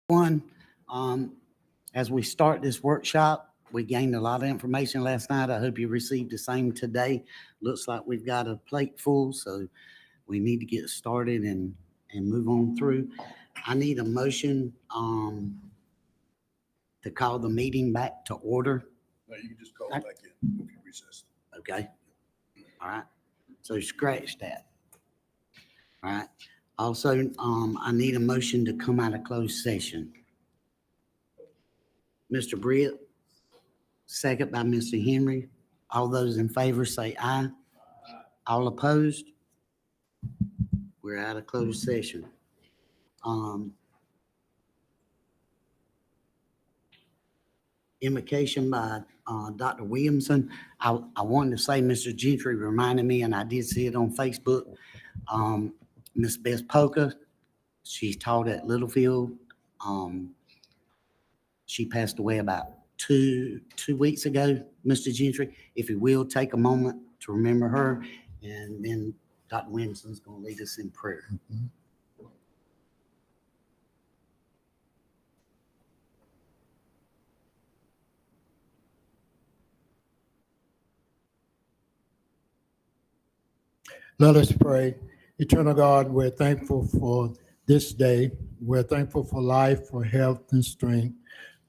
One, as we start this workshop, we gained a lot of information last night. I hope you received the same today. Looks like we've got a plate full, so we need to get started and move on through. I need a motion to call the meeting back to order. No, you can just call it back in if you recess. Okay. All right. So scratch that. All right. Also, I need a motion to come out of closed session. Mr. Britt, second by Mr. Henry. All those in favor say aye. All opposed? We're out of closed session. Invocation by Dr. Williamson. I wanted to say Mr. Gentry reminded me, and I did see it on Facebook. Miss Beth Polka, she's taught at Littlefield. She passed away about two weeks ago, Mr. Gentry. If you will, take a moment to remember her, and then Dr. Williamson's going to lead us in prayer. Mm-hmm. Let us pray. Eternal God, we're thankful for this day. We're thankful for life, for health and strength.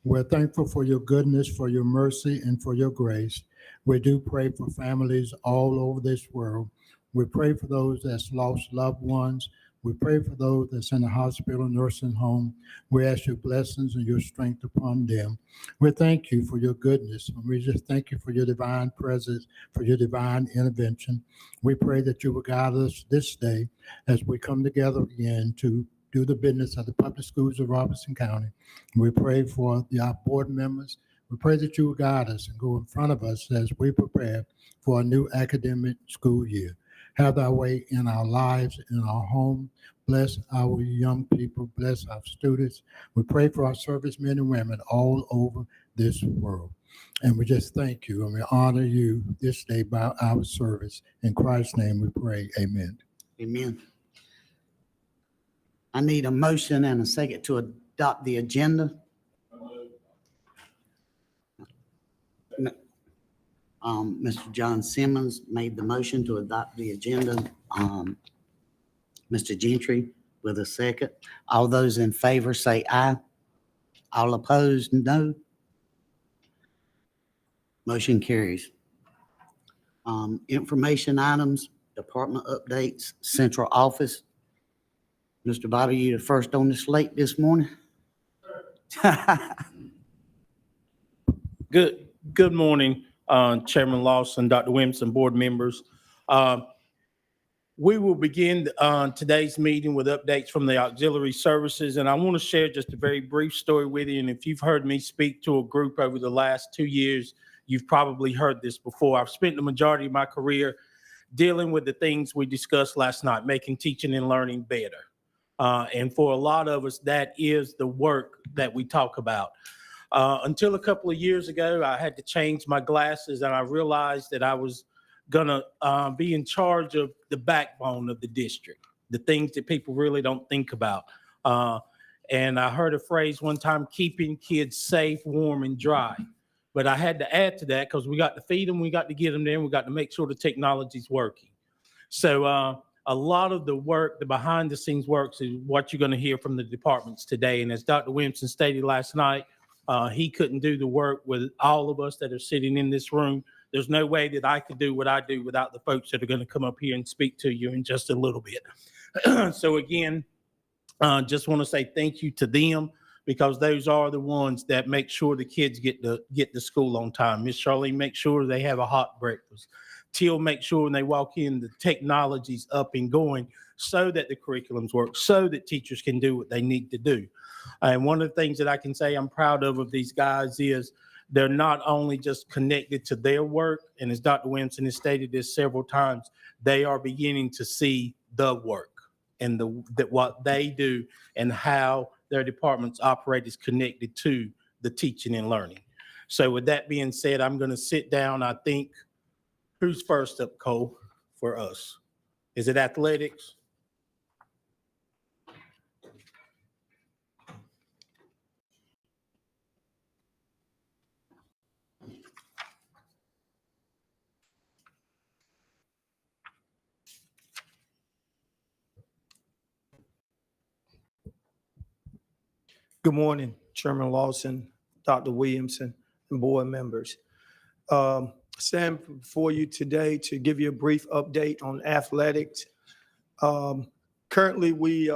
We're thankful for your goodness, for your mercy, and for your grace. We do pray for families all over this world. We pray for those that's lost loved ones. We pray for those that's in the hospital, nursing home. We ask your blessings and your strength upon them. We thank you for your goodness. We just thank you for your divine presence, for your divine intervention. We pray that you will guide us this day as we come together again to do the business of the public schools of Robeson County. We pray for our board members. We pray that you will guide us and go in front of us as we prepare for a new academic school year. Have thy way in our lives, in our home. Bless our young people. Bless our students. We pray for our servicemen and women all over this world. And we just thank you and we honor you this day by our service. In Christ's name we pray. Amen. Amen. I need a motion and a second to adopt the agenda. Mr. John Simmons made the motion to adopt the agenda. Mr. Gentry with a second. All those in favor say aye. All opposed, no. Motion carries. Information items, department updates, central office. Mr. Bobby, you the first on the slate this morning. Good morning, Chairman Lawson, Dr. Williamson, board members. We will begin today's meeting with updates from the auxiliary services, and I want to share just a very brief story with you. And if you've heard me speak to a group over the last 2 years, you've probably heard this before. I've spent the majority of my career dealing with the things we discussed last night, making teaching and learning better. And for a lot of us, that is the work that we talk about. Until a couple of years ago, I had to change my glasses, and I realized that I was gonna be in charge of the backbone of the district, the things that people really don't think about. And I heard a phrase one time, keeping kids safe, warm, and dry. But I had to add to that because we got to feed them, we got to get them there, and we got to make sure the technology's working. So a lot of the work, the behind the scenes works, is what you're going to hear from the departments today. And as Dr. Williamson stated last night, he couldn't do the work with all of us that are sitting in this room. There's no way that I could do what I do without the folks that are going to come up here and speak to you in just a little bit. So again, just want to say thank you to them, because those are the ones that make sure the kids get to school on time. Miss Charlene makes sure they have a hot breakfast. Teal makes sure when they walk in, the technology's up and going so that the curriculums work, so that teachers can do what they need to do. And one of the things that I can say I'm proud of these guys is they're not only just connected to their work, and as Dr. Williamson has stated this several times, they are beginning to see the work and what they do and how their departments operate is connected to the teaching and learning. So with that being said, I'm going to sit down. I think, who's first up, Cole, for us? Is it athletics? Good morning, Chairman Lawson, Dr. Williamson, and board members. I stand before you today to give you a brief update on athletics. Currently, we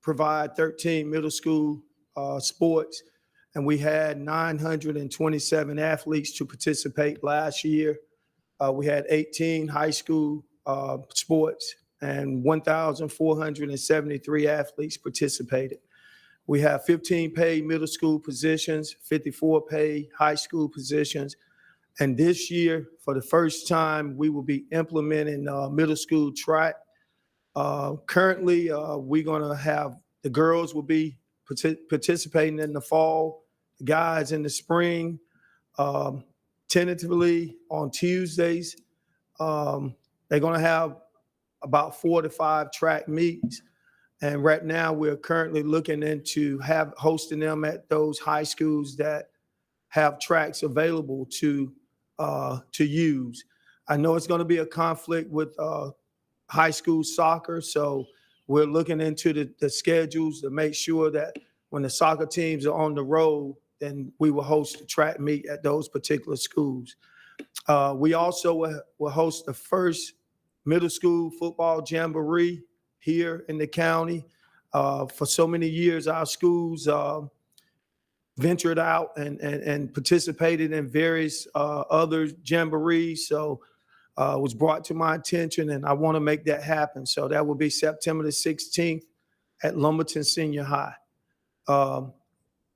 provide 13 middle school sports, and we had 927 athletes to participate last year. We had 18 high school sports, and 1,473 athletes participated. We have 15 paid middle school positions, 54 paid high school positions. And this year, for the first time, we will be implementing middle school track. Currently, we're going to have the girls will be participating in the fall, the guys in the spring. Tentatively on Tuesdays, they're going to have about 4 to 5 track meets. And right now, we're currently looking into hosting them at those high schools that have tracks available to use. I know it's going to be a conflict with high school soccer, so we're looking into the schedules to make sure that when the soccer teams are on the road, then we will host a track meet at those particular schools. We also will host the first middle school football jamboree here in the county. For so many years, our schools ventured out and participated in various other jamborees. So it was brought to my attention, and I want to make that happen. So that will be September the 16th at Lumberton Senior High.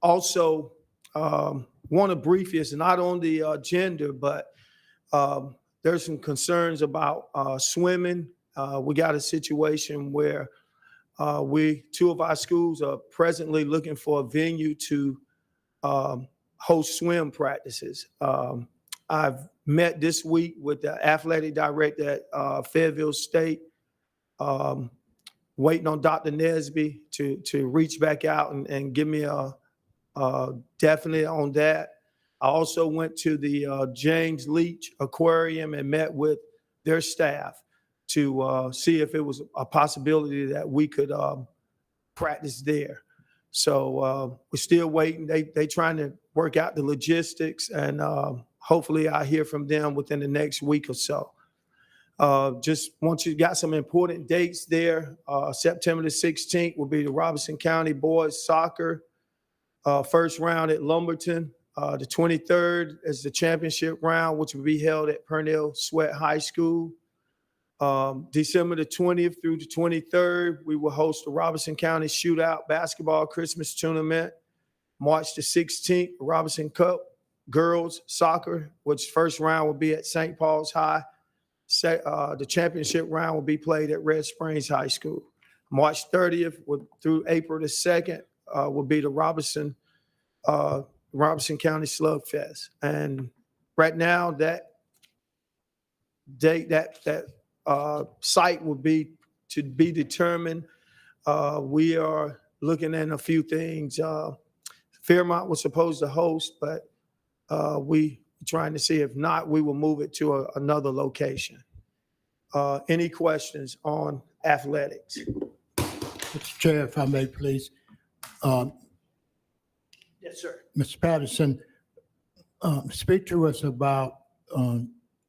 Also, want to brief you, it's not on the agenda, but there's some concerns about swimming. We got a situation where two of our schools are presently looking for a venue to host swim practices. I've met this week with the athletic director at Fayetteville State, waiting on Dr. Nesby to reach back out and give me a definite on that. I also went to the James Leach Aquarium and met with their staff to see if it was a possibility that we could practice there. So we're still waiting. They trying to work out the logistics, and hopefully I'll hear from them within the next week or so. Just want you got some important dates there. September the 16th will be the Robeson County Boys Soccer first round at Lumberton. The 23rd is the championship round, which will be held at Purnell Sweat High School. December the 20th through the 23rd, we will host the Robeson County Shootout Basketball Christmas Tournament. March the 16th, Robeson Cup Girls Soccer, which first round will be at St. Paul's High. The championship round will be played at Red Springs High School. March 30th through April the 2nd will be the Robeson County Slugfest. And right now, that date, that site will be to be determined. We are looking at a few things. Fairmont was supposed to host, but we trying to see if not, we will move it to another location. Any questions on athletics? Mr. Chair, if I may, please. Yes, sir. Mr. Patterson, speak to us about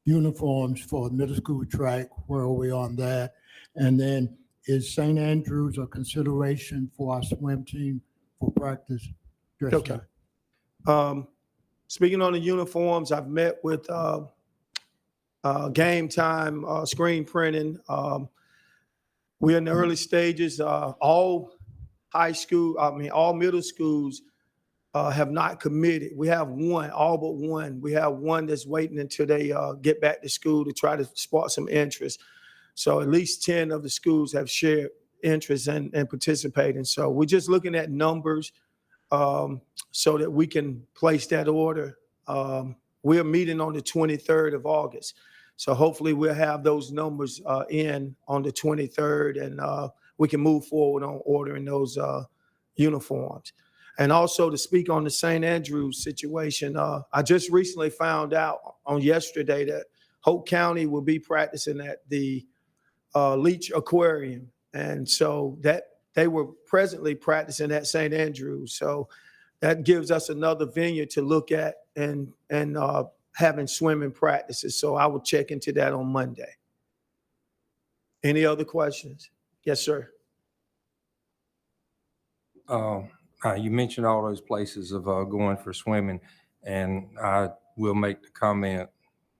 uniforms for middle school track. Where are we on that? And then is St. Andrews a consideration for our swim team for practice? Okay. Speaking on the uniforms, I've met with Game Time screen printing. We're in the early stages. All middle schools have not committed. We have one, all but one. We have one that's waiting until they get back to school to try to spark some interest. So at least 10 of the schools have shared interest and participating. So we're just looking at numbers so that we can place that order. We're meeting on the 23rd of August. So hopefully we'll have those numbers in on the 23rd, and we can move forward on ordering those uniforms. And also to speak on the St. Andrews situation, I just recently found out on yesterday that Hope County will be practicing at the Leach Aquarium. And so that they were presently practicing at St. Andrews. So that gives us another venue to look at and having swimming practices. So I will check into that on Monday. Any other questions? Yes, sir. You mentioned all those places of going for swimming, and I will make the comment,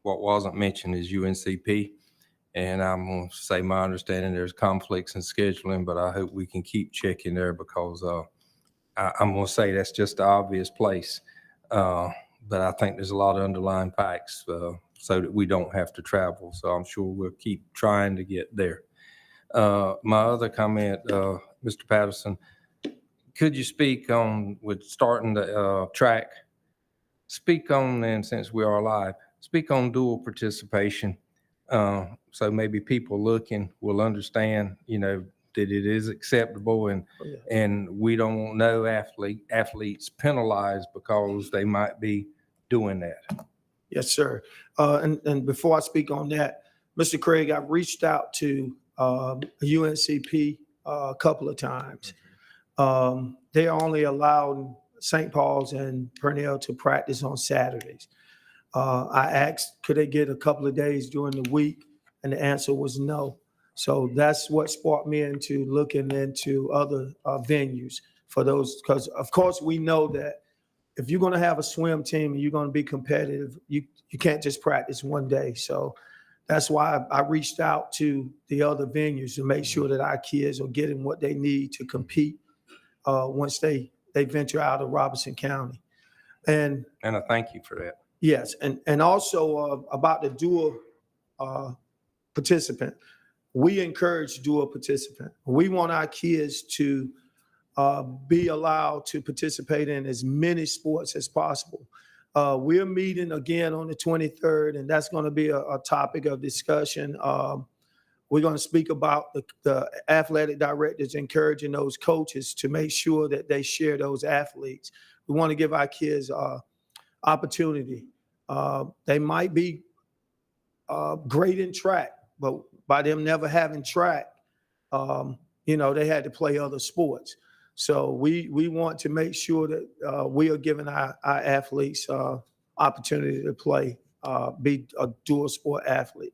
what wasn't mentioned is UNCP. And I'm going to say my understanding there's conflicts in scheduling, but I hope we can keep checking there because I'm going to say that's just the obvious place. But I think there's a lot of underlying facts so that we don't have to travel. So I'm sure we'll keep trying to get there. My other comment, Mr. Patterson, could you speak on, with starting the track, speak on, and since we are live, speak on dual participation. So maybe people looking will understand, that it is acceptable and we don't want no athletes penalized because they might be doing that. Yes, sir. And before I speak on that, Mr. Craig, I've reached out to UNCP a couple of times. They are only allowed St. Paul's and Purnell to practice on Saturdays. I asked, could they get a couple of days during the week? And the answer was no. So that's what sparked me into looking into other venues for those, because of course we know that if you're going to have a swim team and you're going to be competitive, you can't just practice one day. So that's why I reached out to the other venues to make sure that our kids are getting what they need to compete once they venture out of Robeson County. And I thank you for that. yes, and also about the dual participant. We encourage dual participant. We want our kids to be allowed to participate in as many sports as possible. We're meeting again on the 23rd, and that's going to be a topic of discussion. We're going to speak about the athletic directors encouraging those coaches to make sure that they share those athletes. We want to give our kids opportunity. They might be great in track, but by them never having track, they had to play other sports. So we want to make sure that we are giving our athletes opportunity to play, be a dual sport athlete.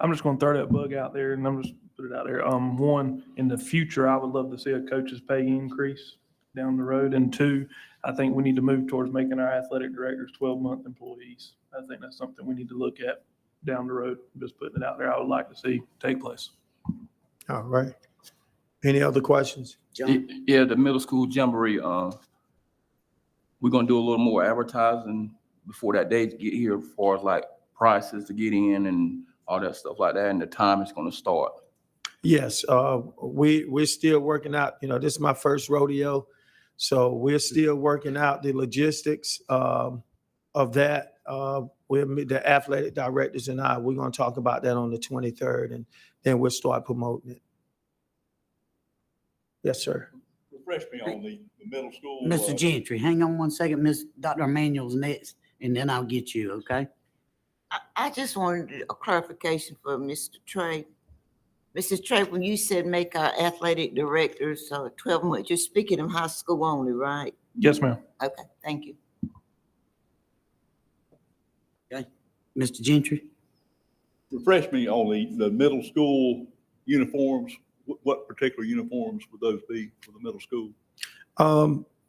I'm just going to throw that bug out there, and I'm just put it out there. One, in the future, I would love to see a coach's pay increase down the road. And two, I think we need to move towards making our athletic directors 12-month employees. I think that's something we need to look at down the road. Just putting it out there, I would like to see take place. All right. Any other questions? John? Yeah, the middle school jamboree, we're gonna do a little more advertising before that day to get here, as far as like prices to get in and all that stuff like that, and the time it's gonna start. Yes, we're still working out. This is my first rodeo, so we're still working out the logistics of that. The athletic directors and we're going to talk about that on the 23rd, and then we'll start promoting it. Yes, sir. Refresh me on the middle school. Mr. Gentry, hang on one second. Dr. Emanuel's next, and then I'll get you, okay? I just wanted a clarification for Mr. Trey. Mrs. Trey, when you said make our athletic directors 12 months, you're speaking of high school only, right? Yes, ma'am. Okay, thank you. Mr. Gentry? Refresh me on the middle school uniforms. What particular uniforms would those be for the middle school?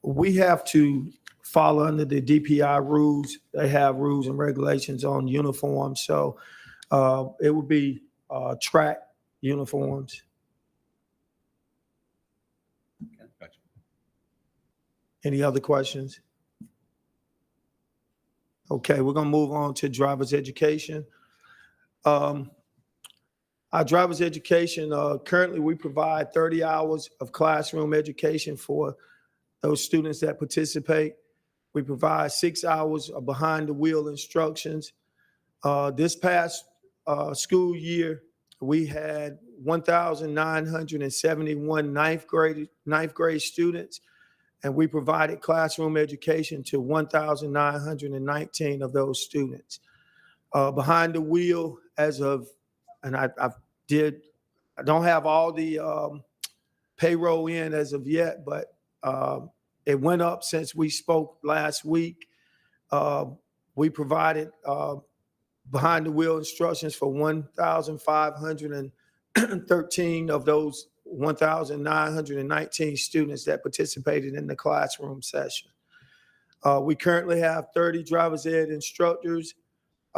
We have to follow under the DPI rules. They have rules and regulations on uniforms. So it would be track uniforms. Gotcha. Any other questions? Okay, we're going to move on to driver's education. Our driver's education, currently we provide 30 hours of classroom education for those students that participate. We provide 6 hours of behind the wheel instructions. This past school year, we had 1,971 ninth grade students, and we provided classroom education to 1,919 of those students. Behind the wheel, as of and I don't have all the payroll in as of yet, but it went up since we spoke last week. We provided behind the wheel instructions for 1,513 of those 1,919 students that participated in the classroom session. We currently have 30 driver's ed instructors.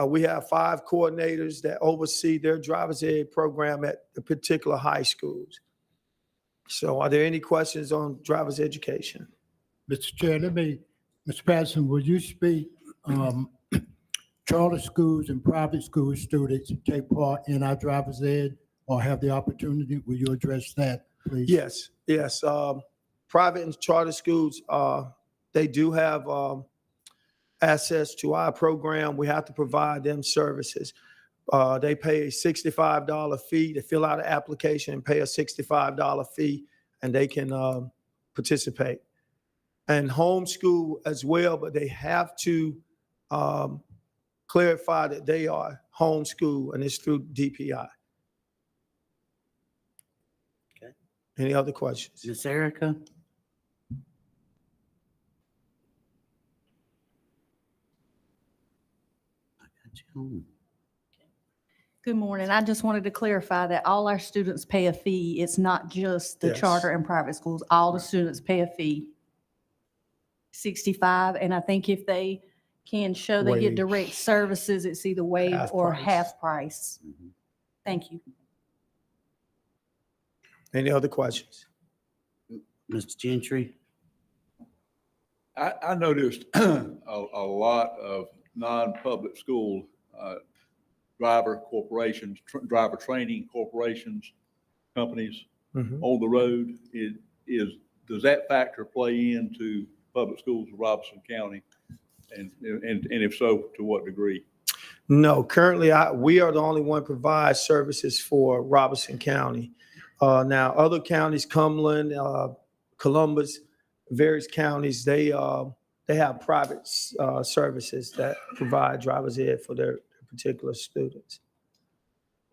We have 5 coordinators that oversee their driver's ed program at the particular high schools. So are there any questions on driver's education? Mr. Chair, Mr. Patterson, will you speak, charter schools and private school students take part in our driver's ed or have the opportunity? Will you address that, please? Yes. Private and charter schools, they do have access to our program. We have to provide them services. They pay a $65 fee to fill out an application and pay a $65 fee, and they can participate. And homeschool as well, but they have to clarify that they are homeschool, and it's through DPI. Okay. Any other questions? Ms. Erica? I got you on. Good morning. I just wanted to clarify that all our students pay a fee. It's not just the Yes. charter and private schools. All the students pay a fee. 65, and I think if they can show they get Waive. direct services, it's either waived Half or price. half price. Mhm. Thank you. Any other questions? Mr. Gentry? I noticed a lot of non-public school driver corporations, driver training corporations, companies on the road. Does that factor play into public schools of Robeson County? And if so, to what degree? No, currently we are the only one provide services for Robeson County. Now, other counties, Cumberland, Columbus, various counties, they have private services that provide driver's ed for their particular students.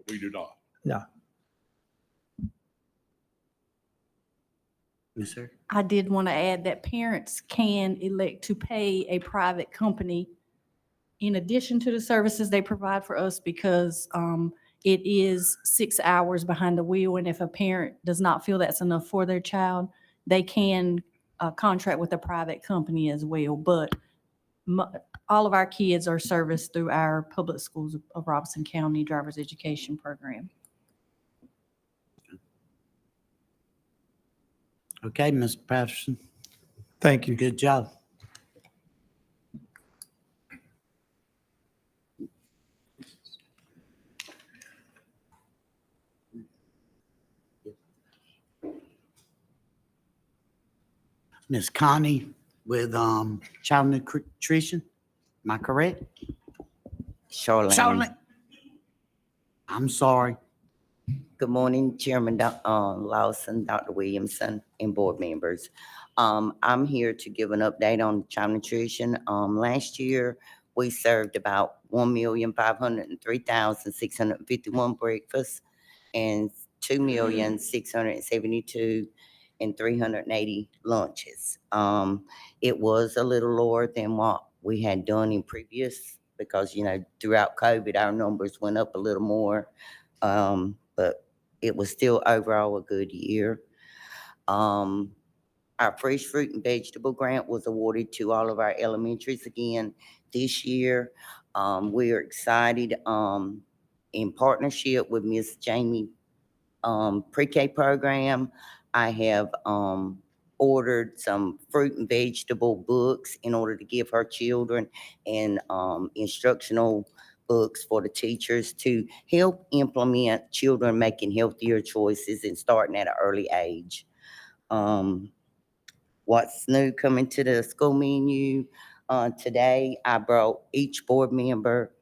We do not. No. Yes, sir. I did want to add that parents can elect to pay a private company in addition to the services they provide for us, because it is 6 hours behind the wheel. And if a parent does not feel that's enough for their child, they can contract with a private company as well. But all of our kids are serviced through our public schools of Robeson County driver's education program. Okay, Mr. Patterson, Thank you. good job. Ms. Connie with child nutrition, am I correct? Charlene. I'm sorry. Good morning, Chairman Lawson, Dr. Williamson, and board members. I'm here to give an update on child nutrition. Last year, we served about 1,503,651 breakfasts and 2,672,380 lunches. It was a little lower than what we had done in previous, because, throughout COVID, our numbers went up a little more. But it was still overall a good year. Our fresh fruit and vegetable grant was awarded to all of our elementaries again this year. We are excited in partnership with Miss Jamie pre-K program. I have ordered some fruit and vegetable books in order to give her children, and instructional books for the teachers to help implement children making healthier choices and starting at an early age. What's new coming to the school menu? Today, I brought each board member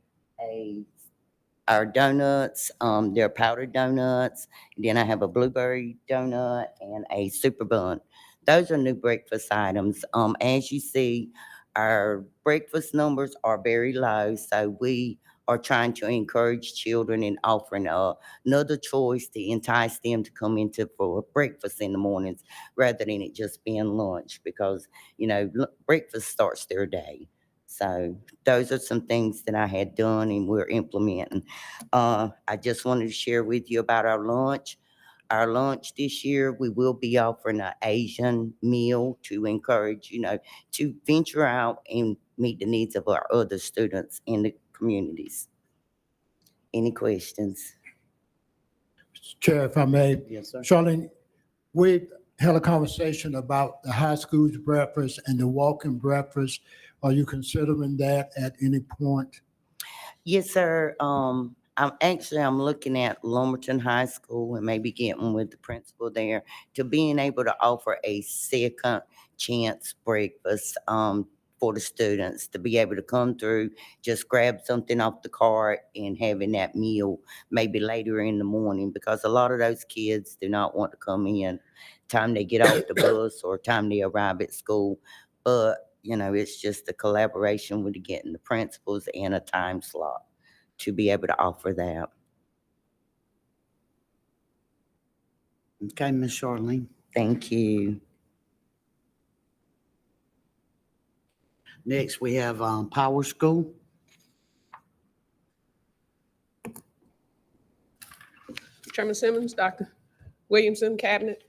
our donuts. They're powdered donuts. And then I have a blueberry donut and a super bun. Those are new breakfast items. As you see, our breakfast numbers are very low, so we are trying to encourage children and offering another choice to entice them to come into for breakfast in the mornings rather than it just being lunch, because, breakfast starts their day. So those are some things that I had done and we're implementing. I just wanted to share with you about our lunch. Our lunch this year, we will be offering an Asian meal to encourage, to venture out and meet the needs of our other students in the communities. Any questions? Chair, if I may, Yes, sir. Charlene, we had a conversation about the high school's breakfast and the walk-in breakfast. Are you considering that at any point? Yes, sir. I'm looking at Lumberton High School and maybe getting with the principal there to being able to offer a second chance breakfast, for the students to be able to come through, just grab something off the cart and having that meal maybe later in the morning, because a lot of those kids do not want to come in time they get off the bus or time they arrive at school. But, it's just a collaboration with getting the principals and a time slot to be able to offer that. Okay, Ms. Charlene. Thank you. Next, we have Power School. Chairman Simmons, Dr. Williamson, Cabinet,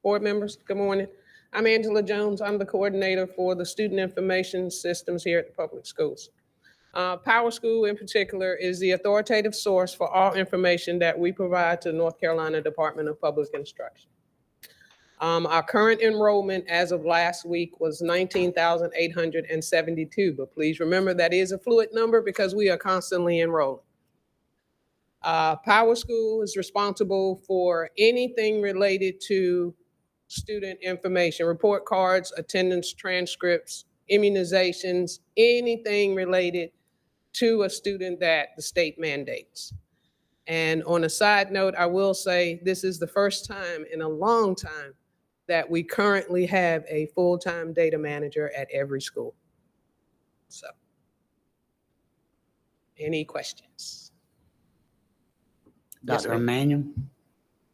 board members, good morning. I'm Angela Jones. I'm the coordinator for the Student Information Systems here at the public schools. Power School in particular is the authoritative source for all information that we provide to North Carolina Department of Public Instruction. Our current enrollment as of last week was 19,872, but please remember that is a fluid number because we are constantly enrolling. Power School is responsible for anything related to student information, report cards, attendance transcripts, immunizations, anything related to a student that the state mandates. And on a side note, I will say this is the first time in a long time that we currently have a full-time data manager at every school. So, any questions? Dr. Emmanuel.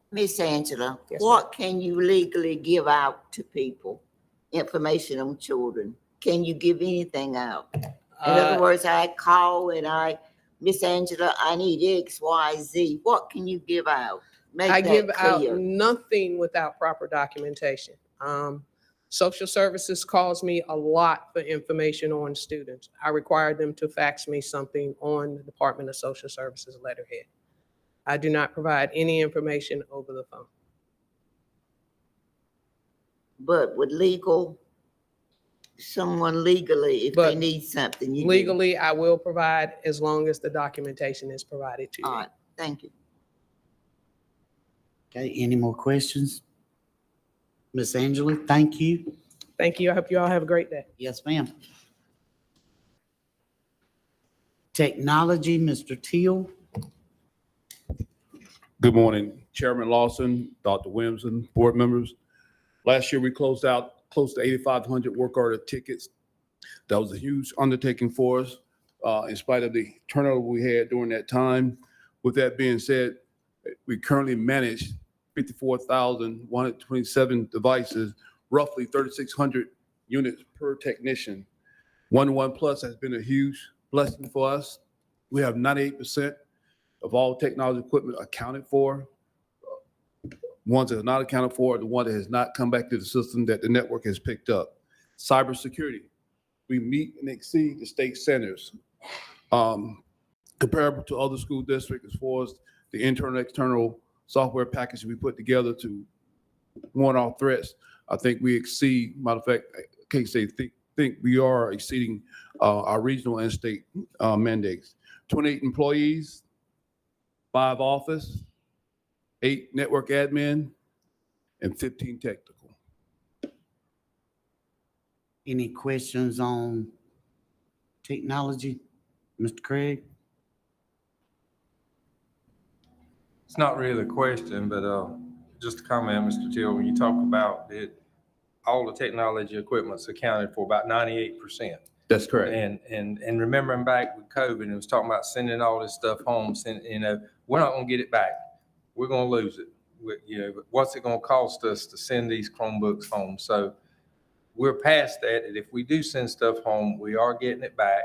Miss Angela, Yes, what can you legally give out to people? Information on children. Can you give anything out? In other words, I call and Miss Angela, I need X, Y, Z. What can you give out? Make I that give out clear. nothing without proper documentation. Social services calls me a lot for information on students. I require them to fax me something on the Department of Social Services letterhead. I do not provide any information over the phone. But with someone legally, if they But need something, you do. Legally, I will provide as long as the documentation is provided to All you. right, thank you. Okay, any more questions? Miss Angela, thank you. Thank you. I hope you all have a great day. Yes, ma'am. Technology, Mr. Teal. Good morning, Chairman Lawson, Dr. Williamson, board members. Last year, we closed out close to 8,500 work order tickets. That was a huge undertaking for us, in spite of the turnover we had during that time. With that being said, we currently manage 54,127 devices, roughly 3,600 units per technician. 1-1 Plus has been a huge blessing for us. We have 98% of all technology equipment accounted for. Ones that are not accounted for are the one that has not come back to the system that the network has picked up. Cybersecurity, we meet and exceed the state centers. Comparable to other school districts as far as the internal, external software package we put together to warn off threats, I think we exceed, matter of fact, I can't say think we are exceeding our regional and state mandates. 28 employees, 5 office, 8 network admin, and 15 technical. Any questions on technology? Mr. Craig? It's not really a question, but just a comment, Mr. Till, when you talk about it, all the technology equipment's accounted for about 98%. That's correct. And remembering back with COVID, it was talking about sending all this stuff home, we're not gonna get it back. We're gonna lose it. But what's it gonna cost us to send these Chromebooks home? So we're past that, and if we do send stuff home, we are getting it back,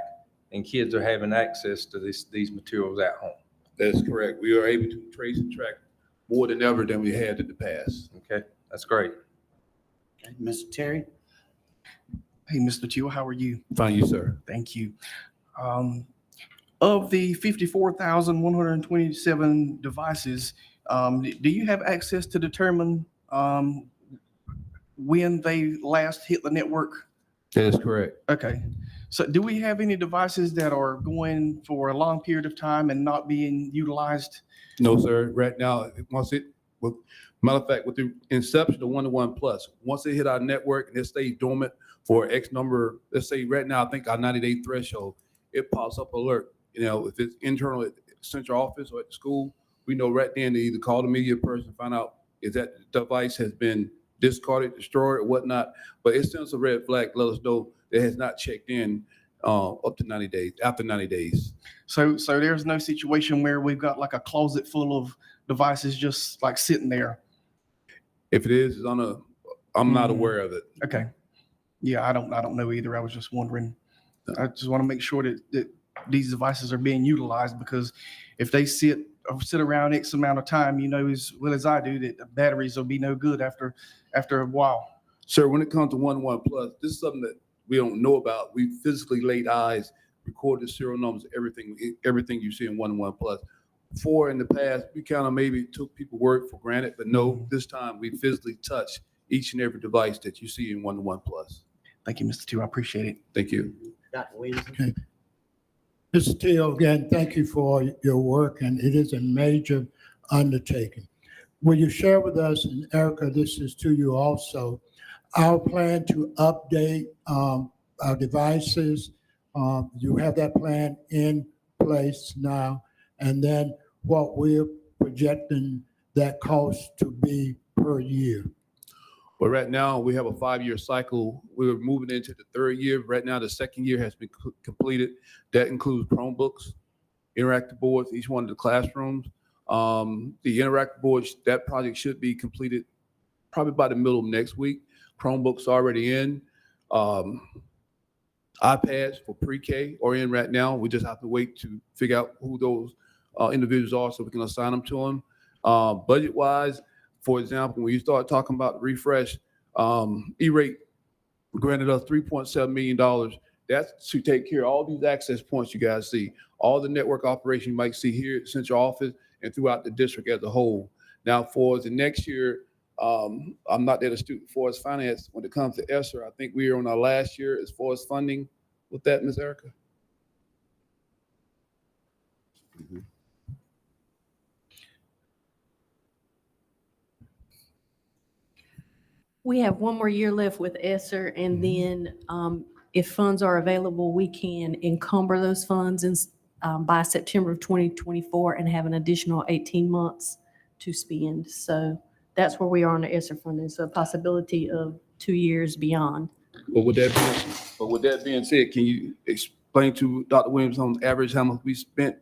and kids are having access to these materials at home. That's correct. We are able to trace and track more than ever than we had in the past. Okay, that's great. Okay, Mr. Terry? Hey, Mr. Teal, how are you? Fine, you, sir. Thank you. Of the 54,127 devices, do you have access to determine when they last hit the network? That is correct. Okay. So do we have any devices that are going for a long period of time and not being utilized? No, sir. Right now, matter of fact, with the inception of 1-to-1 Plus, once it hit our network and it stays dormant for X number, let's say right now, I think our 90-day threshold, it pops up alert. If it's internal at central office or at the school, we know right then to either call the media person, find out if that device has been discarded, destroyed, or whatnot. But it sends a red flag, let us know that it has not checked in up to 90 days, after 90 days. So there's no situation where we've got like a closet full of devices just like sitting there. If it is, I'm not aware of it. Okay. Yeah, I don't know either. I was just wondering. I just want to make sure that these devices are being utilized, because if they sit around X amount of time, as well as I do, that the batteries will be no good after a while. Sir, when it comes to 1-to-1 Plus, this is something that we don't know about. We physically laid eyes, recorded serial numbers, everything you see in 1-to-1 Plus. Before in the past, we kind of maybe took people's word for granted, but no, this time we physically touch each and every device that you see in 1-to-1 Plus. Thank you, Mr. Teal. I appreciate it. Thank you. Dr. Williams? Okay. Mr. Teal, again, thank you for your work, and it is a major undertaking. Will you share with us, and Erica, this is to you also, our plan to update our devices? You have that plan in place now, and then what we're projecting that cost to be per year? But right now, we have a 5-year cycle. We're moving into the 3rd year. Right now, the 2nd year has been completed. That includes Chromebooks, interactive boards, each one of the classrooms. The interactive boards, that project should be completed probably by the middle of next week. Chromebooks already in. iPads for pre-K are in right now. We just have to wait to figure out who those individuals are so we can assign them to them. Budget-wise, for example, when you start talking about refresh, E-Rate granted us $3.7 million. That's to take care of all these access points you guys see, all the network operation you might see here at central office and throughout the district as a whole. Now, for the next year, I'm not that astute for as finance when it comes to ESSER. I think we are on our last year as far as funding with that, Ms. Erica. Mm-hmm. We have one more year left with ESSER, and then if funds are available, we can encumber those funds by September of 2024 and have an additional 18 months to spend. So that's where we are on the ESSER funding. So a possibility of 2 years beyond. But with that being said, can you explain to Dr. Williams on average how much we spent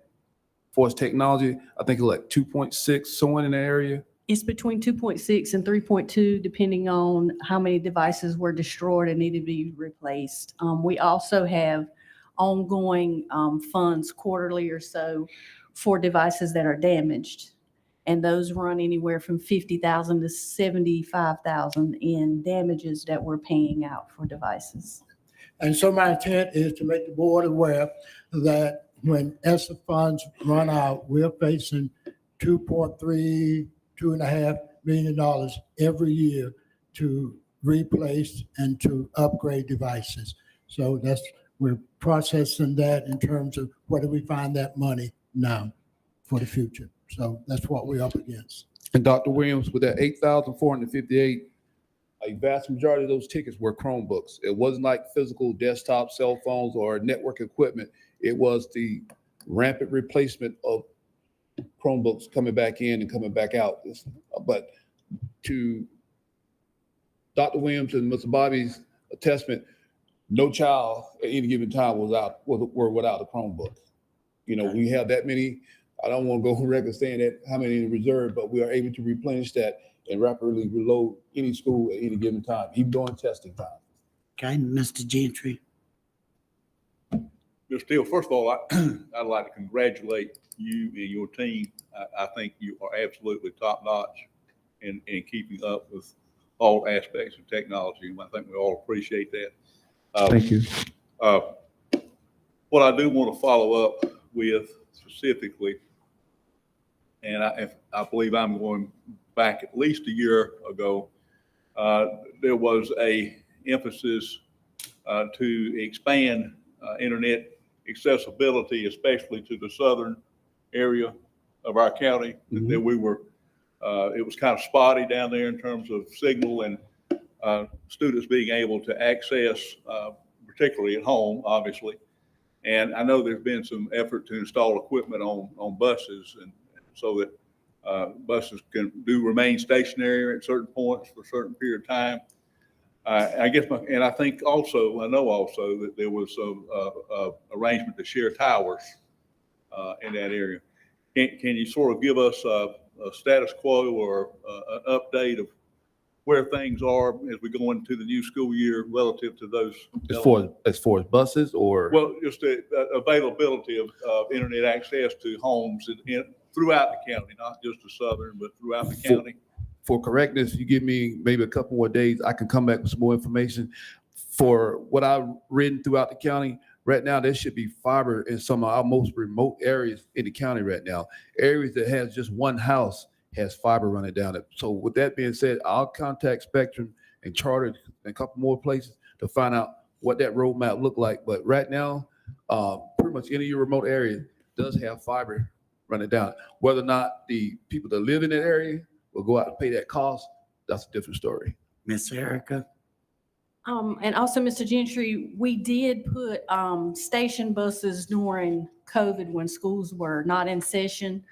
for his technology? I think it's like 2.6, somewhere in the area. It's between 2.6 and 3.2, depending on how many devices were destroyed and need to be replaced. We also have ongoing funds quarterly or so for devices that are damaged. And those run anywhere from $50,000 to $75,000 in damages that we're paying out for devices. And so my intent is to make the board aware that when ESSER funds run out, we're facing $2.5 million every year to replace and to upgrade devices. So we're processing that in terms of where do we find that money now for the future. So that's what we're up against. And Dr. Williams, with that 8,458, a vast majority of those tickets were Chromebooks. It wasn't like physical desktop cell phones or network equipment. It was the rampant replacement of Chromebooks coming back in and coming back out. But to Dr. Williams and Mr. Bobby's attestment, no child at any given time were without a Chromebook. You know, we have that many, I don't want to go on record saying that how many in reserve, but we are able to replenish that and rapidly reload any school at any given time, even during testing time. Okay, Mr. Gentry. Mr. Steele, first of all, I'd like to congratulate you and your team. I think you are absolutely top notch in keeping up with all aspects of technology. And I think we all appreciate that. Thank you. What I do want to follow up with specifically, and I believe I'm going back at least a year ago, there was a emphasis to expand internet accessibility, especially to the southern area of our county. That we were, it was kind of spotty down there in terms of signal and students being able to access, particularly at home, obviously. And I know there's been some effort to install equipment on buses, and so that buses do remain stationary at certain points for a certain period of time. I guess, and I think also, I know also that there was some arrangement to share towers in that area. Can you sort of give us a status quo or an update of where things are as we go into the new school year relative to those? As far as buses or? Well, just the availability of internet access to homes throughout the county, not just the southern, but throughout the county. For correctness, you give me maybe a couple more days, I can come back with some more information. For what I've written throughout the county, right now, there should be fiber in some of our most remote areas in the county right now. Areas that has just one house has fiber running down it. So with that being said, I'll contact Spectrum and Charter and a couple more places to find out what that roadmap look like. But right now, pretty much any of your remote area does have fiber running down. Whether or not the people that live in that area will go out and pay that cost, that's a different story. Miss Erica. And also, Mr. Gentry, we did put station buses during COVID when schools were not in session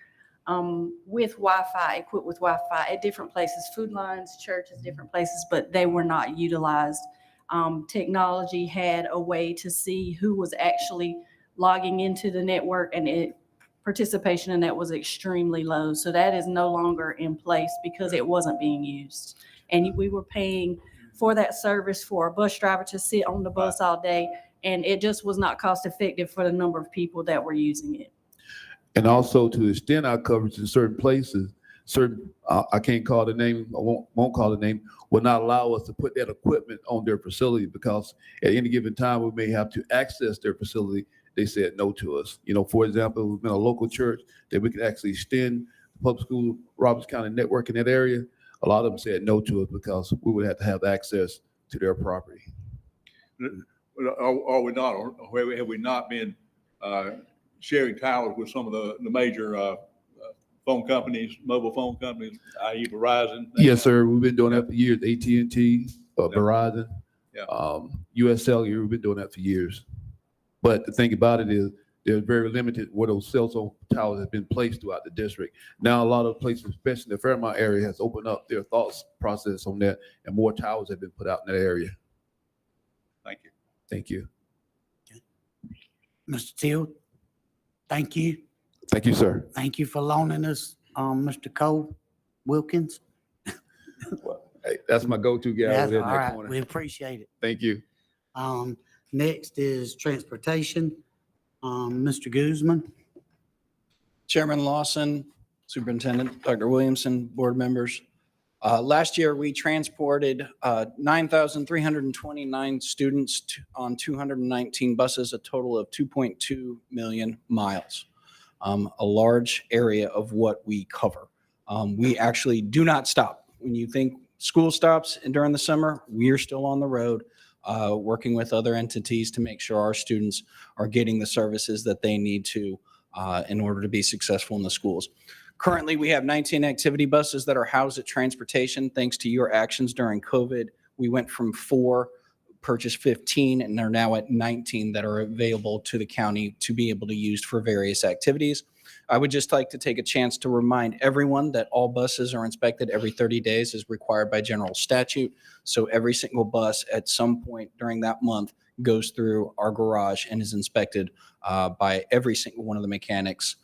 with Wi-Fi, equipped with Wi-Fi at different places, food lines, churches, different places, but they were not utilized. Technology had a way to see who was actually logging into the network, and participation in that was extremely low. So that is no longer in place because it wasn't being used. And we were paying for that service for a bus driver to sit on the bus all day, and it just was not cost effective for the number of people that were using it. And also to extend our coverage in certain places, I can't call the name, I won't call the name, will not allow us to put that equipment on their facility because at any given time, we may have to access their facility. They said no to us. You know, for example, we've been a local church that we could actually extend the public school Robeson County network in that area. A lot of them said no to us because we would have to have access to their property. Are we not, or have we not been sharing towers with some of the major phone companies, mobile phone companies, i.e. Verizon? Yes, sir. We've been doing that for years. AT&T, Verizon, Yeah. US Cellular, we've been doing that for years. But the thing about it is they're very limited where those cell phone towers have been placed throughout the district. Now, a lot of places, especially the Fairmont area, has opened up their thoughts process on that, and more towers have been put out in that area. Thank you. Thank you. Mr. Teal, thank you. Thank you, sir. Thank you for loaning us, Mr. Cole Wilkins. Hey, that's my go-to guy That's over there all in that right. corner. We appreciate it. Thank you. Next is transportation. Mr. Guzman. Chairman Lawson, Superintendent Dr. Williamson, board members. Last year, we transported 9,329 students on 219 buses, a total of 2.2 million miles, a large area of what we cover. We actually do not stop. When you think school stops and during the summer, we are still on the road, working with other entities to make sure our students are getting the services that they need to in order to be successful in the schools. Currently, we have 19 activity buses that are housed at transportation. Thanks to your actions during COVID, we went from 4, purchased 15, and are now at 19 that are available to the county to be able to use for various activities. I would just like to take a chance to remind everyone that all buses are inspected every 30 days as required by general statute. So every single bus at some point during that month goes through our garage and is inspected by every single one of the mechanics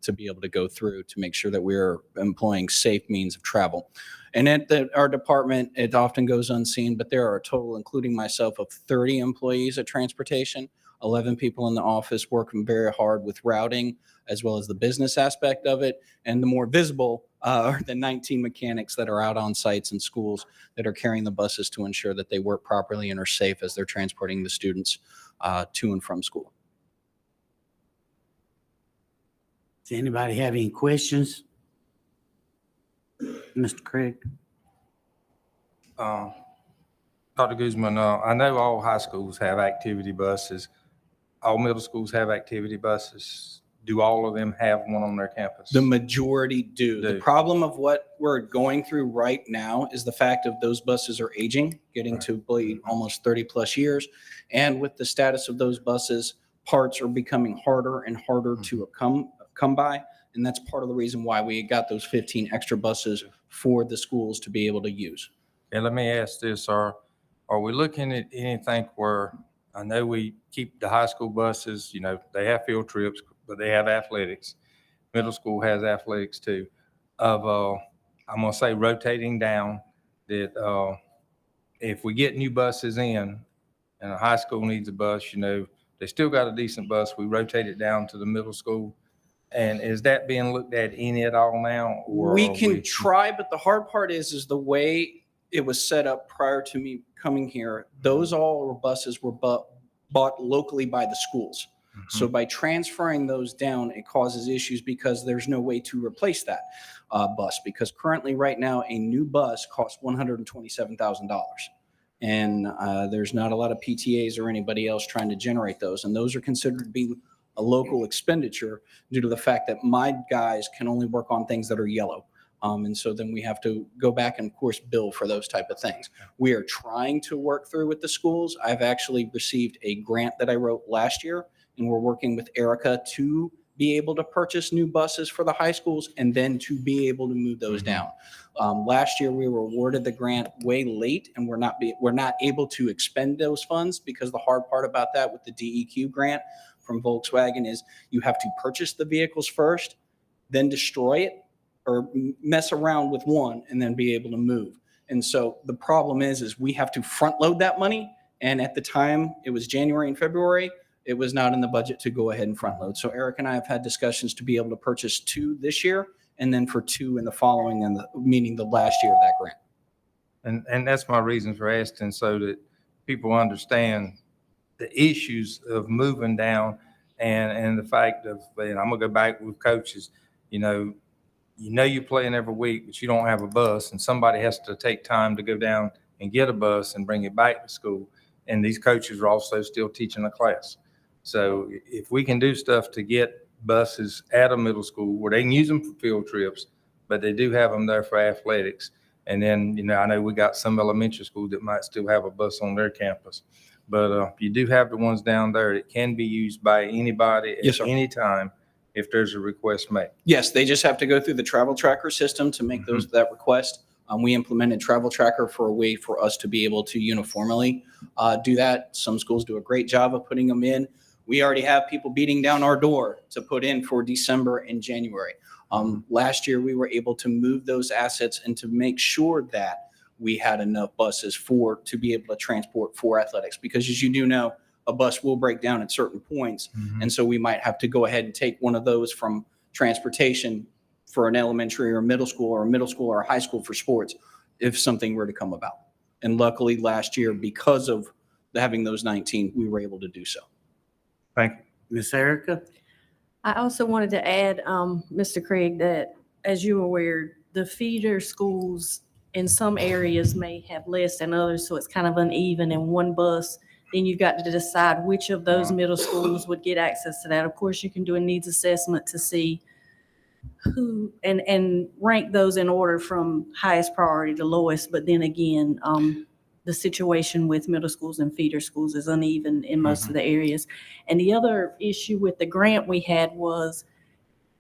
to be able to go through to make sure that we're employing safe means of travel. And at our department, it often goes unseen, but there are a total, including myself, of 30 employees at transportation, 11 people in the office working very hard with routing, as well as the business aspect of it. And the more visible are the 19 mechanics that are out on sites and schools that are carrying the buses to ensure that they work properly and are safe as they're transporting the students to and from school. Does anybody have any questions? Mr. Craig? Dr. Guzman, I know all high schools have activity buses. All middle schools have activity buses. Do all of them have one on their campus? The majority do. The problem of what we're going through right now is the fact of those buses are aging, getting to be almost 30 plus years. And with the status of those buses, parts are becoming harder and harder to come by. And that's part of the reason why we got those 15 extra buses for the schools to be able to use. And let me ask this, are we looking at anything where, I know we keep the high school buses, you know, they have field trips, but they have athletics. Middle school has athletics too. I'm gonna say rotating down that if we get new buses in and a high school needs a bus, you know, they still got a decent bus, we rotate it down to the middle school. And is that being looked at any at all now? Or We are can try, but the hard part is the way it was set up prior to me coming here. Those all buses were bought locally by the schools. So by transferring those down, it causes issues because there's no way to replace that bus. Because currently, right now, a new bus costs $127,000. And there's not a lot of PTAs or anybody else trying to generate those. And those are considered to be a local expenditure due to the fact that my guys can only work on things that are yellow. And so then we have to go back and, of course, bill for those type of things. We are trying to work through with the schools. I've actually received a grant that I wrote last year, and we're working with Erica to be able to purchase new buses for the high schools and then to be able to move those down. Last year, we were awarded the grant way late, and we're not able to expend those funds because the hard part about that with the DEQ grant from Volkswagen is you have to purchase the vehicles first, then destroy it, or mess around with one and then be able to move. And so the problem is we have to front load that money. And at the time, it was January and February, it was not in the budget to go ahead and front load. So Eric and I have had discussions to be able to purchase 2 this year and then for 2 in the following, and meaning the last year of that grant. And that's my reason for asking, so that people understand the issues of moving down and the fact of, and I'm gonna go back with coaches, you know you're playing every week, but you don't have a bus, and somebody has to take time to go down and get a bus and bring it back to school. And these coaches are also still teaching a class. So if we can do stuff to get buses at a middle school where they can use them for field trips, but they do have them there for athletics. And then, I know we got some elementary schools that might still have a bus on their campus. But you do have the ones down there that can be used by anybody Yes, at sir. any time if there's a request made. Yes, they just have to go through the travel tracker system to make that request. We implemented travel tracker for a way for us to be able to uniformly do that. Some schools do a great job of putting them in. We already have people beating down our door to put in for December and January. Last year, we were able to move those assets and to make sure that we had enough buses to be able to transport for athletics. Because as you do know, a bus will break down at certain points. And so we might have to go ahead and take one of those from transportation for an elementary or middle school or a high school for sports if something were to come about. And luckily last year, because of having those 19, we were able to do so. Thank you. Miss Erica? I also wanted to add, Mr. Craig, that as you're aware, the feeder schools in some areas may have less than others, so it's kind of uneven in one bus. Then you've got to decide which of those middle schools would get access to that. Of course, you can do a needs assessment to see who and rank those in order from highest priority to lowest. But then again, the situation with middle schools and feeder schools is uneven in most of the areas. And the other issue with the grant we had was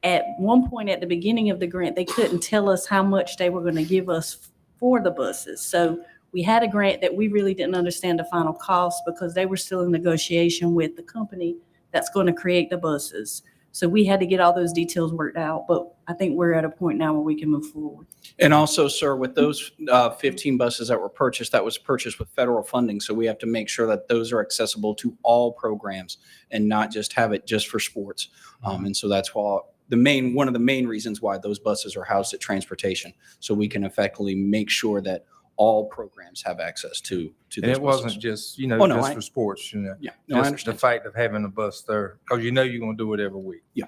at one point at the beginning of the grant, they couldn't tell us how much they were going to give us for the buses. So We had a grant that we really didn't understand the final cost because they were still in negotiation with the company that's going to create the buses. So we had to get all those details worked out, but I think we're at a point now where we can move forward. And also, sir, with those 15 buses that were purchased, that was purchased with federal funding. So we have to make sure that those are accessible to all programs and not just have it just for sports. And so that's why one of the main reasons why those buses are housed at transportation. So we can effectively make sure that all programs have access to And those it wasn't buses. just, Oh, no, just I- for sports, Yeah, no, I Just the understand. fact of having a bus there, because you're going to do it every week. Yeah.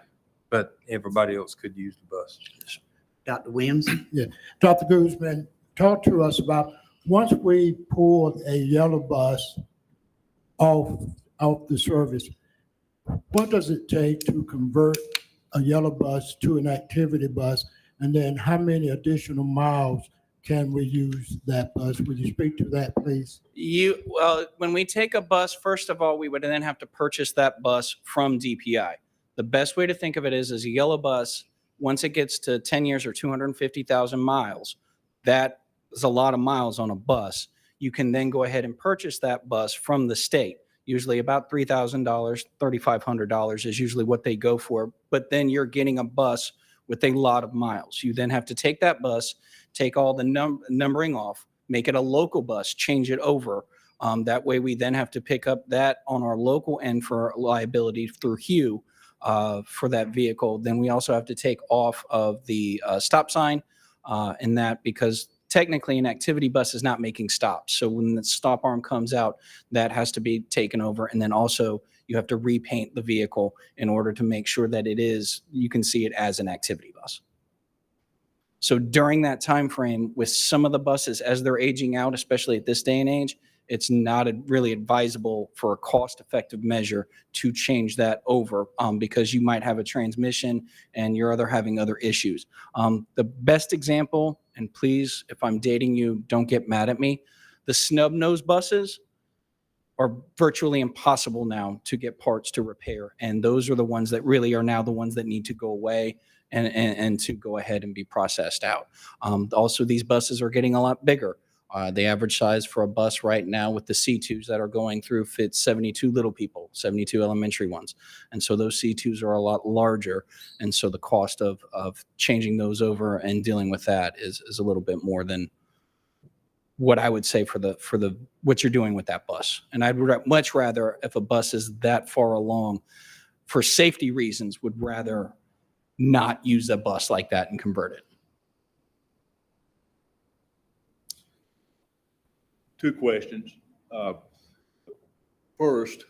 But everybody else could use the bus. Dr. Williams? Dr. Guzman, talk to us about, once we pull a yellow bus off the service, what does it take to convert a yellow bus to an activity bus? And then how many additional miles can we use that bus? Would you speak to that, please? Well, when we take a bus, first of all, we would then have to purchase that bus from DPI. The best way to think of it is a yellow bus, once it gets to 10 years or 250,000 miles, that is a lot of miles on a bus. You can then go ahead and purchase that bus from the state. Usually about $3,000, $3,500 is usually what they go for. But then you're getting a bus with a lot of miles. You then have to take that bus, take all the numbering off, make it a local bus, change it over. That way we then have to pick up that on our local end for liability through Hugh for that vehicle. Then we also have to take off of the stop sign and that, because technically an activity bus is not making stops. So when the stop arm comes out, that has to be taken over. And then also you have to repaint the vehicle in order to make sure that you can see it as an activity bus. So during that time frame, with some of the buses, as they're aging out, especially at this day and age, it's not really advisable for a cost-effective measure to change that over because you might have a transmission and you're having other issues. The best example, and please, if I'm dating you, don't get mad at me, the snub nose buses are virtually impossible now to get parts to repair. And those are the ones that really are now the ones that need to go away and to go ahead and be processed out. Also, these buses are getting a lot bigger. The average size for a bus right now with the C2s that are going through fits 72 little people, 72 elementary ones. And so those C2s are a lot larger. And so the cost of changing those over and dealing with that is a little bit more than what I would say for what you're doing with that bus. And I'd much rather, if a bus is that far along, for safety reasons, would rather not use a bus like that and convert it. Two questions. First,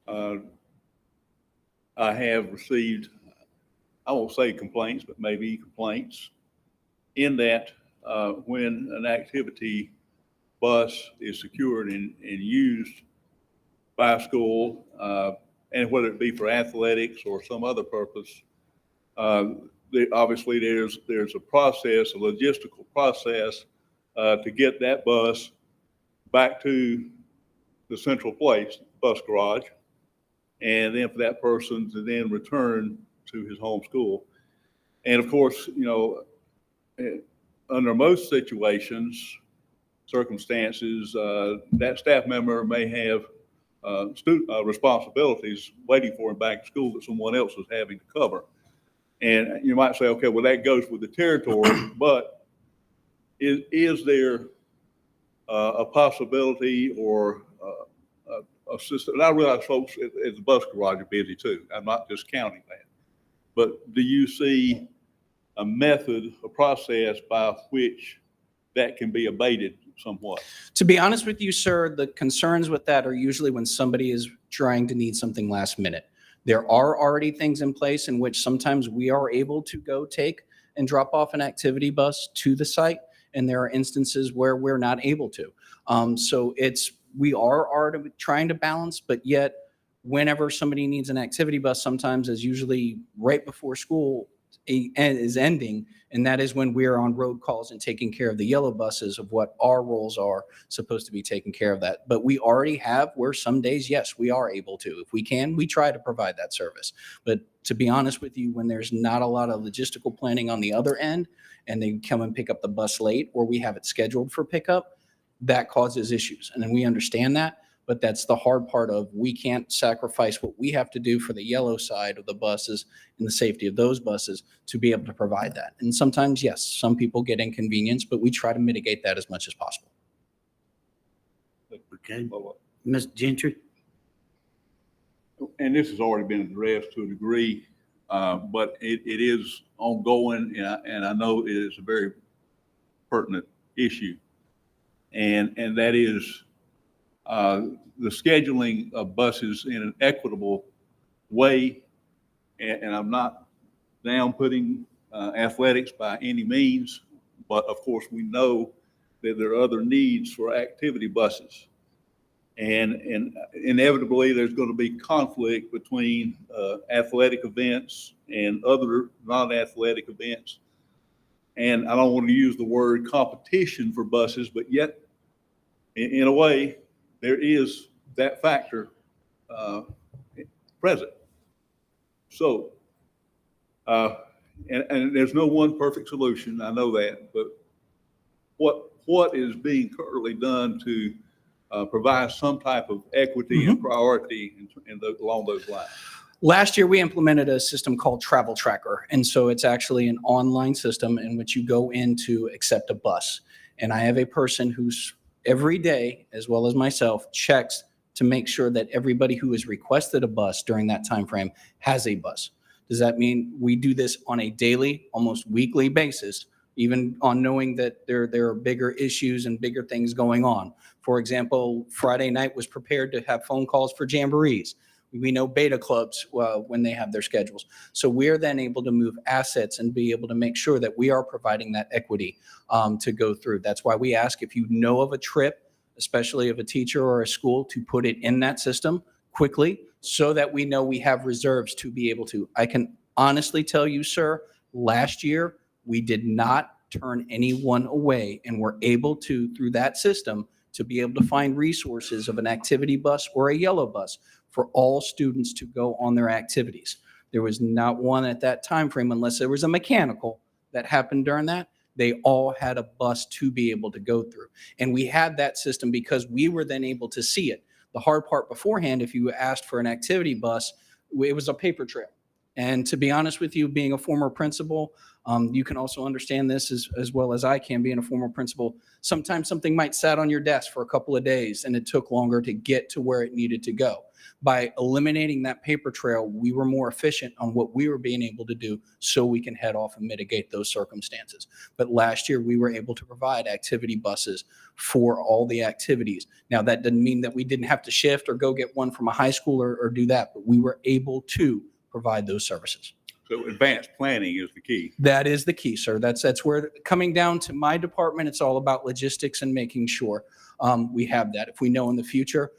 I have received, I won't say complaints, but maybe complaints, in that when an activity bus is secured and used by a school, and whether it be for athletics or some other purpose, obviously there's a process, a logistical process to get that bus back to the central place, bus garage, and then for that person to then return to his home school. And of course, under most circumstances, that staff member may have responsibilities waiting for him back at school that someone else is having to cover. And you might say, okay, well, that goes with the territory, but is there a possibility or a system? And I realize folks at the bus garage are busy too. I'm not just counting that. But do you see a method, a process by which that can be abated somewhat? To be honest with you, sir, the concerns with that are usually when somebody is trying to need something last minute. There are already things in place in which sometimes we are able to go take and drop off an activity bus to the site, and there are instances where we're not able to. So we are trying to balance, but yet whenever somebody needs an activity bus, sometimes is usually right before school is ending, and that is when we're on road calls and taking care of the yellow buses of what our roles are supposed to be taking care of that. But we already have where some days, yes, we are able to. If we can, we try to provide that service. But to be honest with you, when there's not a lot of logistical planning on the other end and they come and pick up the bus late or we have it scheduled for pickup, that causes issues. And then we understand that, but that's the hard part of, we can't sacrifice what we have to do for the yellow side of the buses and the safety of those buses to be able to provide that. And sometimes, yes, some people get inconvenienced, but we try to mitigate that as much as possible. Okay. Ms. Gentry? And this has already been addressed to a degree, but it is ongoing, and I know it is a very pertinent issue. And that is the scheduling of buses in an equitable way. And I'm not down putting athletics by any means, but of course we know that there are other needs for activity buses. And inevitably, there's going to be conflict between athletic events and other non-athletic events. And I don't want to use the word competition for buses, but yet, in a way, there is that factor present. So, and there's no one perfect solution, I know that, but what is being currently done to provide some type of equity and priority along those lines? Last year, we implemented a system called Travel Tracker. And so it's actually an online system in which you go in to accept a bus. And I have a person who's every day, as well as myself, checks to make sure that everybody who has requested a bus during that time frame has a bus. Does that mean we do this on a daily, almost weekly basis, even on knowing that there are bigger issues and bigger things going on? For example, Friday night was prepared to have phone calls for jamborees. We know beta clubs when they have their schedules. So we are then able to move assets and be able to make sure that we are providing that equity to go through. That's why we ask, if you know of a trip, especially of a teacher or a school, to put it in that system quickly so that we know we have reserves to be able to. I can honestly tell you, sir, last year, we did not turn anyone away, and we're able to, through that system, to be able to find resources of an activity bus or a yellow bus for all students to go on their activities. There was not one at that time frame, unless there was a mechanical that happened during that. They all had a bus to be able to go through. And we had that system because we were then able to see it. The hard part beforehand, if you asked for an activity bus, it was a paper trail. And to be honest with you, being a former principal, you can also understand this as well as I can, being a former principal. Sometimes something might sat on your desk for a couple of days and it took longer to get to where it needed to go. By eliminating that paper trail, we were more efficient on what we were being able to do so we can head off and mitigate those circumstances. But last year, we were able to provide activity buses for all the activities. Now, that doesn't mean that we didn't have to shift or go get one from a high school or do that, but we were able to provide those services. So advanced planning is the key. That is the key, sir. That's where, coming down to my department, it's all about logistics and making sure we have that. If we know in the future,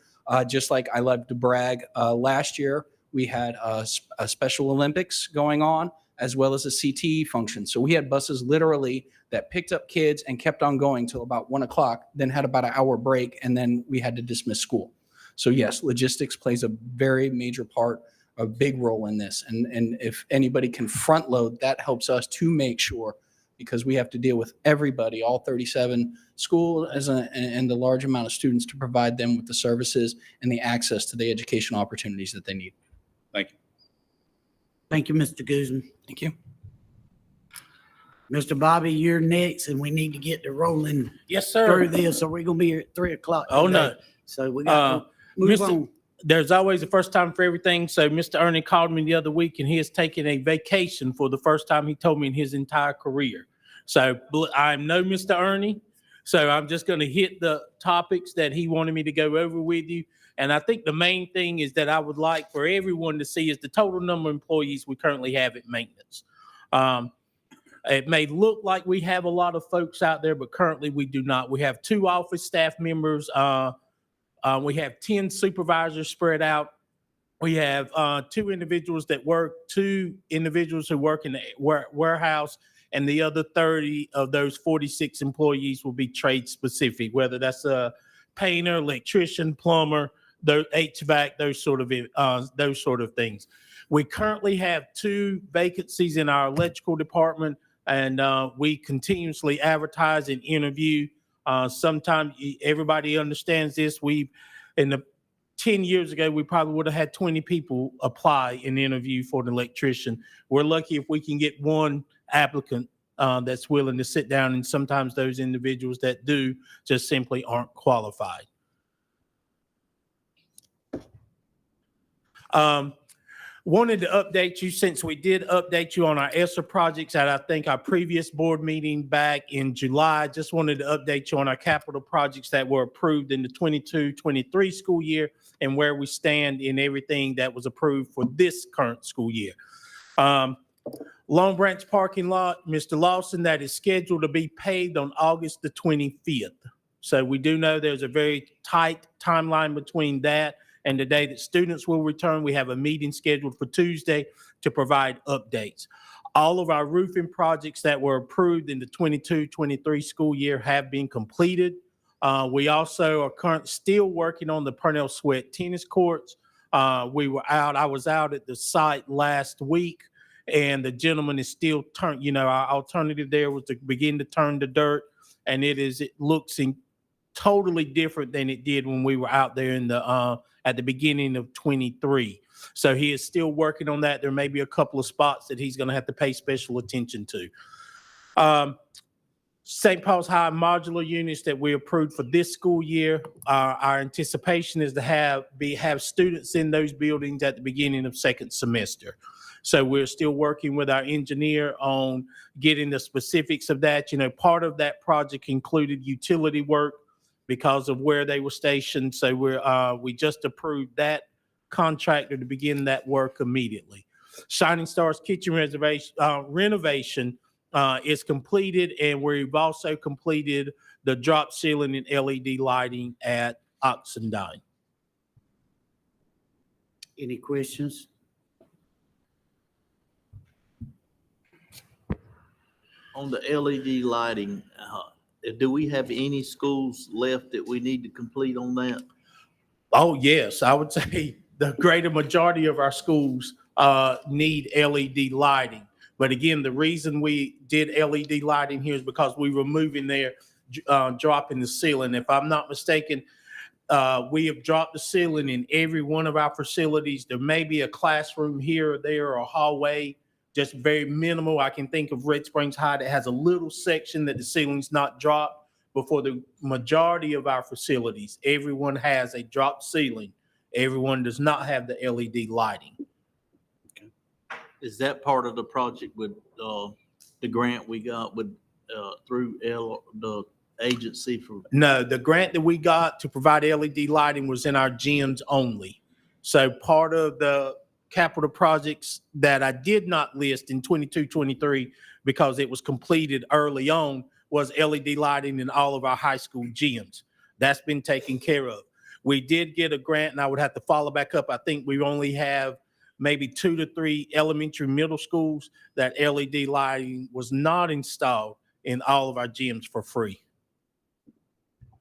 just like I love to brag, last year we had a Special Olympics going on, as well as a CTE function. So we had buses literally that picked up kids and kept on going till about 1 o'clock, then had about an hour break, and then we had to dismiss school. So yes, logistics plays a very major part, a big role in this. And if anybody can front load, that helps us to make sure, because we have to deal with everybody, all 37 schools and the large amount of students, to provide them with the services and the access to the educational opportunities that they need. Thank you. Thank you, Mr. Guzman. Thank you. Mr. Bobby, you're next, and we need to get to rolling Yes, sir. through this, so we're gonna be here at 3 o'clock. Oh, today. no. So we got to move Mr. on. There's always a first time for everything. So Mr. Ernie called me the other week, and he has taken a vacation for the first time, he told me, in his entire career. So I'm no Mr. Ernie. So I'm just going to hit the topics that he wanted me to go over with you. And I think the main thing is that I would like for everyone to see is the total number of employees we currently have at maintenance. It may look like we have a lot of folks out there, but currently we do not. We have 2 office staff members. We have 10 supervisors spread out. We have 2 individuals that work, 2 individuals who work in the warehouse, and the other 30 of those 46 employees will be trade specific, whether that's a painter, electrician, plumber, the HVAC, those sort of things. We currently have 2 vacancies in our electrical department, and we continuously advertise and interview Sometimes everybody understands this. In the 10 years ago, we probably would have had 20 people apply and interview for an electrician. We're lucky if we can get one applicant that's willing to sit down, and sometimes those individuals that do just simply aren't qualified. Wanted to update you, since we did update you on our ESSER projects at, I think, our previous board meeting back in July. Just wanted to update you on our capital projects that were approved in the 22-23 school year and where we stand in everything that was approved for this current school year. Long Branch parking lot, Mr. Lawson, that is scheduled to be paved on August the 25th. So we do know there's a very tight timeline between that and the day that students will return. We have a meeting scheduled for Tuesday to provide updates. All of our roofing projects that were approved in the 22-23 school year have been completed. We also are still working on the Purnell Sweat tennis courts. I was out at the site last week, and the gentleman is still our alternative there was to begin to turn the dirt, and it looks totally different than it did when we were out there at the beginning of 23. So he is still working on that. There may be a couple of spots that he's going to have to pay special attention to. St. Paul's High modular units that we approved for this school year, our anticipation is to have students in those buildings at the beginning of second semester. So we're still working with our engineer on getting the specifics of that. Part of that project included utility work because of where they were stationed. So we just approved that contractor to begin that work immediately. Shining Stars Kitchen renovation is completed, and we've also completed the drop ceiling and LED lighting at Oxendine. Any questions? On the LED lighting, do we have any schools left that we need to complete on that? Oh, yes. I would say the greater majority of our schools need LED lighting. But again, the reason we did LED lighting here is because we were moving there, dropping the ceiling. If I'm not mistaken, we have dropped the ceiling in every one of our facilities. There may be a classroom here or there or a hallway, just very minimal. I can think of Red Springs High that has a little section that the ceiling's not dropped, but for the majority of our facilities, everyone has a dropped ceiling. Everyone does not have the LED lighting. Is that part of the project with the grant we got with through the agency for? No, the grant that we got to provide LED lighting was in our gyms only. So part of the capital projects that I did not list in 22-23 because it was completed early on was LED lighting in all of our high school gyms. That's been taken care of. We did get a grant, and I would have to follow back up. I think we only have maybe 2 to 3 elementary middle schools that LED lighting was not installed in all of our gyms for free.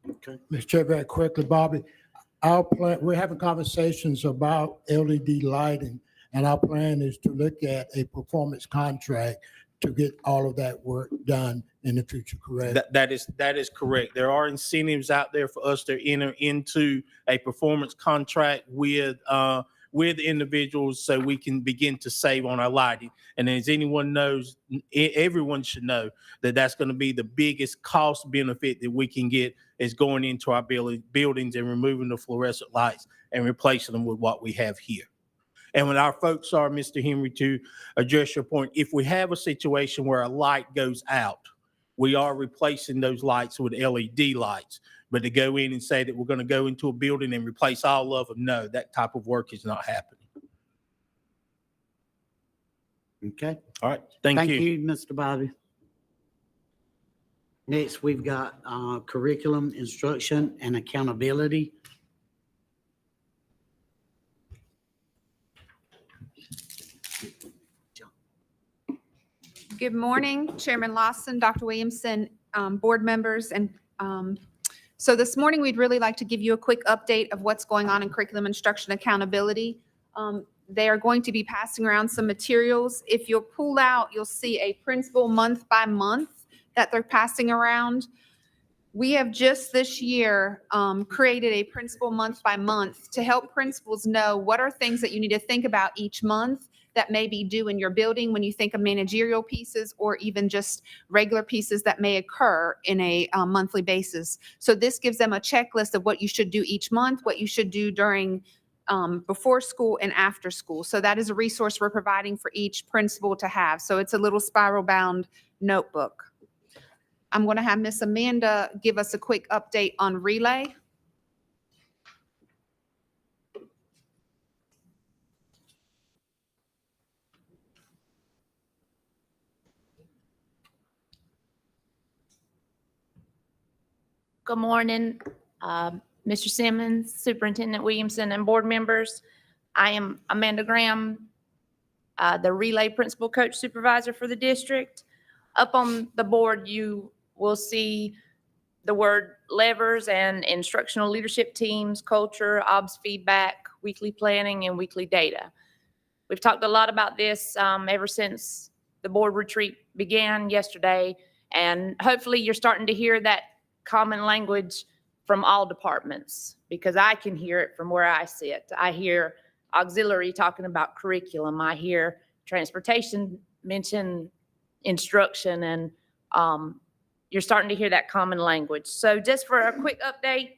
Okay. Mr. Chair, very quickly, Bobby, we're having conversations about LED lighting, and our plan is to look at a performance contract to get all of that work done in the future, correct? That is correct. There are incentives out there for us to enter into a performance contract with individuals so we can begin to save on our lighting. And as anyone knows, everyone should know that that's going to be the biggest cost benefit that we can get is going into our buildings and removing the fluorescent lights and replacing them with what we have here. And when our folks are, Mr. Henry, to address your point, if we have a situation where a light goes out, we are replacing those lights with LED lights. But to go in and say that we're going to go into a building and replace all of them, no, that type of work is not happening. Okay. All right. Thank you. Thank you, Mr. Bobby. Next, we've got curriculum, instruction, and accountability. Good morning, Chairman Lawson, Dr. Williamson, board members. And so this morning, we'd really like to give you a quick update of what's going on in curriculum instruction accountability. They are going to be passing around some materials. If you'll pull out, you'll see a principal month by month that they're passing around. We have just this year created a principal month by month to help principals know what are things that you need to think about each month that may be due in your building when you think of managerial pieces or even just regular pieces that may occur in a monthly basis. So this gives them a checklist of what you should do each month, what you should do during before school and after school. So that is a resource we're providing for each principal to have. So it's a little spiral bound notebook. I'm going to have Miss Amanda give us a quick update on Relay. Good morning, Mr. Simmons, Superintendent Williamson, and board members. I am Amanda Graham, the Relay Principal Coach Supervisor for the district. Up on the board, you will see the word levers and instructional leadership teams, culture, OBS feedback, weekly planning, and weekly data. We've talked a lot about this ever since the board retreat began yesterday, and hopefully you're starting to hear that common language from all departments, because I can hear it from where I sit. I hear auxiliary talking about curriculum. I hear transportation mention instruction, and you're starting to hear that common language. So just for a quick update,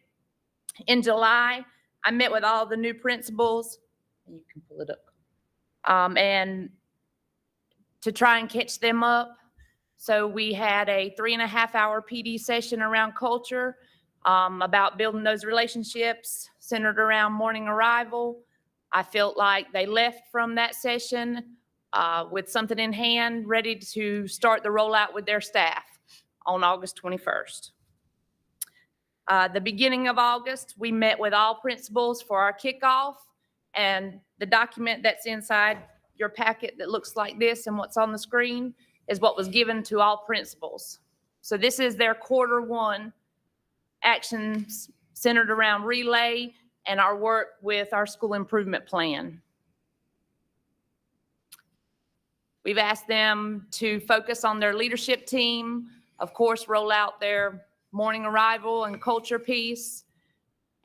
in July, I met with all the new principals. You can pull it up. And to try and catch them up. So we had a 3.5-hour PD session around culture, about building those relationships centered around morning arrival. I felt like they left from that session with something in hand, ready to start the rollout with their staff on August 21st. The beginning of August, we met with all principals for our kickoff, and the document that's inside your packet that looks like this and what's on the screen is what was given to all principals. So this is their Q1 actions centered around Relay and our work with our school improvement plan. We've asked them to focus on their leadership team, of course, roll out their morning arrival and culture piece,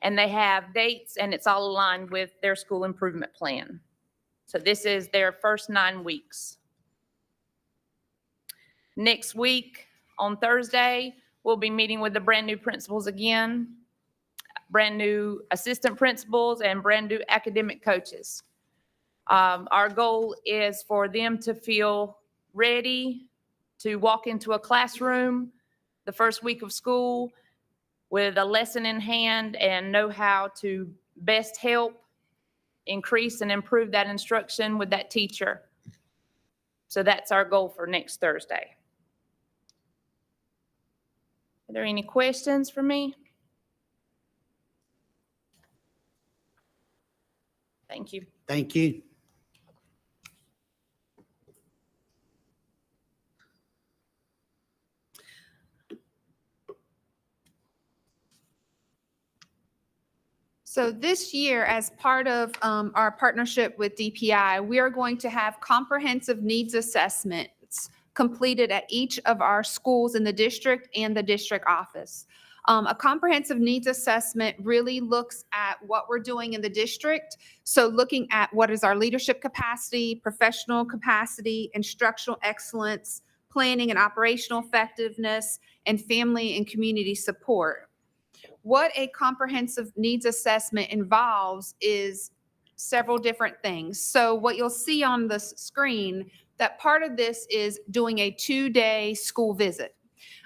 and they have dates, and it's all aligned with their school improvement plan. So this is their first 9 weeks. Next week, on Thursday, we'll be meeting with the brand new principals again, brand new assistant principals, and brand new academic coaches. Our goal is for them to feel ready to walk into a classroom the first week of school with a lesson in hand and know how to best help increase and improve that instruction with that teacher. So that's our goal for next Thursday. Are there any questions for me? Thank you. Thank you. So this year, as part of our partnership with DPI, we are going to have comprehensive needs assessments completed at each of our schools in the district and the district office. A comprehensive needs assessment really looks at what we're doing in the district. So looking at what is our leadership capacity, professional capacity, instructional excellence, planning and operational effectiveness, and family and community support. What a comprehensive needs assessment involves is several different things. So what you'll see on the screen, that part of this is doing a 2-day school visit.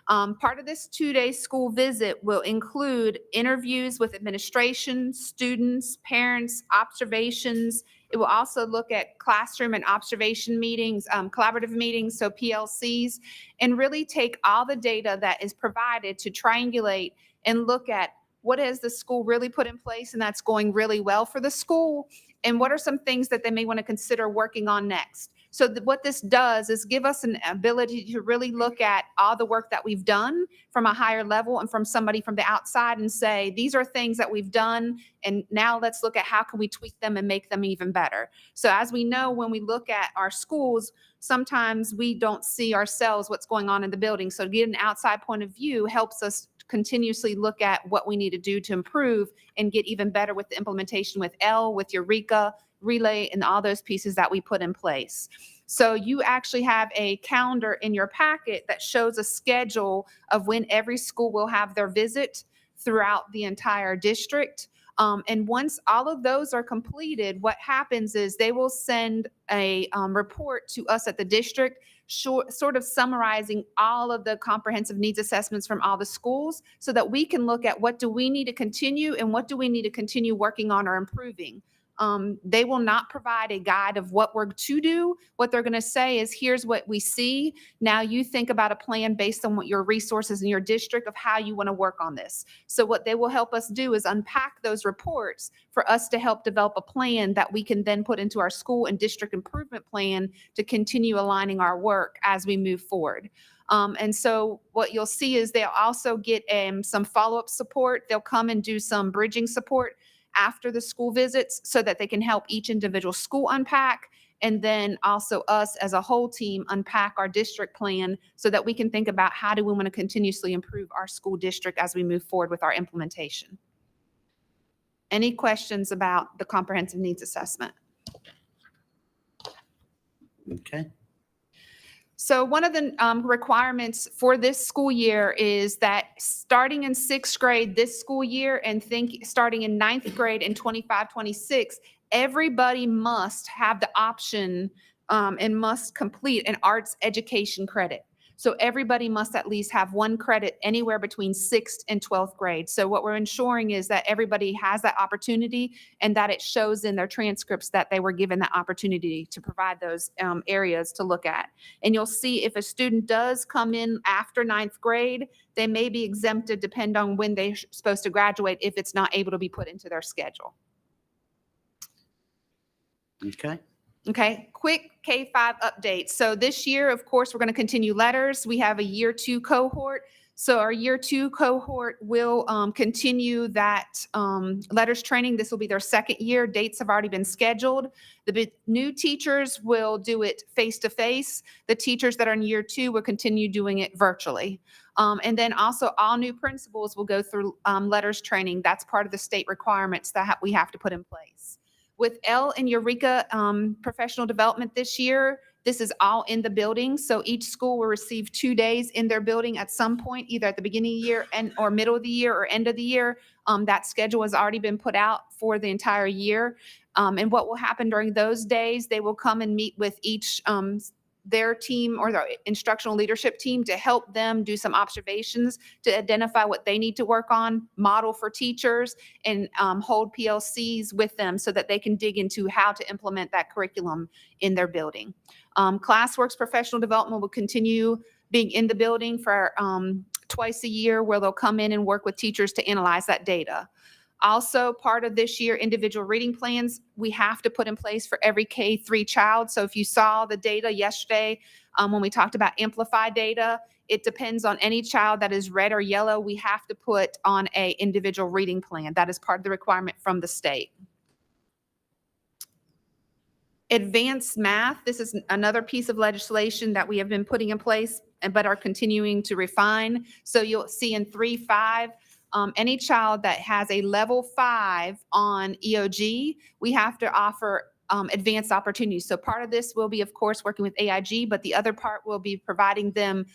Part of this 2-day school visit will include interviews with administration, students, parents, observations. It will also look at classroom and observation meetings, collaborative meetings, so PLCs, and really take all the data that is provided to triangulate and look at what has the school really put in place and that's going really well for the school, and what are some things that they may want to consider working on next. So what this does is give us an ability to really look at all the work that we've done from a higher level and from somebody from the outside and say, these are things that we've done, and now let's look at how can we tweak them and make them even better. So as we know, when we look at our schools, sometimes we don't see ourselves what's going on in the building. So to get an outside point of view helps us continuously look at what we need to do to improve and get even better with the implementation with L, with Eureka, Relay, and all those pieces that we put in place. So you actually have a calendar in your packet that shows a schedule of when every school will have their visit throughout the entire district. And once all of those are completed, what happens is they will send a report to us at the district, sort of summarizing all of the comprehensive needs assessments from all the schools so that we can look at what do we need to continue and what do we need to continue working on or improving. They will not provide a guide of what we're to do. What they're going to say is, here's what we see. Now you think about a plan based on what your resources in your district of how you want to work on this. So what they will help us do is unpack those reports for us to help develop a plan that we can then put into our school and district improvement plan to continue aligning our work as we move forward. And so what you'll see is they'll also get some follow-up support. They'll come and do some bridging support after the school visits so that they can help each individual school unpack, and then also us as a whole team unpack our district plan so that we can think about how do we want to continuously improve our school district as we move forward with our implementation. Any questions about the comprehensive needs assessment? Okay. So one of the requirements for this school year is that starting in 6th grade this school year and starting in 9th grade in 25-26, everybody must have the option and must complete an arts education credit. So everybody must at least have one credit anywhere between 6th and 12th grade. So what we're ensuring is that everybody has that opportunity and that it shows in their transcripts that they were given that opportunity to provide those areas to look at. And you'll see if a student does come in after 9th grade, they may be exempted depending on when they're supposed to graduate if it's not able to be put into their schedule. Okay. Okay, quick K-5 update. So this year, of course, we're going to continue letters. We have a year 2 cohort. So our year 2 cohort will continue that letters training. This will be their 2nd year. Dates have already been scheduled. The new teachers will do it face-to-face. The teachers that are in year 2 will continue doing it virtually. And then also all new principals will go through letters training. That's part of the state requirements that we have to put in place. With L and Eureka professional development this year, this is all in the building. So each school will receive 2 days in their building at some point, either at the beginning of the year or middle of the year or end of the year. That schedule has already been put out for the entire year. And what will happen during those days, they will come and meet with each their team or their instructional leadership team to help them do some observations to identify what they need to work on, model for teachers, and hold PLCs with them so that they can dig into how to implement that curriculum in their building. ClassWorks professional development will continue being in the building for twice a year, where they'll come in and work with teachers to analyze that data. Also, part of this year, individual reading plans we have to put in place for every K-3 child. So if you saw the data yesterday when we talked about amplified data, it depends on any child that is red or yellow. We have to put on an individual reading plan. That is part of the requirement from the state. Advanced math, this is another piece of legislation that we have been putting in place but are continuing to refine. So you'll see in 3.5, any child that has a level 5 on EOG, we have to offer advanced opportunities. So part of this will be, of course, working with AIG, but the other part will be providing them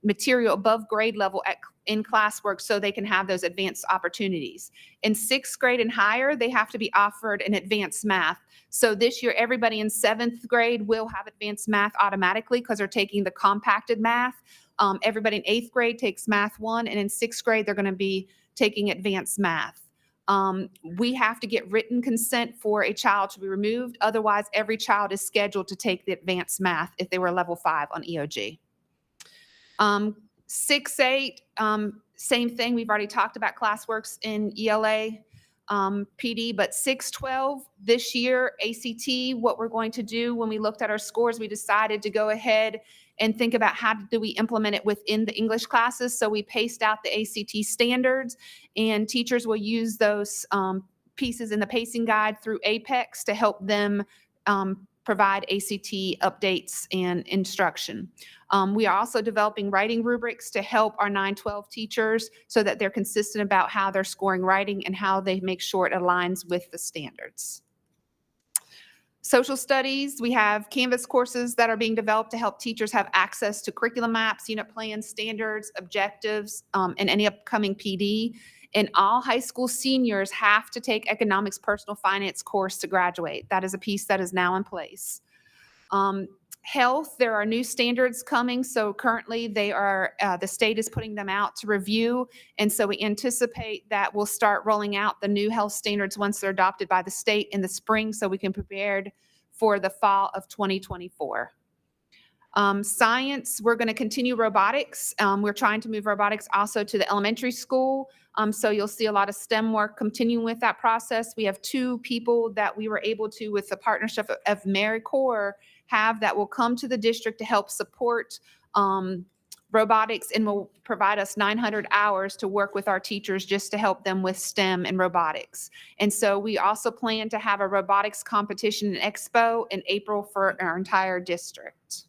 material above grade level in classwork so they can have those advanced opportunities. In 6th grade and higher, they have to be offered an advanced math. So this year, everybody in 7th grade will have advanced math automatically because they're taking the compacted math. Everybody in 8th grade takes math 1, and in 6th grade, they're going to be taking advanced math. We have to get written consent for a child to be removed. Otherwise, every child is scheduled to take the advanced math if they were level 5 on EOG. 6-8, same thing. We've already talked about ClassWorks in ELA, PD, but 6-12 this year, ACT, what we're going to do when we looked at our scores, we decided to go ahead and think about how do we implement it within the English classes. So we paced out the ACT standards, and teachers will use those pieces in the pacing guide through Apex to help them provide ACT updates and instruction. We are also developing writing rubrics to help our 9-12 teachers so that they're consistent about how they're scoring writing and how they make sure it aligns with the standards. Social studies, we have Canvas courses that are being developed to help teachers have access to curriculum maps, unit plans, standards, objectives, and any upcoming PD. And all high school seniors have to take economics personal finance course to graduate. That is a piece that is now in place. Health, there are new standards coming. So currently they are, the state is putting them out to review. And so we anticipate that we'll start rolling out the new health standards once they're adopted by the state in the spring so we can be prepared for the fall of 2024. Science, we're going to continue robotics. We're trying to move robotics also to the elementary school. So you'll see a lot of STEM work continuing with that process. We have 2 people that we were able to, with the partnership of AmeriCorps, have that will come to the district to help support robotics and will provide us 900 hours to work with our teachers just to help them with STEM and robotics. And so we also plan to have a robotics competition and expo in April for our entire district.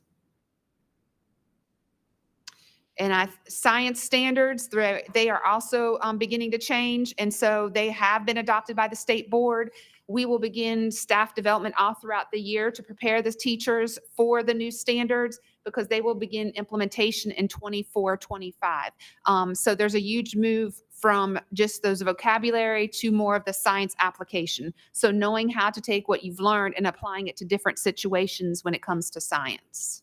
And science standards, they are also beginning to change. And so they have been adopted by the state board. We will begin staff development all throughout the year to prepare the teachers for the new standards because they will begin implementation in 24-25. So there's a huge move from just those vocabulary to more of the science application. So knowing how to take what you've learned and applying it to different situations when it comes to science.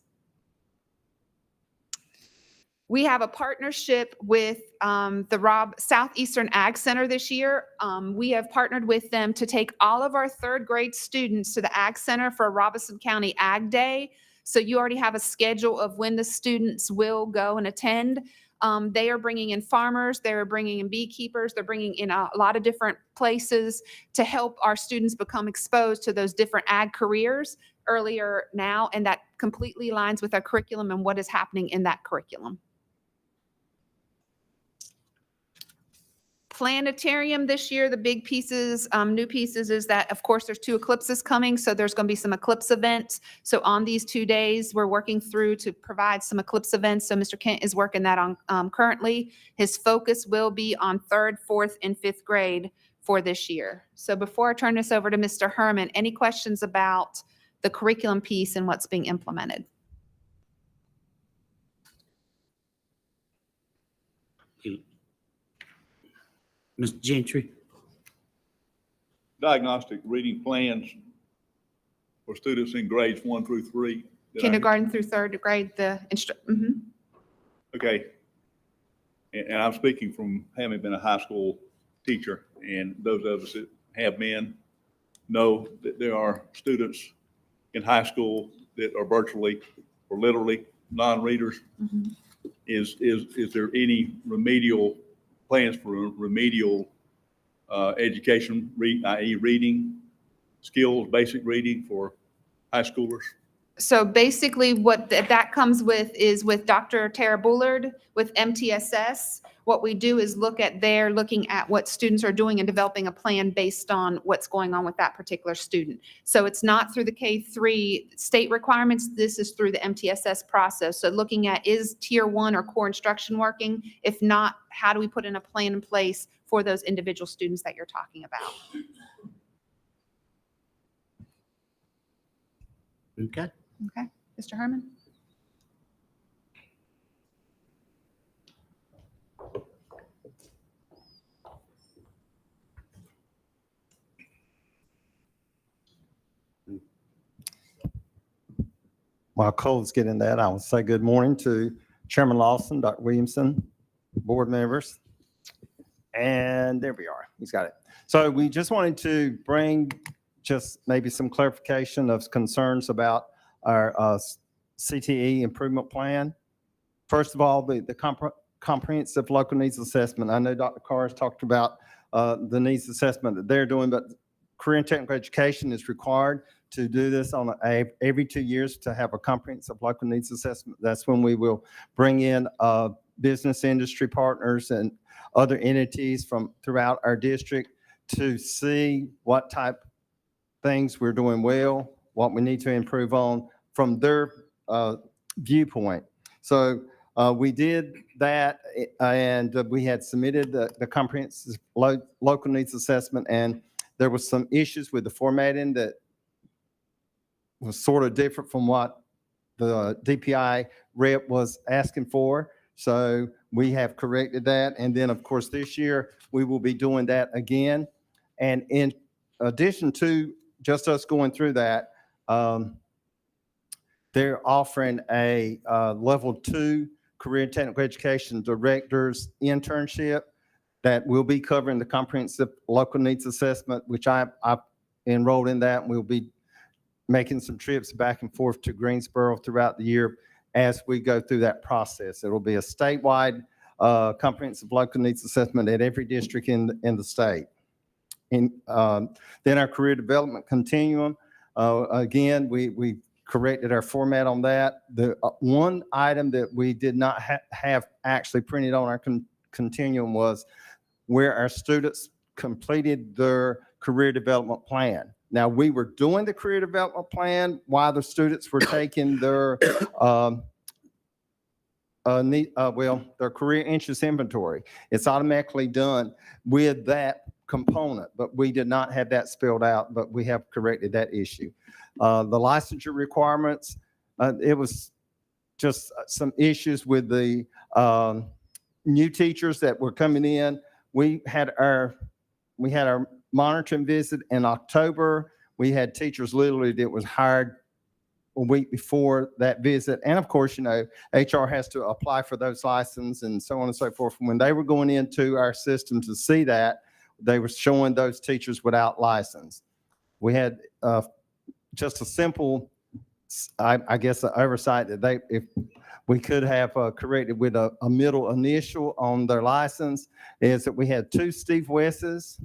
We have a partnership with the Southeastern Ag Center this year. We have partnered with them to take all of our 3rd grade students to the Ag Center for Robeson County Ag Day. So you already have a schedule of when the students will go and attend. They are bringing in farmers, they're bringing in beekeepers, they're bringing in a lot of different places to help our students become exposed to those different ag careers earlier now. And that completely aligns with our curriculum and what is happening in that curriculum. Planetarium this year, the big pieces, new pieces is that, of course, there's 2 eclipses coming. So there's going to be some eclipse events. So on these 2 days, we're working through to provide some eclipse events. So Mr. Kent is working that on currently. His focus will be on 3rd, 4th, and 5th grade for this year. So before I turn this over to Mr. Herman, any questions about the curriculum piece and what's being implemented? Mr. Gentry? Diagnostic reading plans for students in grades 1 through 3. Kindergarten through 3rd grade, Okay. And I'm speaking from having been a high school teacher, and those of us that have been know that there are students in high school that are virtually or literally non-readers. Is there any remedial plans for remedial education, i.e. reading skills, basic reading for high schoolers? So basically what that comes with is with Dr. Tara Bullard with MTSS. What we do is looking at what students are doing and developing a plan based on what's going on with that particular student. So it's not through the K-3 state requirements. This is through the MTSS process. So looking at, is tier 1 or core instruction working? If not, how do we put in a plan in place for those individual students that you're talking about? Okay. Okay, Mr. Herman? While Cole's getting that, I will say good morning to Chairman Lawson, Dr. Williamson, board members. And there we are. He's got it. So we just wanted to bring just maybe some clarification of concerns about our CTE improvement plan. First of all, the comprehensive local needs assessment. I know Dr. Carr has talked about the needs assessment that they're doing, but career and technical education is required to do this on every 2 years to have a comprehensive local needs assessment. That's when we will bring in business industry partners and other entities from throughout our district to see what type things we're doing well, what we need to improve on from their viewpoint. So we did that, and we had submitted the comprehensive local needs assessment, and there was some issues with the formatting that was sort of different from what the DPI rep was asking for. So we have corrected that. And then, of course, this year, we will be doing that again. And in addition to just us going through that, they're offering a level 2 career and technical education director's internship that will be covering the comprehensive local needs assessment, which I enrolled in that. We'll be making some trips back and forth to Greensboro throughout the year as we go through that process. It'll be a statewide comprehensive local needs assessment at every district in the state. And then our career development continuum, again, we corrected our format on that. The one item that we did not have actually printed on our continuum was where our students completed their career development plan. Now, we were doing the career development plan while the students were taking their their career interest inventory. It's automatically done with that component, but we did not have that spelled out, but we have corrected that issue. The licensure requirements, it was just some issues with the new teachers that were coming in. We had our monitoring visit in October. We had teachers literally that was hired a week before that visit. And of course, you know, HR has to apply for those licenses and so on and so forth. When they were going into our system to see that, they were showing those teachers without license. We had just a simple, I guess, an oversight that if we could have corrected with a middle initial on their license, is that we had 2 Steve Wesses.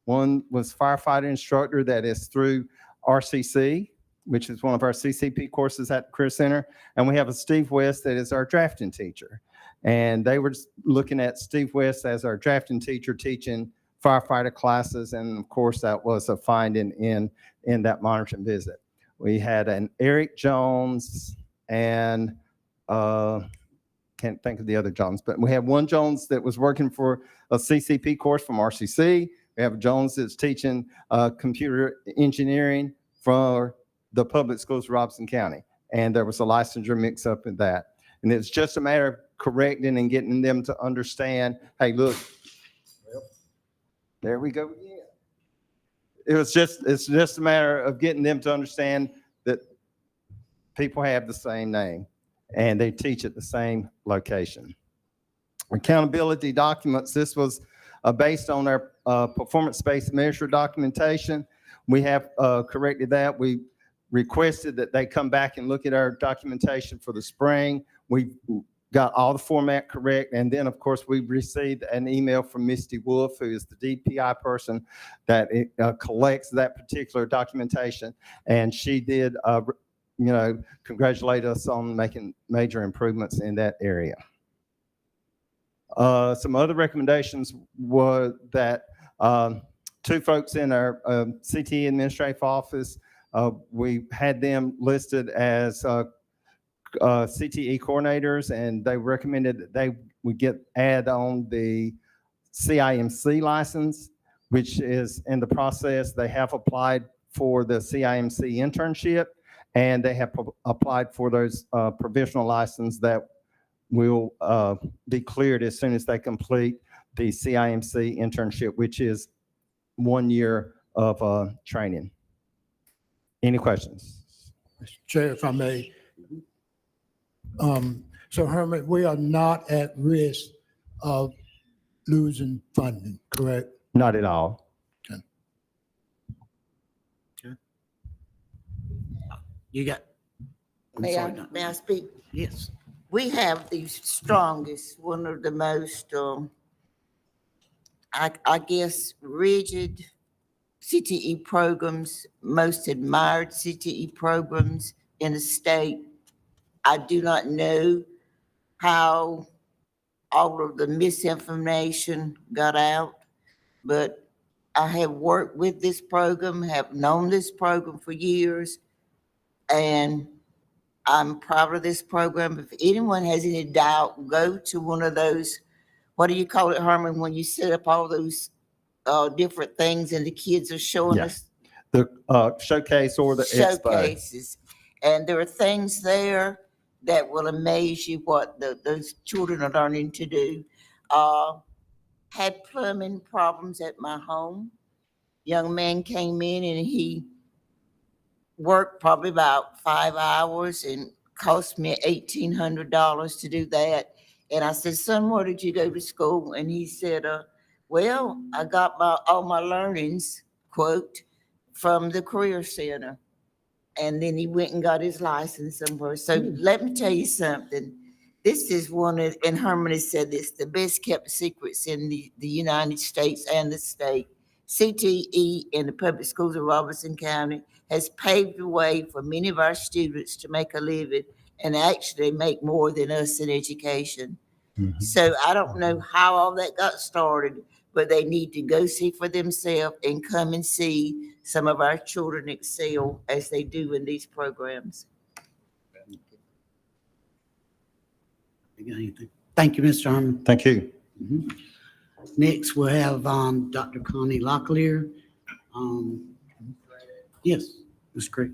One was firefighter instructor that is through RCC, which is one of our CCP courses at the Career Center. And we have a Steve West that is our drafting teacher. And they were looking at Steve West as our drafting teacher teaching firefighter classes. And of course, that was a finding in that monitoring visit. We had an Eric Jones and can't think of the other Jones, but we had one Jones that was working for a CCP course from RCC. We have Jones that's teaching computer engineering for the public schools of Robeson County. And there was a licensure mix up in that. And it's just a matter of correcting and getting them to understand, hey, look, there we go again. It's just a matter of getting them to understand that people have the same name and they teach at the same location. Accountability documents, this was based on our performance-based measure documentation. We have corrected that. We requested that they come back and look at our documentation for the spring. We got all the format correct. And then, of course, we received an email from Misty Wolf, who is the DPI person that collects that particular documentation. And she did, congratulate us on making major improvements in that area. Some other recommendations were that 2 folks in our CTE administrative office, we had them listed as CTE coordinators, and they recommended that they would add on the CIMC license, which is in the process. They have applied for the CIMC internship, and they have applied for those provisional license that will be cleared as soon as they complete the CIMC internship, which is 1 year of training. Any questions? Mr. Chair, if I may. So Herman, we are not at risk of losing funding, correct? Not at all. You got. I'm May sorry, I, Don. may I speak? Yes. We have the strongest, one of the most, I guess, rigid CTE programs, most admired CTE programs in the state. I do not know how all of the misinformation got out, but I have worked with this program, have known this program for years. And I'm proud of this program. If anyone has any doubt, go to one of those, what do you call it, Herman, when you set up all those different things and the kids are showing Yeah. us The showcase or the expo. showcases. And there are things there that will amaze you what those children are learning to do. Had plumbing problems at my home. Young man came in and he worked probably about 5 hours and cost me $1,800 to do that. And I said, son, where did you go to school? And he said, well, I got all my learnings, quote, from the Career Center. And then he went and got his license somewhere. So let me tell you something. This is one of, and Herman has said this, the best kept secrets in the United States and the state. CTE in the public schools of Robeson County has paved the way for many of our students to make a living and actually make more than us in education. Mhm. So I don't know how all that got started, but they need to go see for themselves and come and see some of our children excel as they do in these programs. You got anything? Thank you, Mr. Herman. Thank you. Mhm. Next, we'll have Dr. Connie Locklear. Yes, Ms. Craig.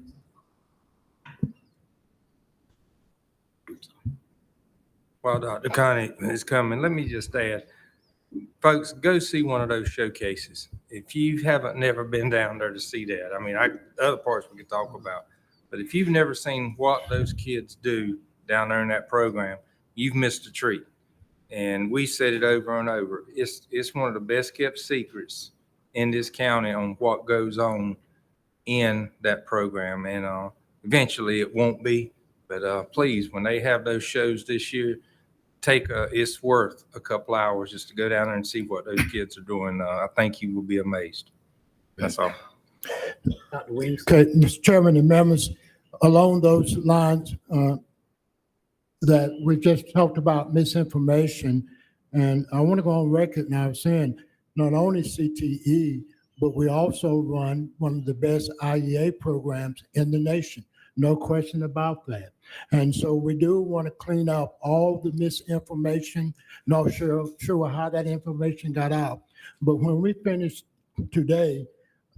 While Dr. Connie is coming, let me just add, folks, go see one of those showcases. If you haven't never been down there to see that, I mean, other parts we could talk about, but if you've never seen what those kids do down there in that program, you've missed a treat. And we said it over and over. It's one of the best kept secrets in this county on what goes on in that program. And eventually it won't be, but please, when they have those shows this year, it's worth a couple hours just to go down there and see what those kids are doing. I think you will be amazed. That's all. Dr. Williams. Okay, Mr. Chairman and members, along those lines, that we just talked about misinformation, and I want to go on record now saying not only CTE, but we also run one of the best IEA programs in the nation. No question about that. And so we do want to clean up all the misinformation. Not sure how that information got out. But when we finish today,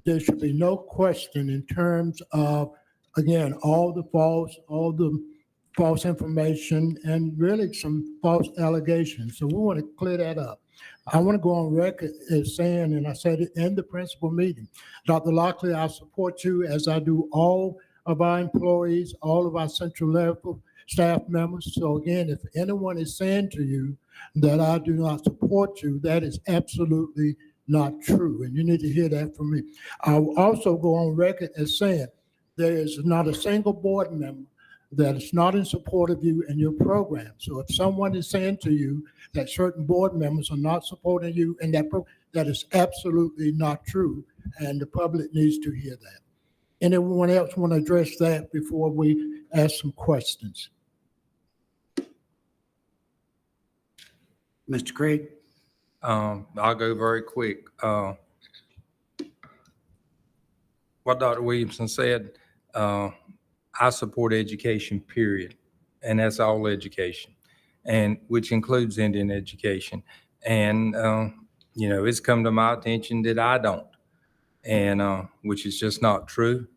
there should be no question in terms of, again, all the false information and really some false allegations. So we want to clear that up. I want to go on record as saying, and I said it in the principal meeting, Dr. Lockley, I support you as I do all of our employees, all of our central level staff members. So again, if anyone is saying to you that I do not support you, that is absolutely not true. And you need to hear that from me. I will also go on record as saying there is not a single board member that is not in support of you and your program. So if someone is saying to you that certain board members are not supporting you in that program, that is absolutely not true. And the public needs to hear that. Anyone else want to address that before we ask some questions? Mr. Craig. I'll go very quick. What Dr. Williamson said, I support education, period. And that's all education, and which includes Indian education. And, it's come to my attention that I don't, and which is just not true.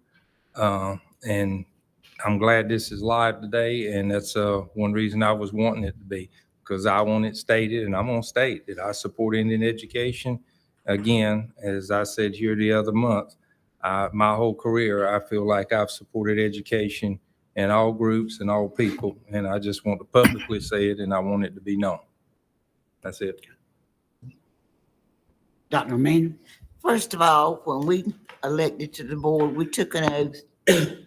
And I'm glad this is live today. And that's one reason I was wanting it to be, because I want it stated, and I'm going to state that I support Indian education. Again, as I said here the other month, my whole career, I feel like I've supported education in all groups and all people. And I just want to publicly say it, and I want it to be known. That's it. Dr. Emmanuel. First of all, when we elected to the board, we took an oath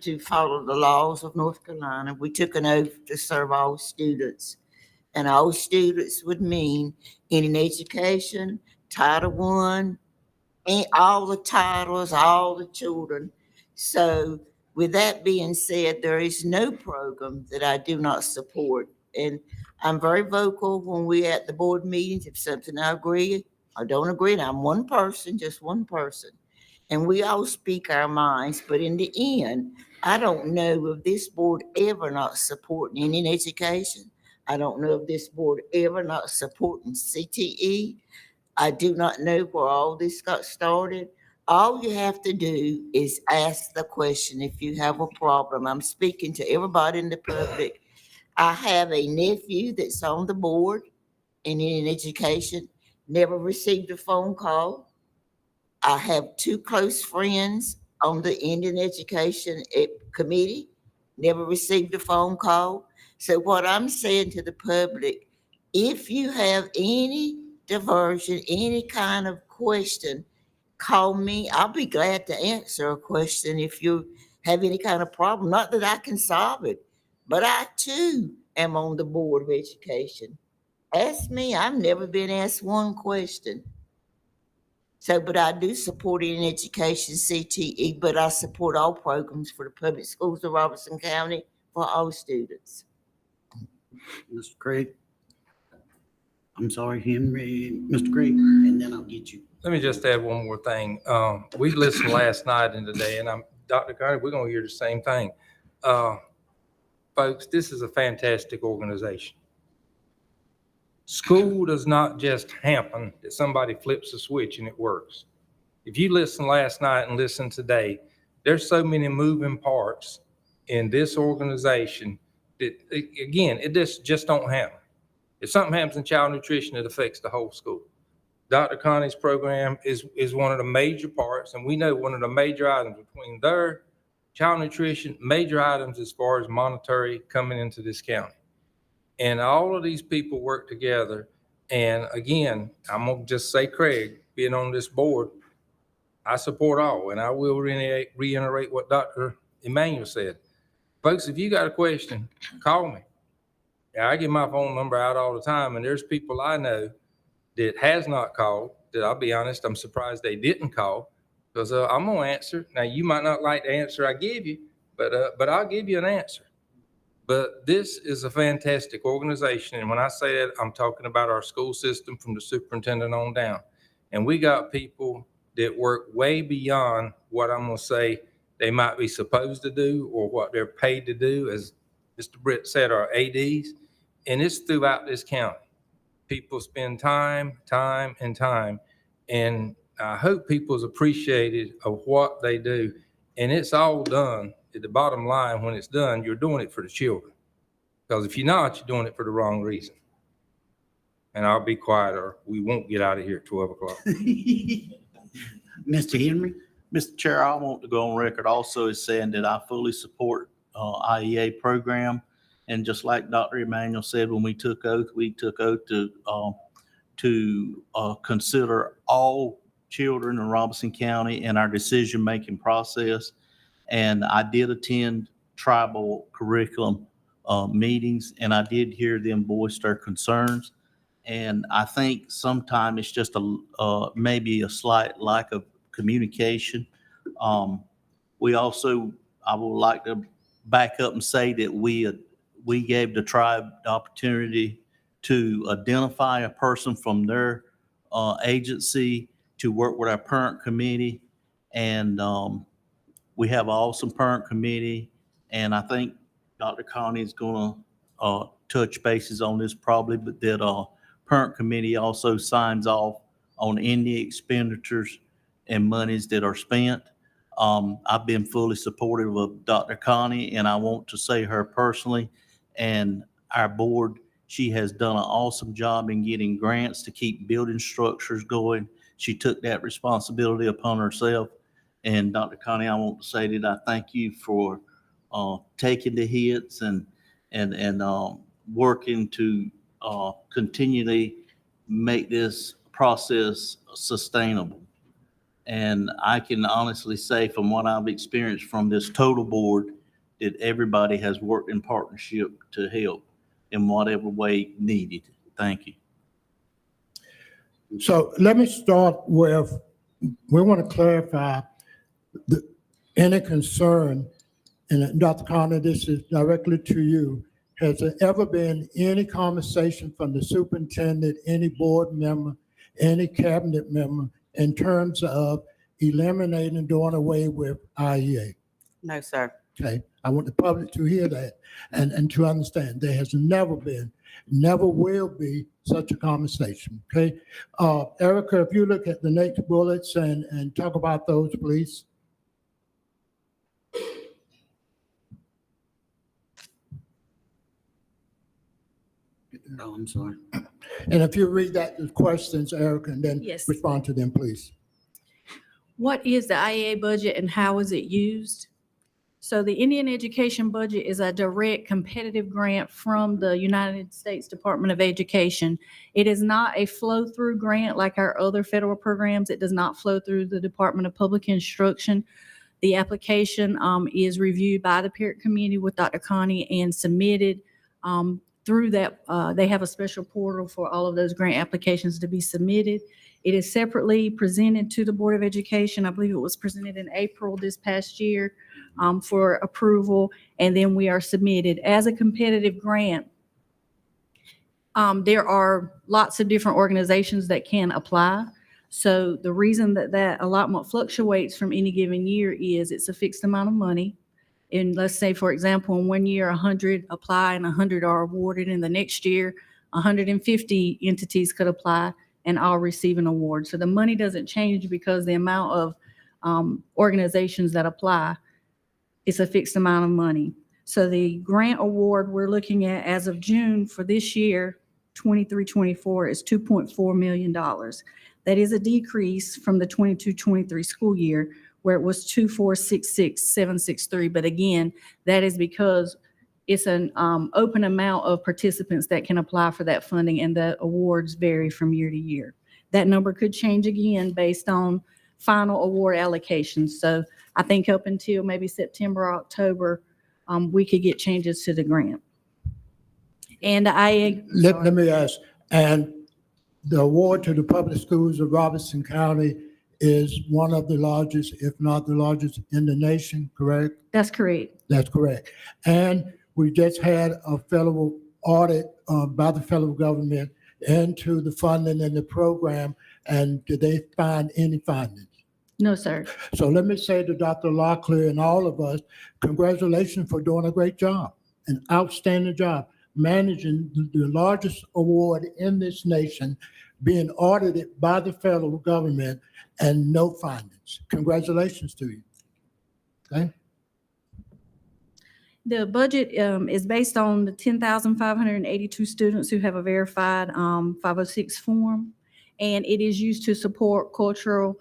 to follow the laws of North Carolina. We took an oath to serve all students. And all students would mean Indian education, Title I, and all the titles, all the children. So with that being said, there is no program that I do not support. And I'm very vocal when we're at the board meetings. If something I agree or don't agree, and I'm one person, just one person. and we all speak our minds, but in the end, I don't know of this board ever not supporting Indian education. I don't know of this board ever not supporting CTE. I do not know where all this got started. All you have to do is ask the question if you have a problem. I'm speaking to everybody in the public. I have a nephew that's on the board in Indian education, never received a phone call. I have two close friends on the Indian Education Committee, never received a phone call. So what I'm saying to the public, if you have any diversion, any kind of question, call me. I'll be glad to answer a question if you have any kind of problem. Not that I can solve it, but I too am on the Board of Education. Ask me. I've never been asked one question. So, but I do support in education, CTE, but I support all programs for the public schools of Robeson County for all students. Mr. Craig. I'm sorry, Henry, Mr. Craig, and then I'll get you. Let me just add one more thing. We listened last night and today, and Dr. Carter, we're gonna hear the same thing. Folks, this is a fantastic organization. School does not just happen that somebody flips a switch and it works. If you listened last night and listen today, there's so many moving parts in this organization that, again, it just don't happen. If something happens in child nutrition, it affects the whole school. Dr. Connie's program is one of the major parts, and we know one of the major items between their child nutrition, major items as far as monetary coming into this county. And all of these people work together. And again, I'm gonna just say, Craig, being on this board, I support all, and I will reiterate what Dr. Emmanuel said. Folks, if you got a question, call me. I give my phone number out all the time, and there's people I know that has not called, that I'll be honest, I'm surprised they didn't call, because I'm gonna answer. Now, you might not like the answer I give you, but I'll give you an answer. But this is a fantastic organization, and when I say that, I'm talking about our school system from the superintendent on down. And we got people that work way beyond what I'm gonna say they might be supposed to do or what they're paid to do, as Mr. Britt said, our ADs, and it's throughout this county. People spend time, and I hope people's appreciated of what they do. And it's all done. At the bottom line, when it's done, you're doing it for the children. Because if you're not, you're doing it for the wrong reason. And I'll be quiet or we won't get out of here at 12 o'clock. Mr. Henry? Mr. Chair, I want to go on record also as saying that I fully support IEA program. And just like Dr. Emmanuel said, when we took oath to consider all children in Robeson County in our decision-making process. And I did attend tribal curriculum meetings, and I did hear them voice their concerns. And I think sometimes it's just maybe a slight lack of communication. We also, I would like to back up and say that we gave the tribe the opportunity to identify a person from their agency to work with our parent committee. And we have an awesome parent committee. And I think Dr. Connie is going to touch bases on this probably, but that parent committee also signs off on any expenditures and monies that are spent. I've been fully supportive of Dr. Connie, and I want to say her personally and our board, she has done an awesome job in getting grants to keep building structures going. She took that responsibility upon herself. And Dr. Connie, I want to say that I thank you for taking the hits and working to continually make this process sustainable. And I can honestly say from what I've experienced from this total board that everybody has worked in partnership to help in whatever way needed. Thank you. So let me start with, we want to clarify any concern, and Dr. Conner, this is directly to you. Has there ever been any conversation from the superintendent, any board member, any cabinet member in terms of eliminating and doing away with IEA? No, sir. Okay, I want the public to hear that and to understand there has never been, never will be such a conversation, okay? Erica, if you look at the next bullets and talk about those, please. Oh, I'm sorry. And if you read that, the questions, Erica, and then Yes. respond to them, please. What is the IEA budget and how is it used? So the Indian Education Budget is a direct competitive grant from the United States Department of Education. It is not a flow-through grant like our other federal programs. It does not flow through the Department of Public Instruction. The application is reviewed by the parent committee with Dr. Connie and submitted through that. They have a special portal for all of those grant applications to be submitted. It is separately presented to the Board of Education. I believe it was presented in April this past year for approval, and then we are submitted as a competitive grant. There are lots of different organizations that can apply. So the reason that that allotment fluctuates from any given year is it's a fixed amount of money. And let's say, for example, in one year, 100 apply and 100 are awarded. In the next year, 150 entities could apply and all receive an award. So the money doesn't change because the amount of organizations that apply, it's a fixed amount of money. So the grant award we're looking at as of June for this year, 23-24, is $2.4 million. That is a decrease from the 22-23 school year where it was 2466763. But again, that is because it's an open amount of participants that can apply for that funding, and the awards vary from year to year. That number could change again based on final award allocations. So I think up until maybe September or October, we could get changes to the grant. And Let me ask, and the award to the public schools of Robeson County is one of the largest, if not the largest in the nation, correct? That's correct. That's correct. And we just had a federal audit by the federal government into the funding and the program, and did they find any findings? No, sir. So let me say to Dr. Locklear and all of us, congratulations for doing a great job, an outstanding job, managing the largest award in this nation, being audited by the federal government, and no findings. Congratulations to you. Okay. The budget is based on the 10,582 students who have a verified 506 form, and it is used to support cultural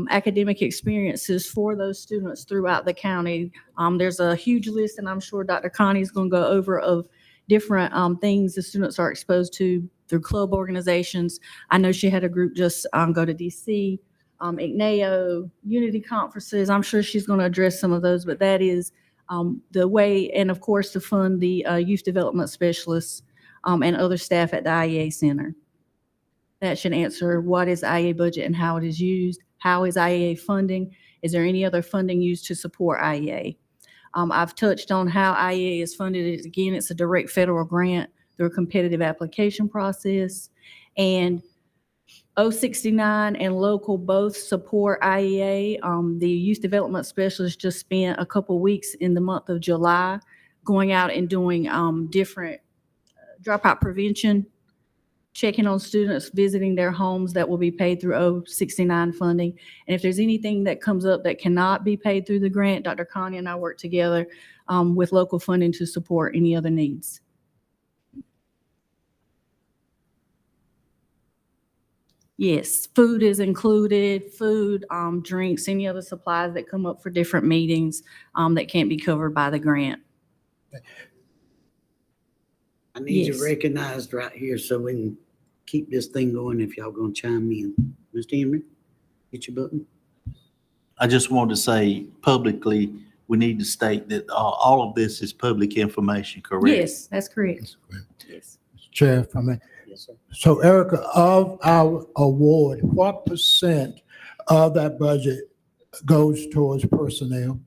academic experiences for those students throughout the county. There's a huge list, and I'm sure Dr. Connie is going to go over, of different things the students are exposed to through club organizations. I know she had a group just go to DC, ICNEO, Unity conferences. I'm sure she's going to address some of those, but that is the way, and of course to fund the youth development specialists and other staff at the IEA Center. That should answer what is IEA budget and how it is used. How is IEA funding? Is there any other funding used to support IEA? I've touched on how IEA is funded. Again, it's a direct federal grant through a competitive application process. And 069 and local both support IEA. The youth development specialist just spent a couple weeks in the month of July going out and doing different dropout prevention, checking on students, visiting their homes that will be paid through 069 funding. And if there's anything that comes up that cannot be paid through the grant, Dr. Connie and I work together with local funding to support any other needs. Yes, food is included, food, drinks, any other supplies that come up for different meetings that can't be covered by the grant. I need Yes. you recognized right here so we can keep this thing going if y'all gonna chime in. Mr. Henry, hit your button. I just wanted to say publicly, we need to state that all of this is public information, correct? Yes, that's correct. Yes. Chair, if I may. Yes, sir. So Erica, of our award, what percent of that budget goes towards personnel?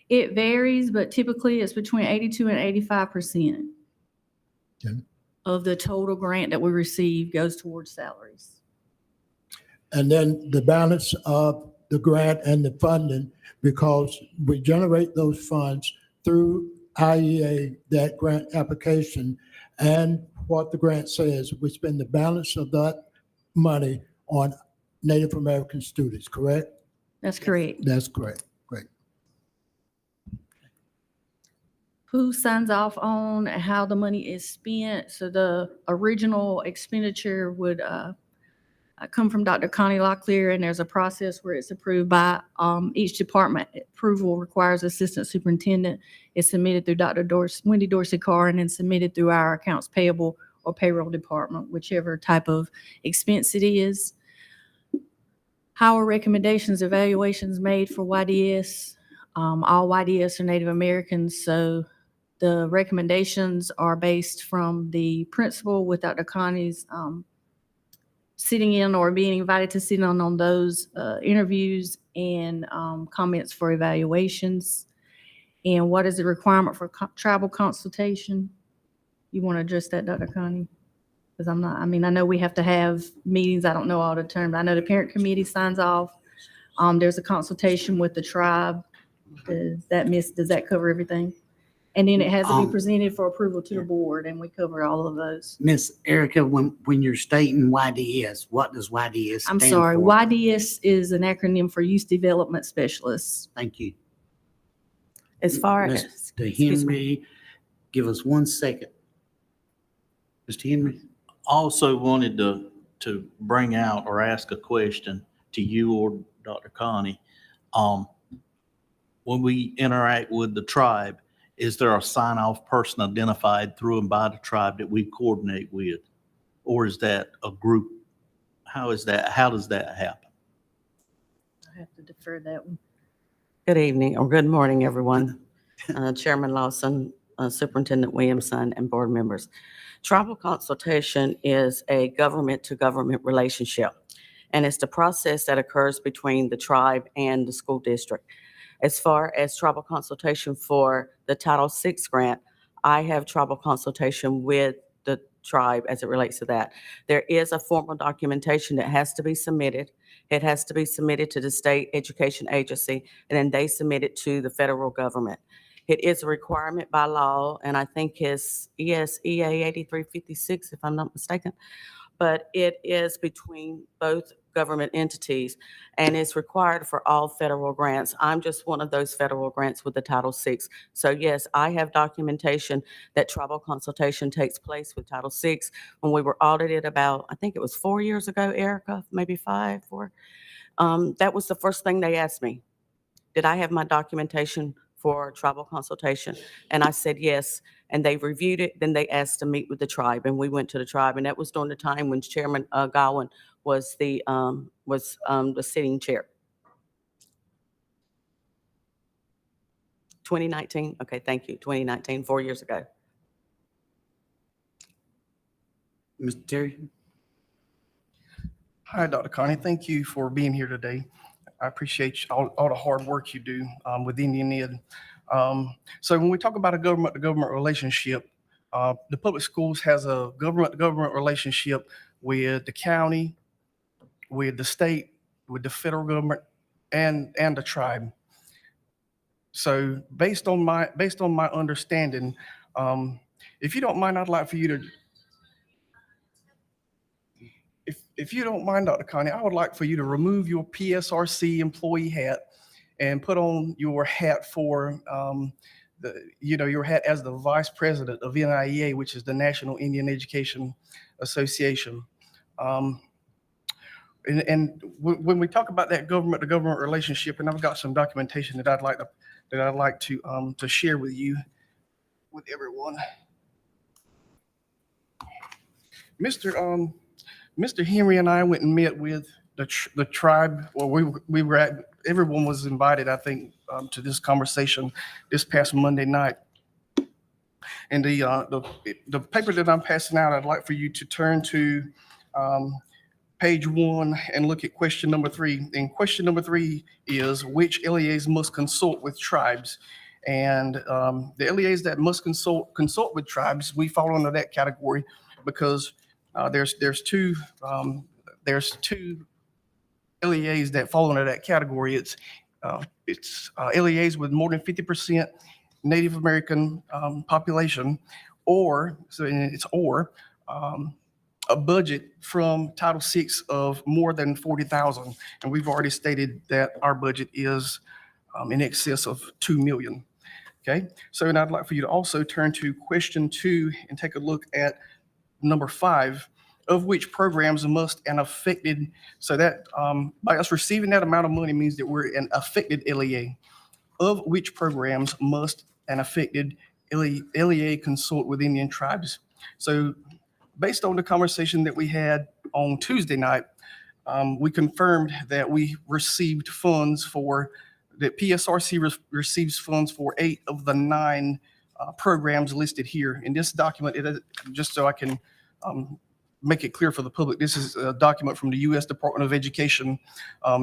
It varies, but typically it's between 82 and 85% Okay. of the total grant that we receive goes towards salaries. And then the balance of the grant and the funding, because we generate those funds through IEA, that grant application, and what the grant says, we spend the balance of that money on Native American students, correct? That's correct. That's correct. Great. Who signs off on how the money is spent? So the original expenditure would come from Dr. Connie Locklear, and there's a process where it's approved by each department. Approval requires assistant superintendent. It's submitted through Dr. Wendy Dorsey Carr, and then submitted through our accounts payable or payroll department, whichever type of expense it is. How are recommendations, evaluations made for YDS? All YDS are Native Americans, so the recommendations are based from the principal with Dr. Connie's sitting in or being invited to sit in on those interviews and comments for evaluations. And what is the requirement for tribal consultation? You want to address that, Dr. Connie? Because I know we have to have meetings. I don't know all the terms. I know the parent committee signs off. There's a consultation with the tribe. Does that cover everything? And then it has to be presented for approval to the board, and we cover all of those. Miss Erica, when you're stating YDS, what does YDS I'm stand sorry, for? YDS is an acronym for Youth Development Specialists. Thank you. As far as, Mr. excuse me. Henry, give us 1 second. Mr. Henry? Also wanted to bring out or ask a question to you or Dr. Connie. When we interact with the tribe, is there a sign-off person identified through and by the tribe that we coordinate with? Or is that a group? How does that happen? I have to defer that one. Good evening or good morning, everyone. Chairman Lawson, Superintendent Williamson, and board members. Tribal consultation is a government-to-government relationship, and it's the process that occurs between the tribe and the school district. As far as tribal consultation for the Title VI grant, I have tribal consultation with the tribe as it relates to that. There is a formal documentation that has to be submitted. It has to be submitted to the state education agency, and then they submit it to the federal government. It is a requirement by law, and I think it's EA 8356, if I'm not mistaken, but it is between both government entities, and it's required for all federal grants. I'm just one of those federal grants with the Title VI. So yes, I have documentation that tribal consultation takes place with Title VI. When we were audited about, I think it was 4 years ago, Erica, maybe 5, 4. That was the first thing they asked me. Did I have my documentation for tribal consultation? And I said yes, and they reviewed it. Then they asked to meet with the tribe, and we went to the tribe, and that was during the time when Chairman Godwin was the sitting chair. 2019. Okay, thank you. 2019, 4 years ago. Mr. Terry? Hi, Dr. Connie. Thank you for being here today. I appreciate all the hard work you do with Indian Ed. So when we talk about a government-to-government relationship, the public schools has a government-to-government relationship with the county, with the state, with the federal government, and the tribe. So based on my understanding, if you don't mind, I'd like for you to, if you don't mind, Dr. Connie, I would like for you to remove your PSRC employee hat and put on your hat for your hat as the vice president of NIEA, which is the National Indian Education Association. And when we talk about that government-to-government relationship, and I've got some documentation that I'd like to share with you, with everyone. Mr. Henry and I went and met with the tribe. Well, we were at. Everyone was invited, I think, to this conversation this past Monday night. And the paper that I'm passing out, I'd like for you to turn to page 1 and look at question number 3. And question number 3 is which LEAs must consult with tribes. And the LEAs that must consult with tribes, we fall under that category because there's two LEAs that fall under that category. It's LEAs with more than 50% Native American population, or a budget from Title VI of more than 40,000. And we've already stated that our budget is in excess of 2 million. Okay, so and I'd like for you to also turn to question 2 and take a look at number 5, of which programs must an affected, so that by us receiving that amount of money means that we're an affected LEA. Of which programs must an affected LEA consult with Indian tribes? So based on the conversation that we had on Tuesday night, we confirmed that we received funds that PSRC receives funds for 8 of the 9 programs listed here. In this document, just so I can make it clear for the public, this is a document from the U.S. Department of Education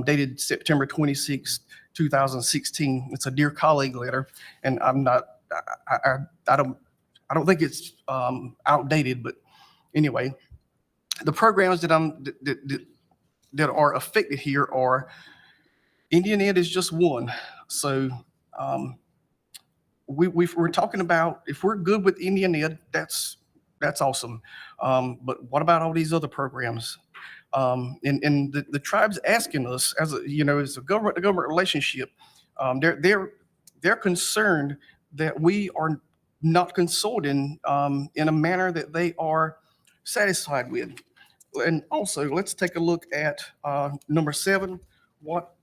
dated September 26, 2016. It's a Dear Colleague letter, and I don't think it's outdated, but anyway, the programs that are affected here are Indian Ed is just one. So we're talking about, if we're good with Indian Ed, that's awesome. But what about all these other programs? And the tribe's asking us, as a government to government relationship, they're concerned that we are not consulting in a manner that they are satisfied with. And also, let's take a look at number 7. What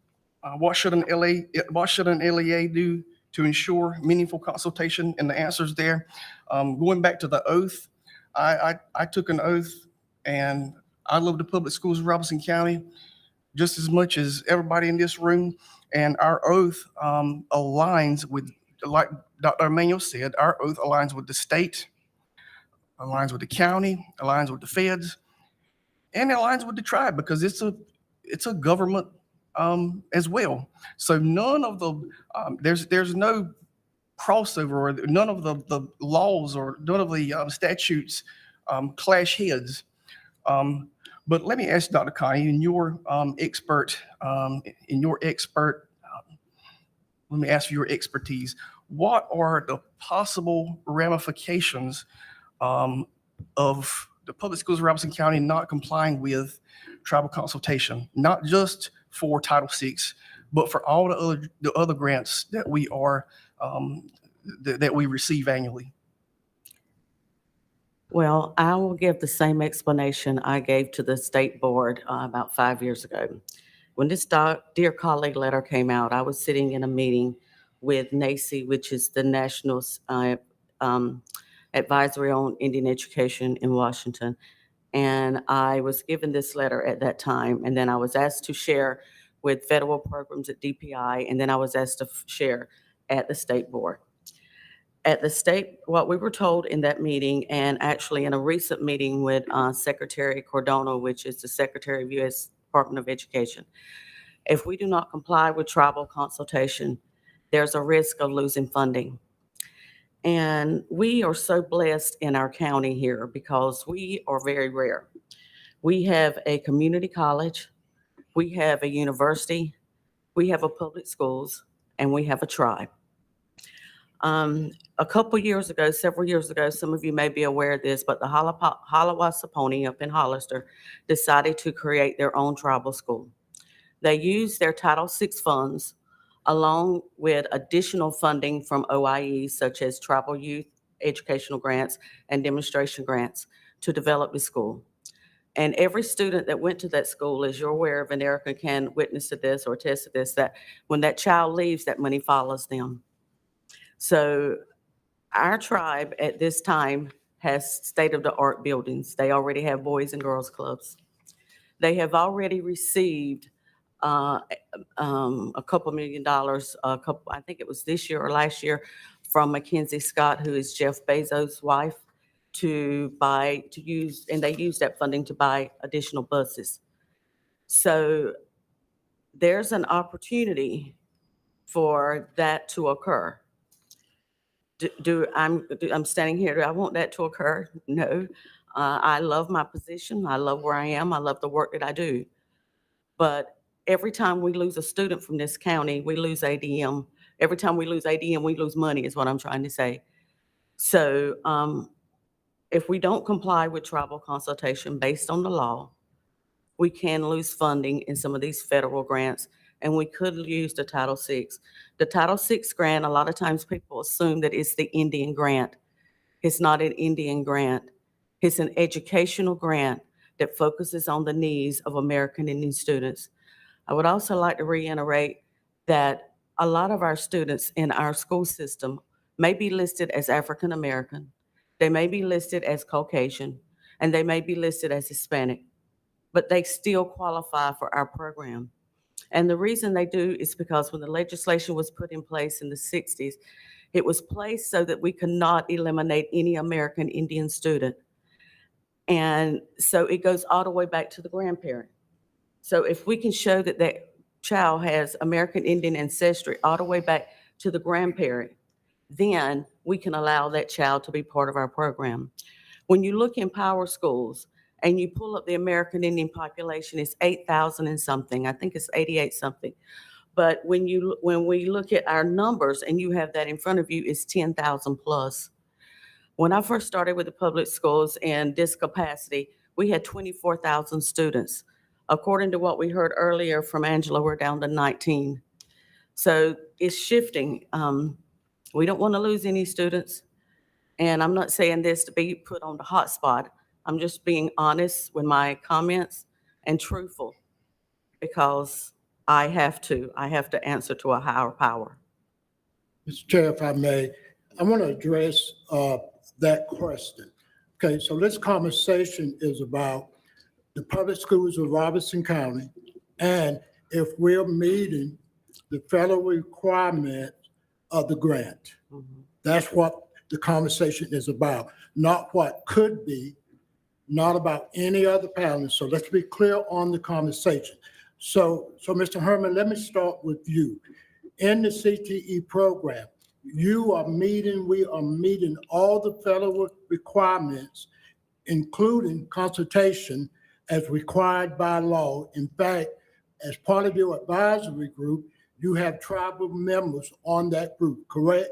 should an LEA do to ensure meaningful consultation? And the answer's there. Going back to the oath, I took an oath, and I love the public schools of Robeson County just as much as everybody in this room. And our oath aligns with, like Dr. Emmanuel said, our oath aligns with the state, aligns with the county, aligns with the feds, and it aligns with the tribe, because it's a government as well. So none of the there's no crossover, or none of the laws or none of the statutes clash heads. But let me ask Dr. Connie, in your expert, let me ask for your expertise. What are the possible ramifications of the public schools of Robeson County not complying with tribal consultation, not just for Title VI, but for all the other grants that we are that we receive annually? Well, I will give the same explanation I gave to the state board about 5 years ago. When this Dear Colleague letter came out, I was sitting in a meeting with NACE, which is the National Advisory on Indian Education in Washington. And I was given this letter at that time. And then I was asked to share with federal programs at DPI. And then I was asked to share at the state board. At the state, what we were told in that meeting, and actually in a recent meeting with Secretary Cordona, which is the Secretary of U.S. Department of Education, if we do not comply with tribal consultation, there's a risk of losing funding. And we are so blessed in our county here because we are very rare. We have a community college, we have a university, we have a public schools, and we have a tribe. A couple years ago, several years ago, some of you may be aware of this, but the Halawasaponi up in Hollister decided to create their own tribal school. They used their Title VI funds along with additional funding from OIE, such as tribal youth educational grants and demonstration grants, to develop the school. And every student that went to that school, as you're aware of, and Erica can witness to this or attest to this, that when that child leaves, that money follows them. So our tribe at this time has state-of-the-art buildings. They already have boys and girls clubs. They have already received a couple $1 million, I think it was this year or last year, from Mackenzie Scott, who is Jeff Bezos' wife, and they use that funding to buy additional buses. So there's an opportunity for that to occur. I'm standing here, do I want that to occur? No. I love my position. I love where I am. I love the work that I do. But every time we lose a student from this county, we lose ADM. Every time we lose ADM, we lose money, is what I'm trying to say. So if we don't comply with tribal consultation based on the law, we can lose funding in some of these federal grants, and we could use the Title VI. The Title VI grant, a lot of times people assume that it's the Indian grant. It's not an Indian grant. It's an educational grant that focuses on the needs of American Indian students. I would also like to reiterate that a lot of our students in our school system may be listed as African American, they may be listed as Caucasian, and they may be listed as Hispanic, but they still qualify for our program. And the reason they do is because when the legislation was put in place in the 60s, it was placed so that we could not eliminate any American Indian student. And so it goes all the way back to the grandparent. So if we can show that that child has American Indian ancestry all the way back to the grandparent, then we can allow that child to be part of our program. When you look in power schools and you pull up the American Indian population, it's 8,000 and something. I think it's 88 something. But when we look at our numbers and you have that in front of you, it's 10,000 plus. When I first started with the public schools in this capacity, we had 24,000 students. According to what we heard earlier from Angela, we're down to 19. So it's shifting. We don't want to lose any students. And I'm not saying this to be put on the hot spot. I'm just being honest with my comments and truthful, because I have to answer to a higher power. Mr. Chair, if I may, I want to address that question. Okay, so this conversation is about the public schools of Robeson County, and if we're meeting the federal requirement of the grant. That's what the conversation is about, not what could be, not about any other panel. So let's be clear on the conversation. So Mr. Herman, let me start with you. In the CTE program, we are meeting all the federal requirements, including consultation as required by law. In fact, as part of your advisory group, you have tribal members on that group, correct?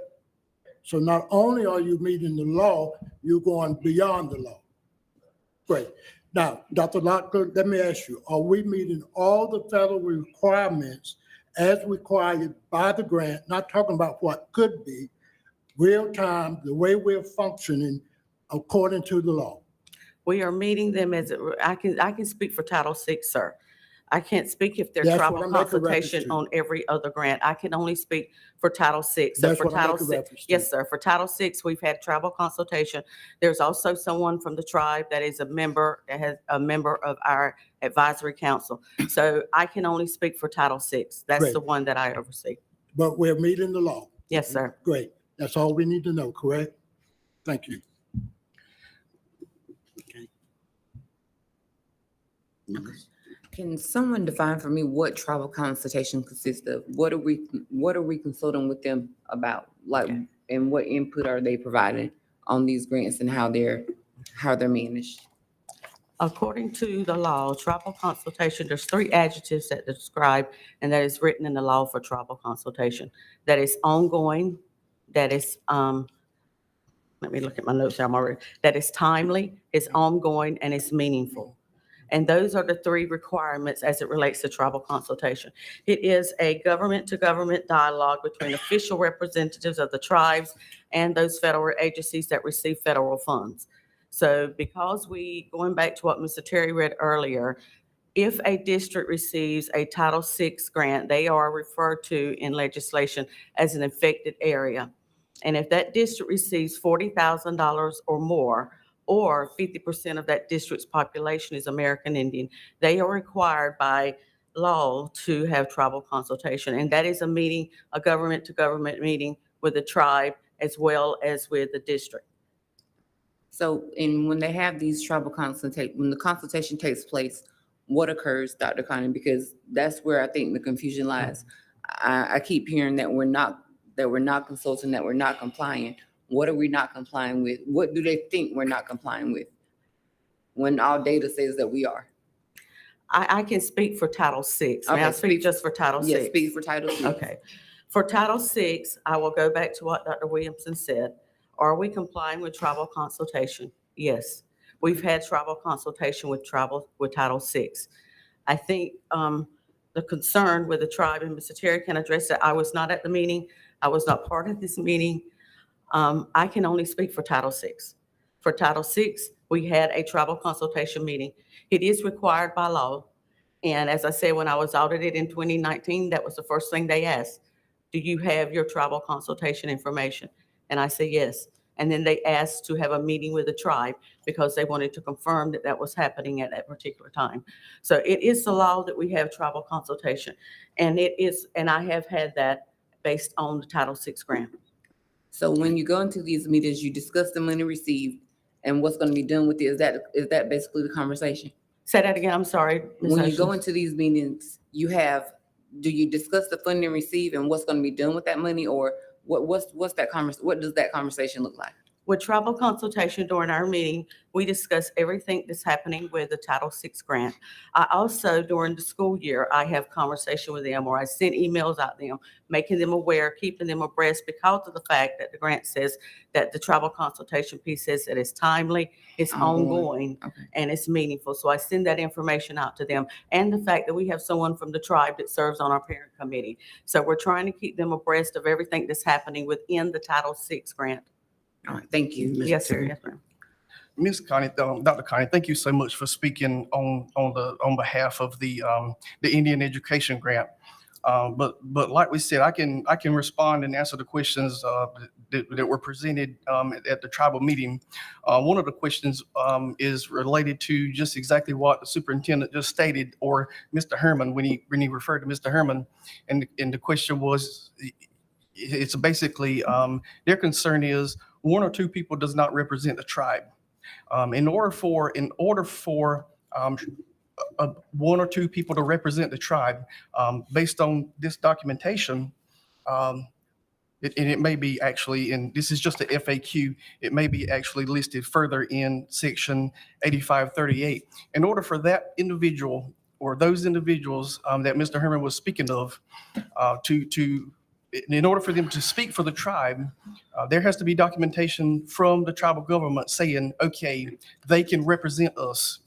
So not only are you meeting the law, you're going beyond the law. Great. Now, Dr. Lockler, let me ask you, are we meeting all the federal requirements as required by the grant, not talking about what could be, real time, the way we're functioning according to the law? We are meeting them I can speak for Title VI, sir. I can't speak if there's That's tribal what I'm making reference consultation to. on every other grant. I can only speak for Title VI. So That's for what I'm Title making VI, reference to. yes, sir. For Title VI, we've had tribal consultation. There's also someone from the tribe that is a member of our advisory council. So I can only speak for Title VI. That's Great. the one that I oversee. But we're meeting the law. Yes, sir. Great. That's all we need to know, correct? Thank you. Can someone define for me what tribal consultation consists of? What are we consulting with them about? Like, and what input are they providing on these grants and how they're managed? According to the law, tribal consultation, there's 3 adjectives that describe, and that is written in the law for tribal consultation. That is ongoing, that is, let me look at my notes, I'm already, that is timely, it's ongoing, and it's meaningful. And those are the 3 requirements as it relates to tribal consultation. It is a government-to-government dialogue between official representatives of the tribes and those federal agencies that receive federal funds. So because going back to what Mr. Terry read earlier, if a district receives a Title VI grant, they are referred to in legislation as an affected area. And if that district receives $40,000 or more, or 50% of that district's population is American Indian, they are required by law to have tribal consultation. And that is a meeting, a government-to-government meeting with the tribe as well as with the district. So, and when they have these tribal when the consultation takes place, what occurs, Dr. Connie? Because that's where I think the confusion lies. I keep hearing that we're not consulting, that we're not complying. What are we not complying with? What do they think we're not complying with when all data says that we are? I can speak for Title VI. May I Okay, speak just for Title VI? Yes, speak for Title VI. Okay. For Title VI, I will go back to what Dr. Williamson said. Are we complying with tribal consultation? Yes. We've had tribal consultation with Title VI. I think the concern with the tribe, and Mr. Terry can address it, I was not at the meeting. I was not part of this meeting. I can only speak for Title VI. For Title VI, we had a tribal consultation meeting. It is required by law. And as I said, when I was audited in 2019, that was the first thing they asked. Do you have your tribal consultation information? And I said, yes. And then they asked to have a meeting with the tribe because they wanted to confirm that that was happening at that particular time. So it is the law that we have tribal consultation. And it is, and I have had that based on the Title VI grant. So when you go into these meetings, you discuss the money received and what's going to be done with it. Is that basically the conversation? Say that again, I'm sorry. Ms. When you go Hutchins. into these meetings, do you discuss the funding received and what's going to be done with that money, or what's that what does that conversation look like? With tribal consultation during our meeting, we discuss everything that's happening with the Title VI grant. I also, during the school year, I have conversation with them, or I send emails out to them, making them aware, keeping them abreast because of the fact that the grant says that the tribal consultation piece says that it's timely, it's ongoing, and it's meaningful. So I send that information out to them, and the fact that we have someone from the tribe that serves on our parent committee. So we're trying to keep them abreast of everything that's happening within the Title VI grant. All right, thank you. Yes, sir. Yes, ma'am. Ms. Connie, Dr. Connie, thank you so much for speaking on behalf of the Indian Education Grant. But like we said, I can respond and answer the questions that were presented at the tribal meeting. One of the questions is related to just exactly what the superintendent just stated, or Mr. Herman when he referred to Mr. Herman, and the question was, it's basically their concern is one or two people does not represent the tribe. In order for one or two people to represent the tribe, based on this documentation, and it may be actually, and this is just a FAQ, it may be actually listed further in section 8538. In order for that individual or those individuals that Mr. Herman was speaking of in order for them to speak for the tribe, there has to be documentation from the tribal government saying, okay, they can represent us.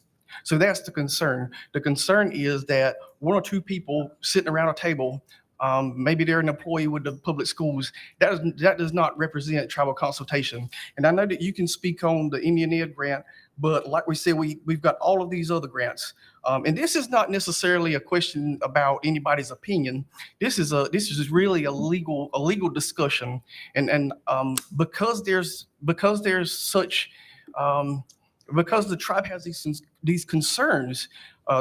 So that's the concern. The concern is that one or two people sitting around a table, maybe they're an employee with the public schools, that does not represent tribal consultation. And I know that you can speak on the Indian Ed grant, but like we said, we've got all of these other grants. And this is not necessarily a question about anybody's opinion. This is really a legal discussion. And because the tribe has these concerns,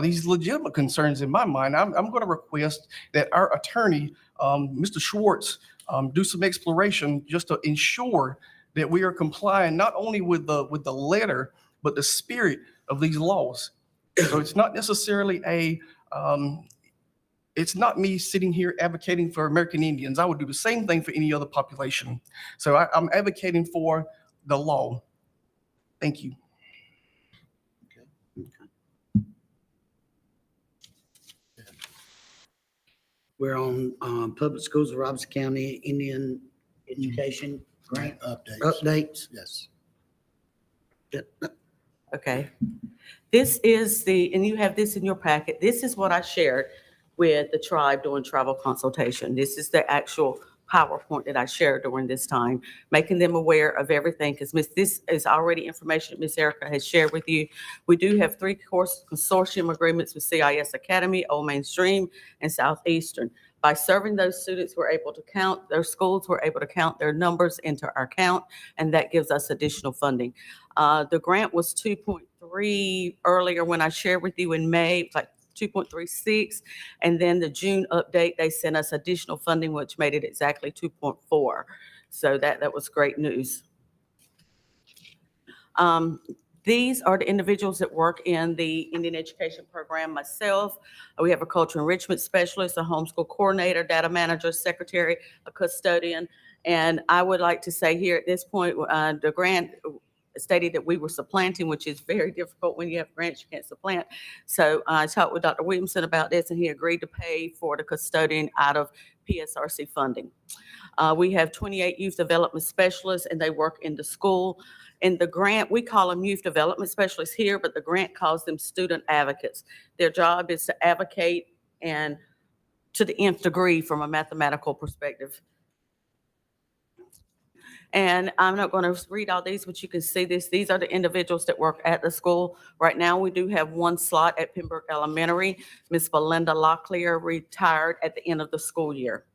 these legitimate concerns in my mind, I'm going to request that our attorney, Mr. Schwartz, do some exploration just to ensure that we are complying not only with the letter, but the spirit of these laws. So it's not necessarily it's not me sitting here advocating for American Indians. I would do the same thing for any other population. So I'm advocating for the law. Thank you. We're on Public Schools of Robeson County Indian Education Grant updates. Yes. Okay. This is and you have this in your packet. This is what I shared with the tribe during tribal consultation. This is the actual PowerPoint that I shared during this time, making them aware of everything, because this is already information that Ms. Erica has shared with you. We do have 3 course consortium agreements with CIS Academy, Old Mainstream, and Southeastern. By serving those students, we're able to count their schools, we're able to count their numbers into our count, and that gives us additional funding. The grant was 2.3 earlier when I shared with you in May, it was like 2.36, and then the June update, they sent us additional funding, which made it exactly 2.4. So that was great news. These are the individuals that work in the Indian Education Program. Myself, we have a cultural enrichment specialist, a homeschool coordinator, data manager, secretary, a custodian. And I would like to say here at this point, the grant stated that we were supplanting, which is very difficult when you have grants, you can't supplant. So I talked with Dr. Williamson about this, and he agreed to pay for the custodian out of PSRC funding. We have 28 youth development specialists, and they work in the school. In the grant, we call them youth development specialists here, but the grant calls them student advocates. Their job is to advocate and to the nth degree from a mathematical perspective. And I'm not going to read all these, but you can see this. These are the individuals that work at the school. Right now, we do have one slot at Pembroke Elementary. Miss Belinda Locklear retired at the end of the school year.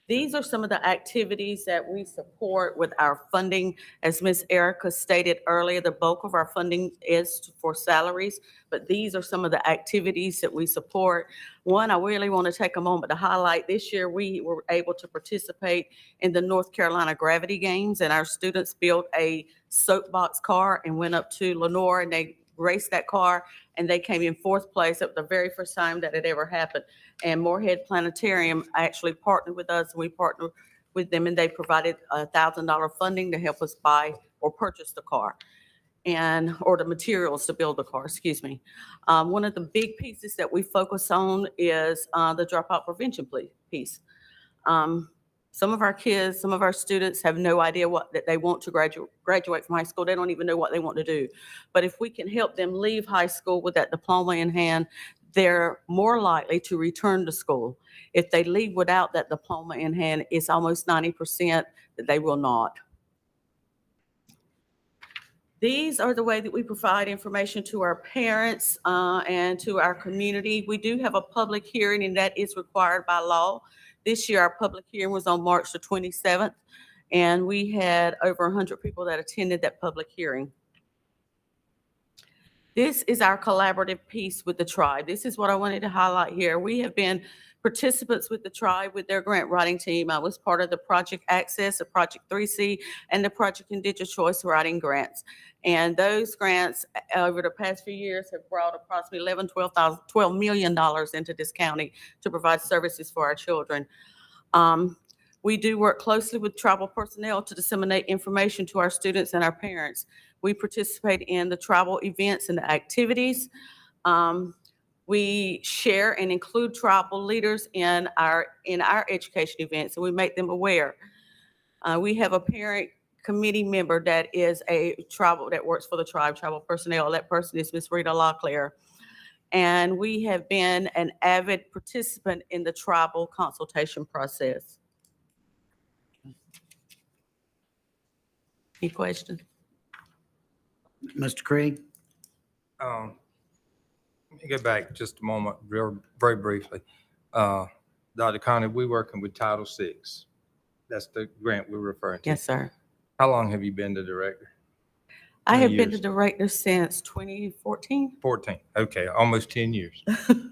These are some of the activities that we support with our funding. As Ms. Erica stated earlier, the bulk of our funding is for salaries, but these are some of the activities that we support. One, I really want to take a moment to highlight, this year we were able to participate in the North Carolina Gravity Games, and our students built a soapbox car and went up to Lenore, and they raced that car, and they came in 4th place. It was the very first time that it ever happened. And Moorhead Planetarium actually partnered with us, and we partnered with them, and they provided $1,000 funding to help us buy or purchase the car, or the materials to build the car, excuse me. One of the big pieces that we focus on is the dropout prevention piece. Some of our kids, some of our students have no idea that they want to graduate from high school. They don't even know what they want to do. But if we can help them leave high school with that diploma in hand, they're more likely to return to school. If they leave without that diploma in hand, it's almost 90% that they will not. These are the way that we provide information to our parents and to our community. We do have a public hearing, and that is required by law. This year, our public hearing was on March the 27th, and we had over 100 people that attended that public hearing. This is our collaborative piece with the tribe. This is what I wanted to highlight here. We have been participants with the tribe with their grant writing team. I was part of the Project Access, the Project 3C, and the Project Indigenous Choice writing grants. And those grants over the past few years have brought approximately $12 million into this county to provide services for our children. We do work closely with tribal personnel to disseminate information to our students and our parents. We participate in the tribal events and the activities. We share and include tribal leaders in our education events, and we make them aware. We have a parent committee member that is that works for the tribal personnel. That person is Ms. Rita Locklear. And we have been an avid participant in the tribal consultation process. Any questions? Mr. Craig? Let me go back just a moment, very briefly. Dr. Connie, we're working with Title VI. That's the grant we're referring to. Yes, sir. How long have you been the director? I have been years? the director since 2014. 14. Okay, almost 10 years.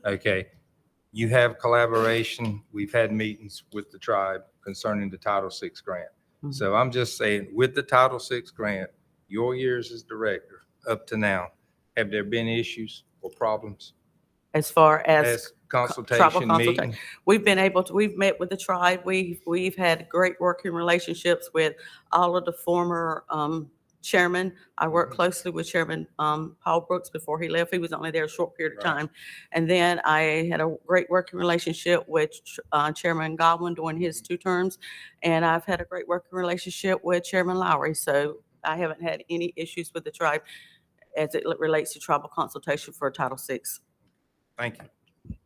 Okay. You have collaboration. We've had meetings with the tribe concerning the Title VI grant. Mhm. So I'm just saying, with the Title VI grant, your years as director up to now, have there been issues or problems? As far as tribal Consultation, consultation, meeting? we've met with the tribe. We've had great working relationships with all of the former chairman. I worked closely with Chairman Paul Brooks before he left. He was only there a short period of Right. time. And then I had a great working relationship with Chairman Godwin during his 2 terms. And I've had a great working relationship with Chairman Lowry. So I haven't had any issues with the tribe as it relates to tribal consultation for Title VI. Thank you.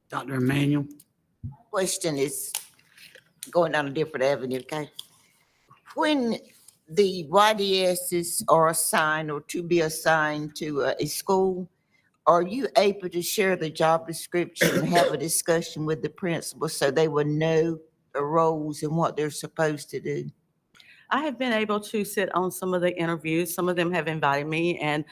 Dr. Emmanuel? Question is going down a different avenue, okay? When the YDSs are assigned or to be assigned to a school, are you able to share the job description and have a discussion with the principal so they will know the roles and what they're supposed to do? I have been able to sit on some of the interviews. Some of them have invited me, and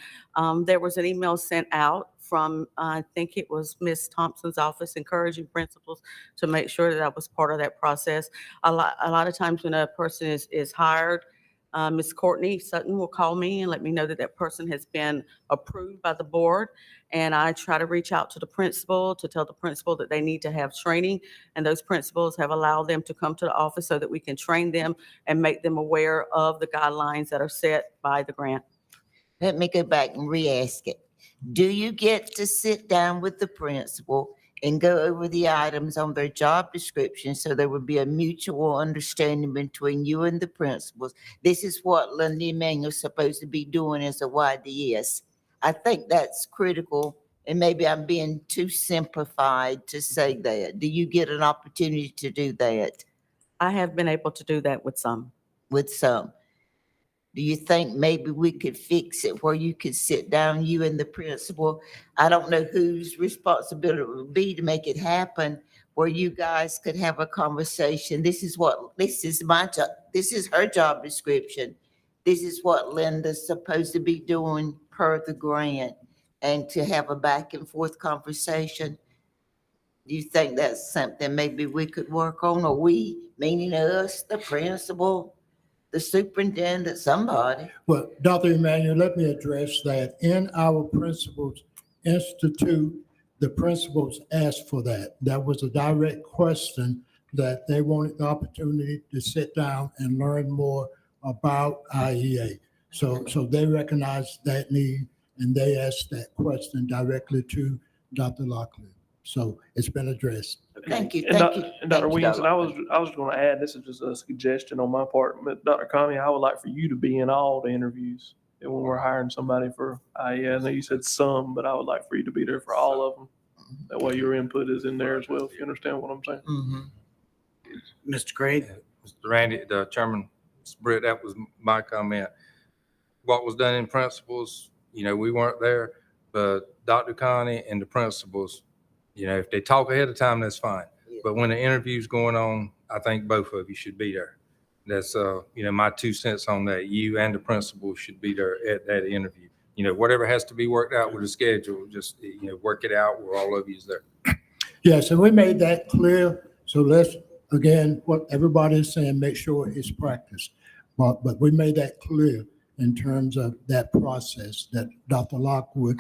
there was an email sent out from, I think it was Ms. Thompson's office, encouraging principals to make sure that I was part of that process. A lot of times when a person is hired, Ms. Courtney Sutton will call me and let me know that that person has been approved by the board. And I try to reach out to the principal to tell the principal that they need to have training. And those principals have allowed them to come to the office so that we can train them and make them aware of the guidelines that are set by the grant. Let me go back and re-ask it. Do you get to sit down with the principal and go over the items on their job description so there would be a mutual understanding between you and the principals? This is what Linda Emanuel's supposed to be doing as a YDS. I think that's critical, and maybe I'm being too simplified to say that. Do you get an opportunity to do that? I have been able to do that with some. With some. Do you think maybe we could fix it where you could sit down, you and the principal? I don't know whose responsibility it would be to make it happen, where you guys could have a conversation. This is my job. This is her job description. This is what Linda's supposed to be doing per the grant, and to have a back and forth conversation. Do you think that's something maybe we could work on, or we, meaning us, the principal, the superintendent, somebody? Well, Dr. Emanuel, let me address that. In our Principals Institute, the principals asked for that. That was a direct question that they wanted the opportunity to sit down and learn more about IEA. So they recognized that need, and they asked that question directly to Dr. Lockley. So it's been addressed. Thank you, And thank you. And Dr. Thank you, Williamson, Dr. I was going to add, this is just a suggestion on my part, but Dr. Connie, I would like for you to be in all the interviews. And when we're hiring somebody for IEA, I know you said some, but I would like for you to be there for all of them. That way your input is in there as well, if you understand what I'm saying. Mm-hmm. Mr. Craig? Mr. Randy, the Chairman, Mr. Britt, that was my comment. What was done in principals, we weren't there, but Dr. Connie and the principals, if they talk ahead of time, that's fine. But when the interview's going on, I think both of you should be there. That's, my 2 cents on that. You and the principal should be there at that interview. Whatever has to be worked out with the schedule, just, work it out where all of you is there. Yes, and we made that clear. So let's, again, what everybody is saying, make sure it's practiced. But we made that clear in terms of that process, that Dr. Lockley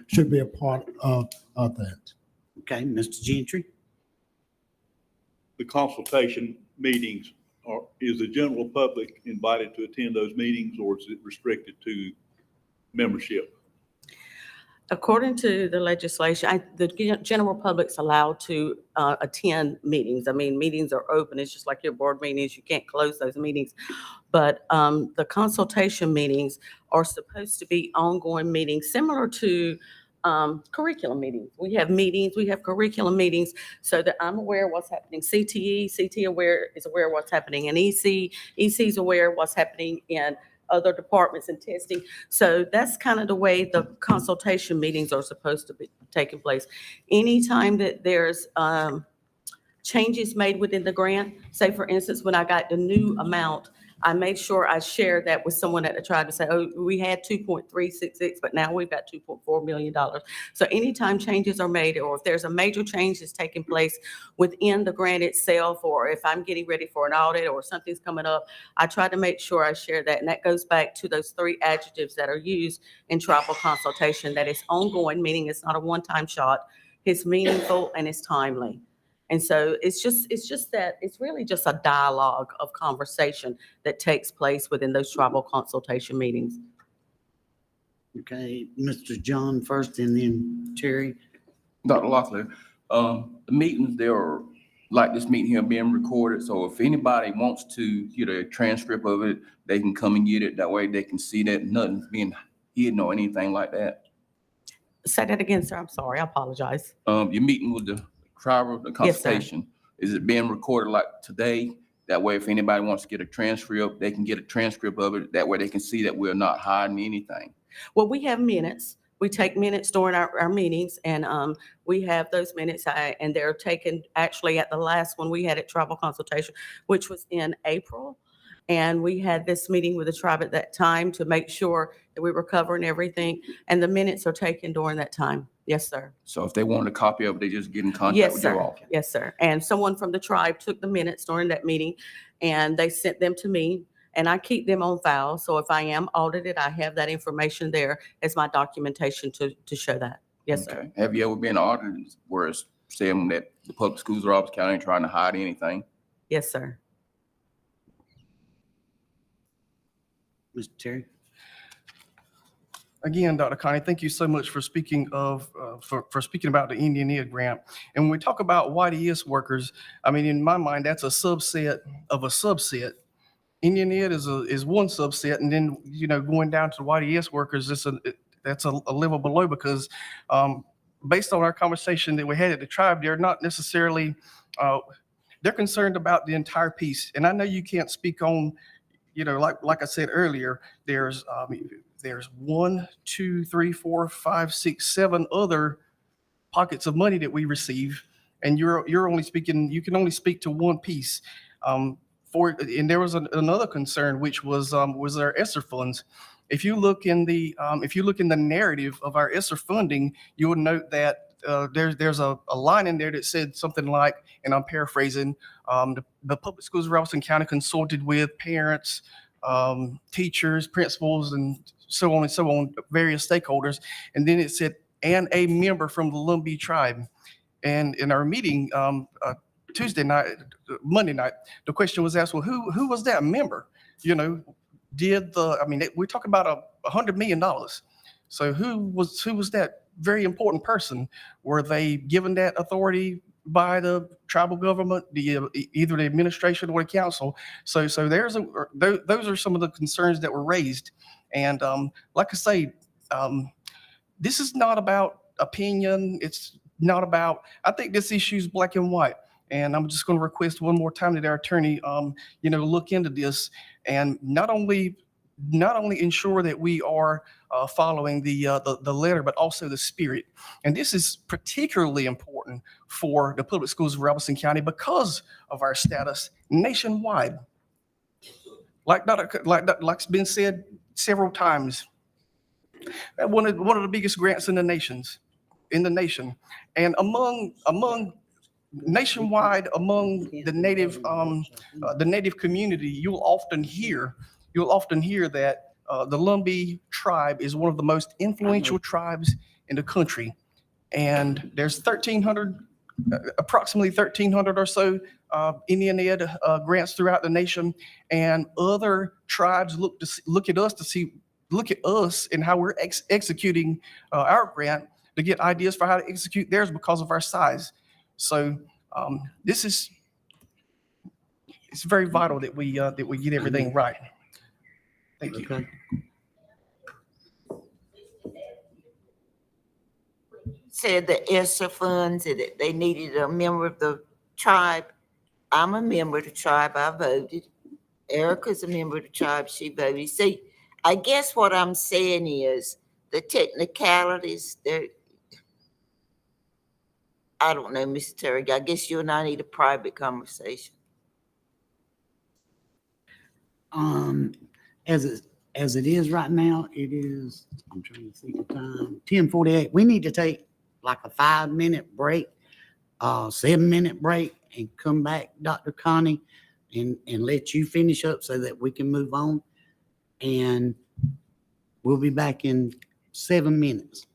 should be a part of that. Okay, Mr. Gentry? The consultation meetings, is the general public invited to attend those meetings, or is it restricted to membership? According to the legislation, the general public's allowed to attend meetings. I mean, meetings are open. It's just like your board meetings. You can't close those meetings. But the consultation meetings are supposed to be ongoing meetings, similar to curriculum meetings. We have meetings, we have curriculum meetings, so that I'm aware of what's happening. CTE is aware of what's happening in EC is aware of what's happening in other departments and testing. So that's kind of the way the consultation meetings are supposed to be taking place. Anytime that there's changes made within the grant, say for instance, when I got the new amount, I made sure I shared that with someone at the tribe to say, oh, we had 2.366, but now we've got $2.4 million. So anytime changes are made, or if there's a major change that's taking place within the grant itself, or if I'm getting ready for an audit or something's coming up, I try to make sure I share that. And that goes back to those 3 adjectives that are used in tribal consultation, that it's ongoing, meaning it's not a one-time shot, it's meaningful, and it's timely. And so it's just that it's really just a dialogue of conversation that takes place within those tribal consultation meetings. Okay, Mr. John first, and then Terry. Dr. Lockley, the meetings, they are like this meeting here being recorded. So if anybody wants to get a transcript of it, they can come and get it. That way they can see that nothing's being hidden or anything like that. Say that again, sir. I'm sorry. I apologize. Your meeting with the tribal, the Yes, sir. consultation, is it being recorded like today? That way, if anybody wants to get a transcript, they can get a transcript of it. That way they can see that we're not hiding anything. Well, we have minutes. We take minutes during our meetings, and we have those minutes, and they're taken actually at the last one we had at tribal consultation, which was in April. And we had this meeting with the tribe at that time to make sure that we were covering everything, and the minutes are taken during that time. Yes, sir. So if they want a copy of it, they just get in contact Yes, with your sir. office. Yes, sir. And someone from the tribe took the minutes during that meeting, and they sent them to me. and I keep them on file. So if I am audited, I have that information there as my documentation to show that. Yes, sir. Okay. Have you ever been audited where it's saying that the public schools of Robeson County ain't trying to hide anything? Yes, sir. Mr. Terry? Again, Dr. Connie, thank you so much for speaking for speaking about the Indian Ed grant. And when we talk about YDS workers, I mean, in my mind, that's a subset of a subset. Indian Ed is one subset, and then, going down to the YDS workers, that's a level below, because based on our conversation that we had at the tribe, they're not necessarily, they're concerned about the entire piece. And I know you can't speak on, like I said earlier, there's 1, 2, 3, 4, 5, 6, 7 other pockets of money that we receive, and you're only speaking, you can only speak to one piece. And there was another concern, which was our ESSER funds. If you look in the narrative of our ESSER funding, you will note that there's a line in there that said something like, and I'm paraphrasing, the public schools of Robeson County consulted with parents, teachers, principals, and so on, various stakeholders. And then it said, and a member from the Lumbee tribe. And in our meeting, Monday night, the question was asked, well, who was that member? We're talking about $100 million. So who was that very important person? Were they given that authority by the tribal government, either the administration or the council? So those are some of the concerns that were raised. And like I say, this is not about opinion. It's not about, I think this issue is black and white. And I'm just going to request one more time that our attorney, look into this, and not only ensure that we are following the letter, but also the spirit. And this is particularly important for the public schools of Robeson County because of our status nationwide. Like's been said several times, one of the biggest grants in the nation, and among nationwide, among the native community, you'll often hear that the Lumbee tribe is one of the most influential tribes in the country, and there's approximately 1,300 or so Indian Ed grants throughout the nation, and other tribes look at us and how we're executing our grant to get ideas for how to execute theirs because of our size. So it's very vital that we get everything right. Thank you. Okay. Said the ESSER funds, that they needed a member of the tribe. I'm a member of the tribe, I voted. Erica's a member of the tribe, she voted. See, I guess what I'm saying is the technicalities, I don't know, Mr. Terry, I guess you and I need a private conversation. As it is right now, it is, I'm trying to see the time, 10:48. We need to take like a 5-minute break, 7-minute break, and come back, Dr. Connie, and let you finish up so that we can move on. And we'll be back in 7 minutes.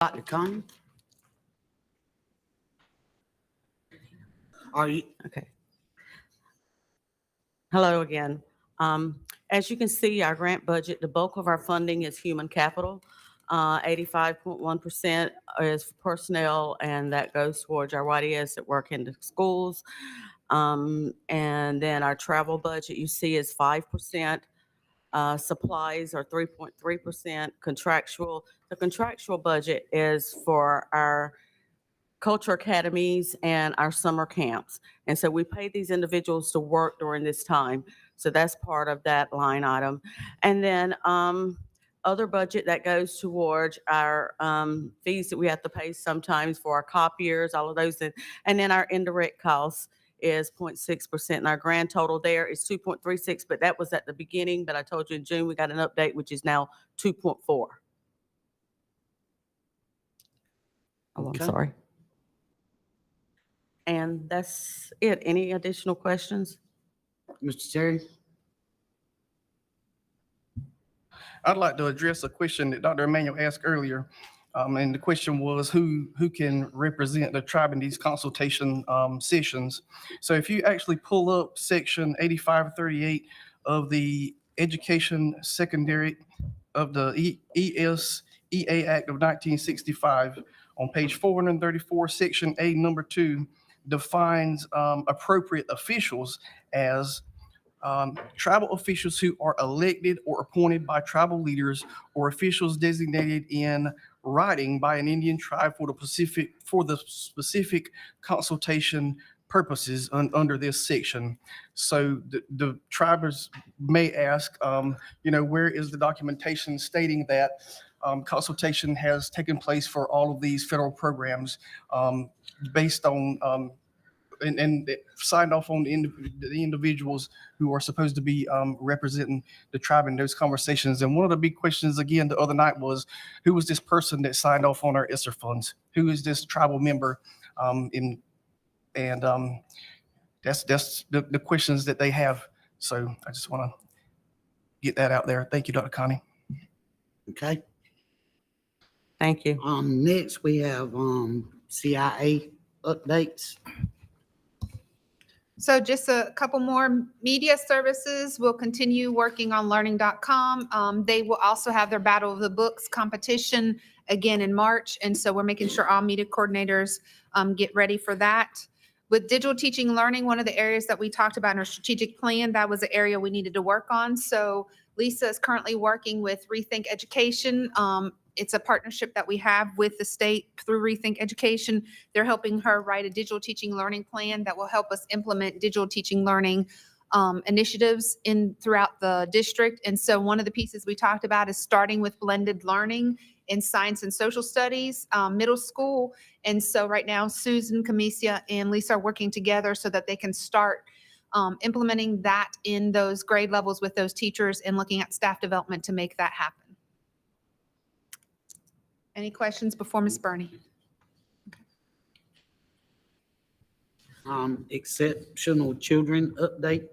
Dr. Connie? Are you, Okay. Hello again. As you can see, our grant budget, the bulk of our funding is human capital. 85.1% is for personnel, and that goes towards our YDS that work in the schools. And then our travel budget, you see, is 5%. Supplies are 3.3%. The contractual budget is for our culture academies and our summer camps. And so we pay these individuals to work during this time. So that's part of that line item. And then other budget that goes towards our fees that we have to pay sometimes for our copiers, all of those. And then our indirect costs is 0.6%. And our grand total there is 2.36, but that was at the beginning. But I told you in June, we got an update, which is now 2.4. Oh, I'm Okay. sorry. And that's it. Any additional questions? Mr. Terry? I'd like to address a question that Dr. Emmanuel asked earlier. And the question was who can represent the tribe in these consultation sessions. So if you actually pull up section 8538 of the Education Secondary of the ESEA Act of 1965, on page 434, section A, number 2, defines appropriate officials as tribal officials who are elected or appointed by tribal leaders or officials designated in writing by an Indian tribe for the specific consultation purposes under this section. So the tribers may ask, where is the documentation stating that consultation has taken place for all of these federal programs based on and signed off on the individuals who are supposed to be representing the tribe in those conversations. And one of the big questions again the other night was, who was this person that signed off on our ISR funds? Who is this tribal member? That's the questions that they have. So I just want to get that out there. Thank you, Dr. Connie. Okay. Thank you. Next we have CIA updates. So just a couple more media services will continue working on learning.com. They will also have their Battle of the Books competition again in March. And so we're making sure all media coordinators get ready for that. With digital teaching and learning, one of the areas that we talked about in our strategic plan, that was the area we needed to work on. So Lisa is currently working with Rethink Education. It's a partnership that we have with the state through Rethink Education. They're helping her write a digital teaching learning plan that will help us implement digital teaching learning initiatives throughout the district. And so one of the pieces we talked about is starting with blended learning in science and social studies, middle school. And so right now, Susan, Kamisia, and Lisa are working together so that they can start implementing that in those grade levels with those teachers and looking at staff development to make that happen. Any questions before Ms. Burney? Exceptional children update.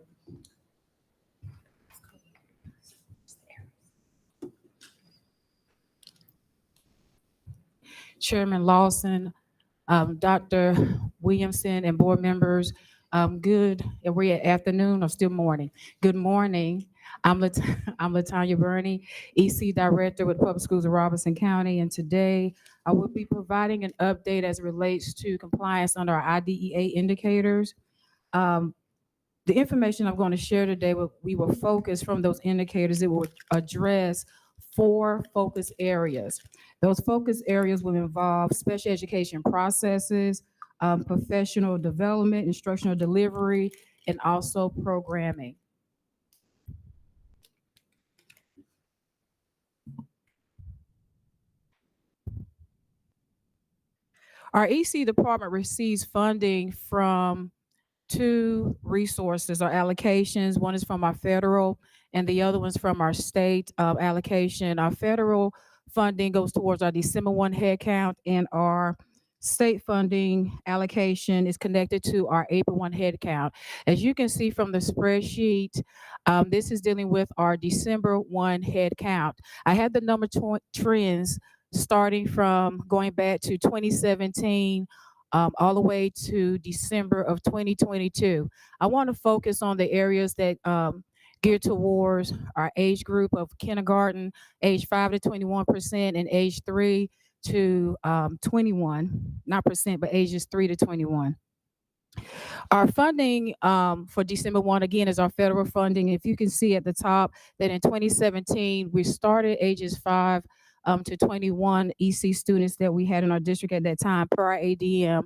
Chairman Lawson, Dr. Williamson, and board members, good, are we at afternoon or still morning? Good morning. I'm Latanya Burney, EC Director with Public Schools of Robeson County, and today I will be providing an update as it relates to compliance under our IDEA indicators. The information I'm going to share today, we will focus from those indicators. It will address 4 focus areas. Those focus areas will involve special education processes, professional development, instructional delivery, and also programming. Our EC department receives funding from 2 resources or allocations. One is from our federal and the other one's from our state allocation. Our federal funding goes towards our December 1 headcount, and our state funding allocation is connected to our April 1 headcount. As you can see from the spreadsheet, this is dealing with our December 1 headcount. I had the number trends starting from going back to 2017, all the way to December of 2022. I want to focus on the areas that geared towards our age group of kindergarten, age 5 to 21%, and age 3 to 21, not percent, but ages 3 to 21. Our funding for December 1, again, is our federal funding. If you can see at the top that in 2017, we started ages 5 to 21 EC students that we had in our district at that time per our ADM.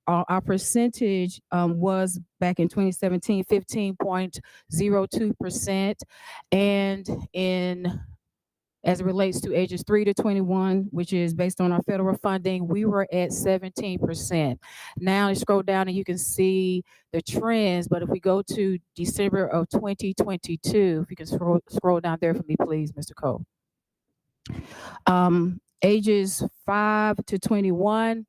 Our percentage was back in 2017, 15.02%. And as it relates to ages 3 to 21, which is based on our federal funding, we were at 17%. Now you scroll down and you can see the trends, but if we go to December of 2022, if you can scroll down there for me, please, Mr. Cole. Ages 5 to 21,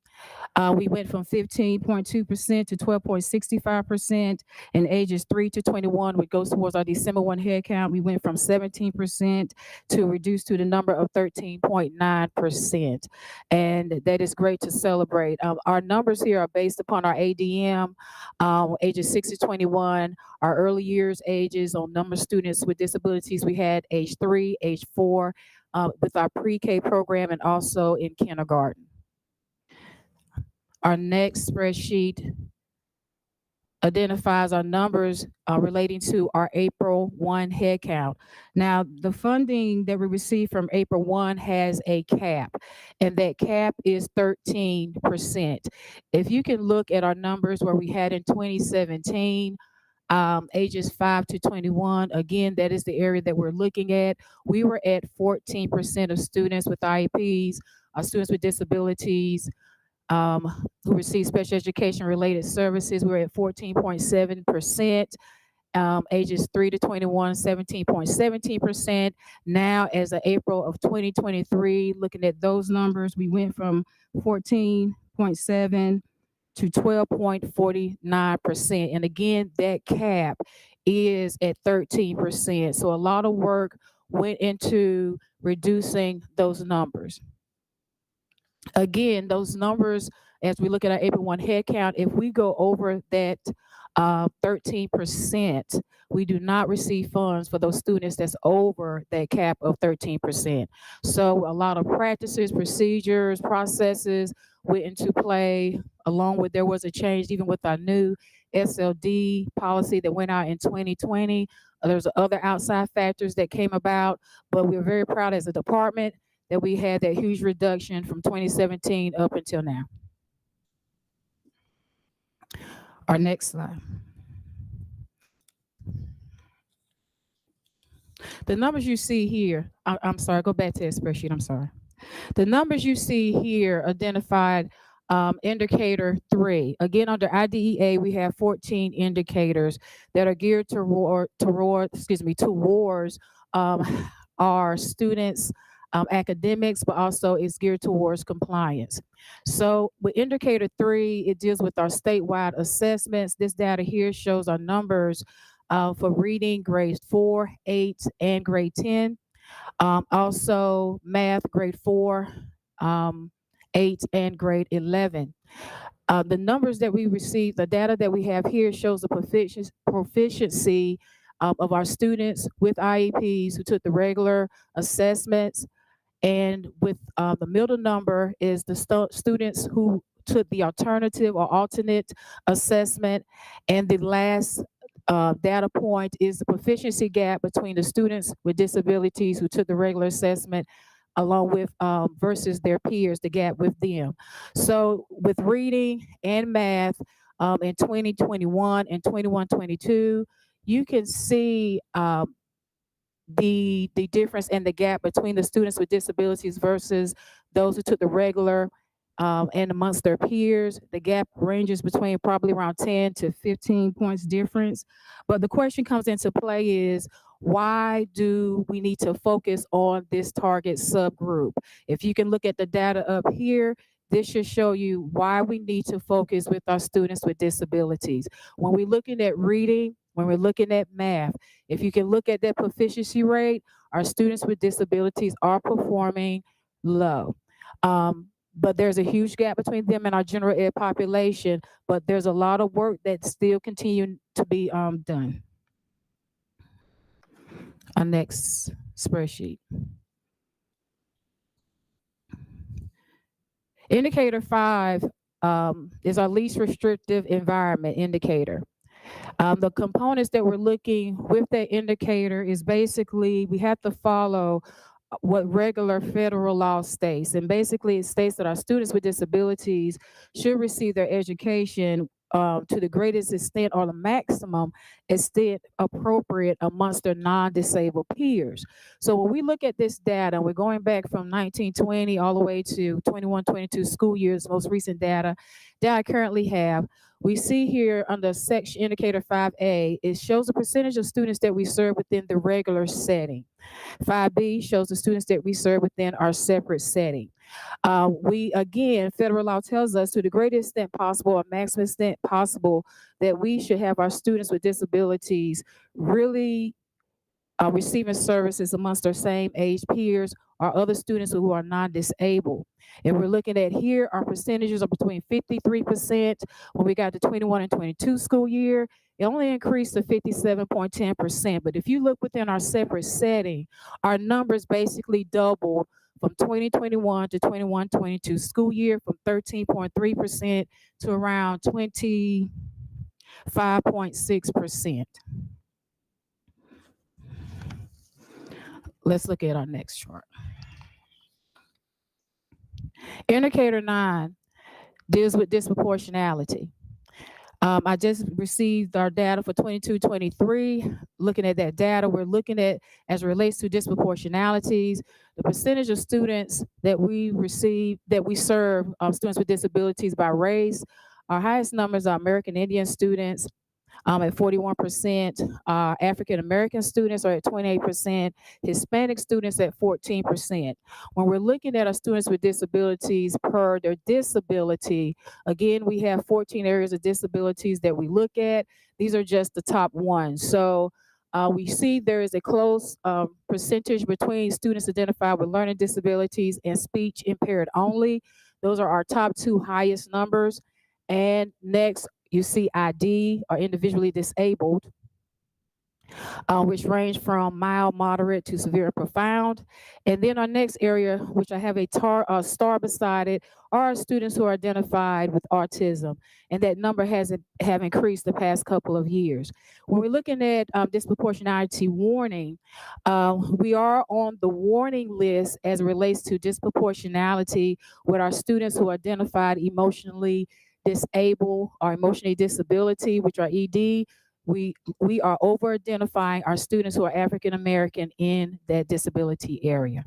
we went from 15.2% to 12.65%, and ages 3 to 21, which goes towards our December 1 head count, we went from 17% to reduce to the number of 13.9%. And that is great to celebrate. Our numbers here are based upon our ADM, ages 6 to 21, our early years ages on number of students with disabilities. We had age 3, age 4, with our pre-K program and also in kindergarten. Our next spreadsheet identifies our numbers relating to our April 1 head count. Now, the funding that we received from April 1 has a cap, and that cap is 13%. If you can look at our numbers where we had in 2017, ages 5 to 21, again, that is the area that we're looking at. We were at 14% of students with IEPs, students with disabilities, who receive special education related services. We're at 14.7%. Ages 3 to 21, 17.17%. Now, as of April of 2023, looking at those numbers, we went from 14.7 to 12.49%. And again, that cap is at 13%. So a lot of work went into reducing those numbers. Again, those numbers, as we look at our April 1 head count, if we go over that 13%, we do not receive funds for those students that's over that cap of 13%. So a lot of practices, procedures, processes went into play, along with there was a change even with our new SLD policy that went out in 2020. There's other outside factors that came about, but we're very proud as a department that we had that huge reduction from 2017 up until now. Our next slide. The numbers you see here, I'm sorry, go back to that spreadsheet, I'm sorry. The numbers you see here identified indicator 3. Again, under IDEA, we have 14 indicators that are geared towards our students' academics, but also it's geared towards compliance. So with indicator 3, it deals with our statewide assessments. This data here shows our numbers for reading grades 4, 8, and grade 10. Also math grade 4, 8, and grade 11. The numbers that we received, the data that we have here shows the proficiency of our students with IEPs who took the regular assessments. And with the middle number is the students who took the alternative or alternate assessment. And the last data point is the proficiency gap between the students with disabilities who took the regular assessment along with versus their peers, the gap with them. So with reading and math in 2021 and 21-22, you can see the difference and the gap between the students with disabilities versus those who took the regular and amongst their peers. The gap ranges between probably around 10 to 15 points difference. But the question comes into play is, why do we need to focus on this target subgroup? If you can look at the data up here, this should show you why we need to focus with our students with disabilities. When we're looking at reading, when we're looking at math, if you can look at that proficiency rate, our students with disabilities are performing low. But there's a huge gap between them and our general ed population, but there's a lot of work that still continue to be done. Our next spreadsheet. Indicator 5 is our least restrictive environment indicator. The components that we're looking with that indicator is basically we have to follow what regular federal law states. And basically it states that our students with disabilities should receive their education to the greatest extent or the maximum extent appropriate amongst their non-disabled peers. So when we look at this data, we're going back from 1920 all the way to 21-22 school years, most recent data that I currently have. We see here under section indicator 5A, it shows the percentage of students that we serve within the regular setting. 5B shows the students that we serve within our separate setting. Again, federal law tells us to the greatest extent possible, or maximum extent possible, that we should have our students with disabilities really receiving services amongst their same age peers or other students who are non-disabled. And we're looking at here, our percentages are between 53% when we got the 21 and 22 school year. It only increased to 57.10%. But if you look within our separate setting, our numbers basically doubled from 2021 to 21-22 school year, from 13.3% to around 25.6%. Let's look at our next chart. Indicator 9 deals with disproportionality. I just received our data for 22-23. Looking at that data, we're looking at, as it relates to disproportionalities, the percentage of students that we serve, students with disabilities by race. Our highest numbers are American Indian students, at 41%, African American students are at 28%, Hispanic students at 14%. When we're looking at our students with disabilities per their disability, again, we have 14 areas of disabilities that we look at. These are just the top ones. So we see there is a close percentage between students identified with learning disabilities and speech impaired only. Those are our top two highest numbers. And next, you see ID, or individually disabled, which range from mild, moderate to severe and profound. And then our next area, which I have a star beside it, are students who are identified with autism. And that number have increased the past couple of years. When we're looking at disproportionality warning, we are on the warning list as it relates to disproportionality with our students who are identified emotionally disabled or emotionally disability, which are ED. We are over-identifying our students who are African American in that disability area.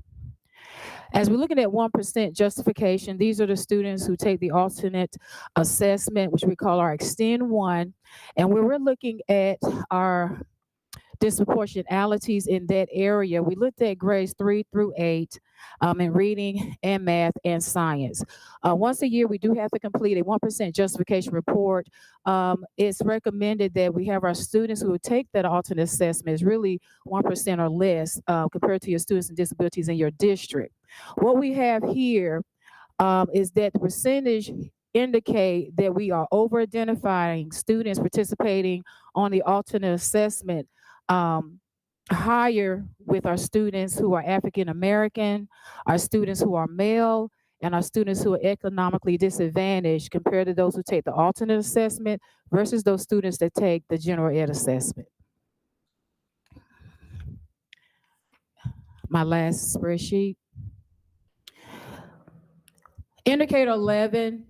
As we're looking at 1% justification, these are the students who take the alternate assessment, which we call our Extend 1. And when we're looking at our disproportionalities in that area, we looked at grades 3 through 8 in reading and math and science. Once a year, we do have to complete a 1% justification report. It's recommended that we have our students who take that alternate assessment is really 1% or less compared to your students with disabilities in your district. What we have here is that the percentage indicate that we are over-identifying students participating on the alternate assessment higher with our students who are African American, our students who are male, and our students who are economically disadvantaged compared to those who take the alternate assessment versus those students that take the general ed assessment. My last spreadsheet. Indicator 11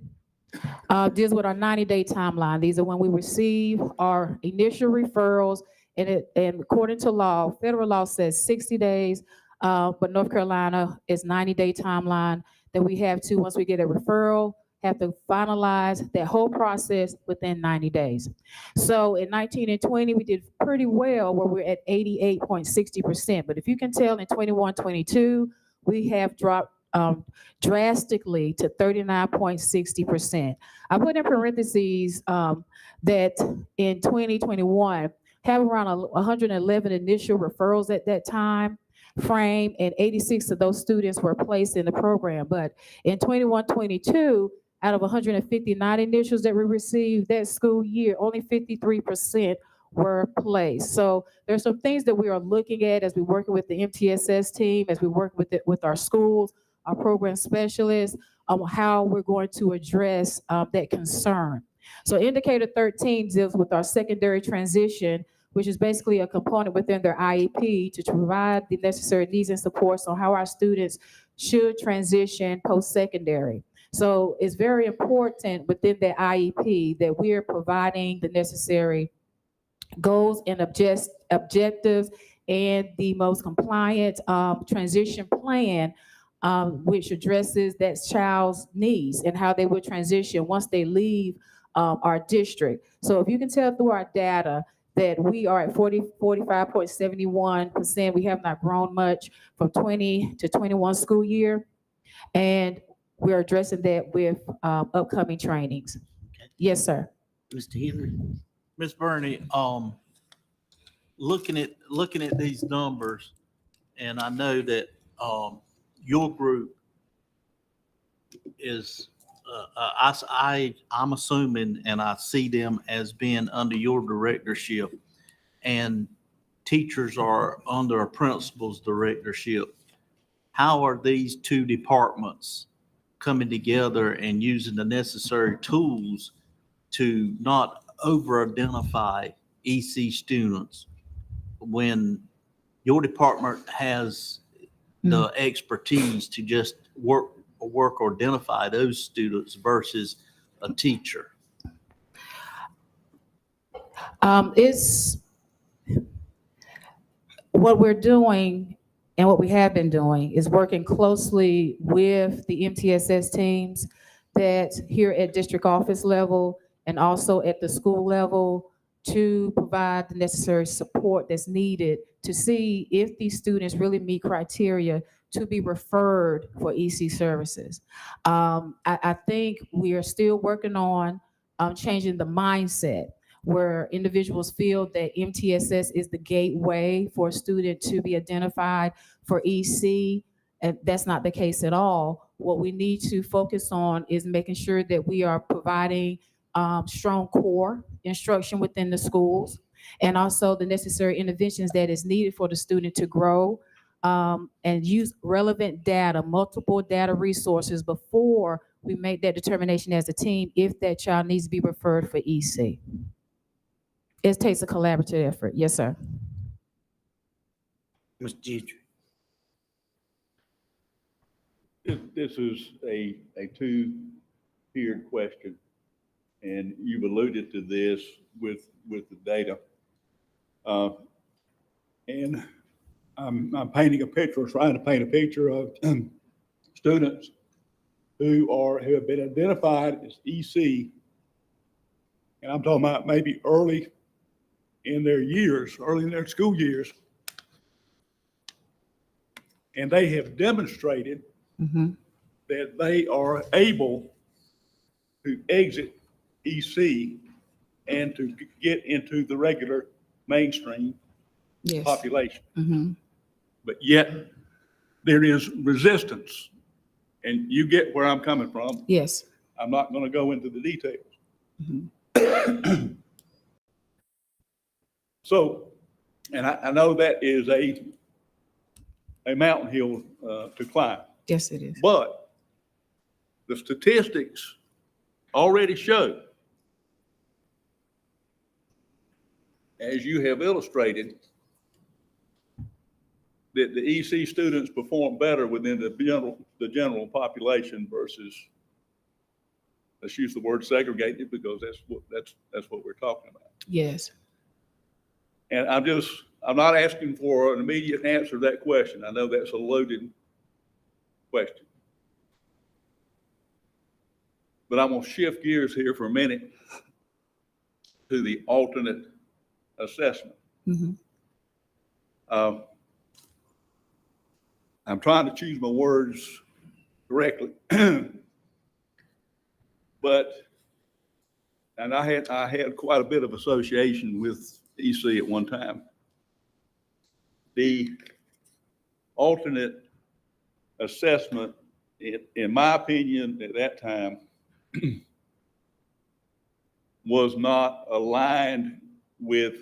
deals with our 90-day timeline. These are when we receive our initial referrals, and according to law, federal law says 60 days, but North Carolina is 90-day timeline that we have to, once we get a referral, have to finalize that whole process within 90 days. So in 19 and 20, we did pretty well where we're at 88.60%. But if you can tell in 21, 22, we have dropped drastically to 39.60%. I put in parentheses that in 2021, have around 111 initial referrals at that time. frame, and 86 of those students were placed in the program. But in 21-22, out of 159 initials that we received that school year, only 53% were placed. So there's some things that we are looking at as we working with the MTSS team, as we work with our schools, our program specialists, on how we're going to address that concern. So indicator 13 deals with our secondary transition, which is basically a component within their IEP to provide the necessary needs and supports on how our students should transition post-secondary. So it's very important within the IEP that we are providing the necessary goals and objectives and the most compliant transition plan, which addresses that child's needs and how they would transition once they leave our district. So if you can tell through our data that we are at 45.71%, we have not grown much from 20 to 21 school year, and we're addressing that with upcoming trainings. Yes, sir. Mr. Henry? Ms. Bernie, looking at these numbers, and I know that your group is, I'm assuming, and I see them as being under your directorship, and teachers are under a principal's directorship. How are these two departments coming together and using the necessary tools to not over-identify EC students when your department has the expertise to just work or identify those students versus a teacher? It's what we're doing and what we have been doing is working closely with the MTSS teams that here at district office level and also at the school level to provide the necessary support that's needed to see if these students really meet criteria to be referred for EC services. I think we are still working on changing the mindset where individuals feel that MTSS is the gateway for a student to be identified for EC, and that's not the case at all. What we need to focus on is making sure that we are providing strong core instruction within the schools and also the necessary interventions that is needed for the student to grow and use relevant data, multiple data resources before we make that determination as a team if that child needs to be referred for EC. It takes a collaborative effort. Yes, sir. Mr. Gentry? This is a two-tiered question, and you've alluded to this with the data. And I'm painting a picture, trying to paint a picture of students who have been identified as EC, and I'm talking about maybe early in their school years, and they have demonstrated that they are able to exit EC and to get into the regular mainstream population. But yet there is resistance, and you get where I'm coming from. Yes. I'm not going to go into the details. So, and I know that is a mountain hill to climb. Yes, it is. But the statistics already show, as you have illustrated, that the EC students perform better within the general population versus, let's use the word segregated because that's what we're talking about. Yes. And I'm not asking for an immediate answer to that question. I know that's a loaded question. But I'm going to shift gears here for a minute to the alternate assessment. I'm trying to choose my words correctly. But, and I had quite a bit of association with EC at one time. The alternate assessment, in my opinion, at that time, was not aligned with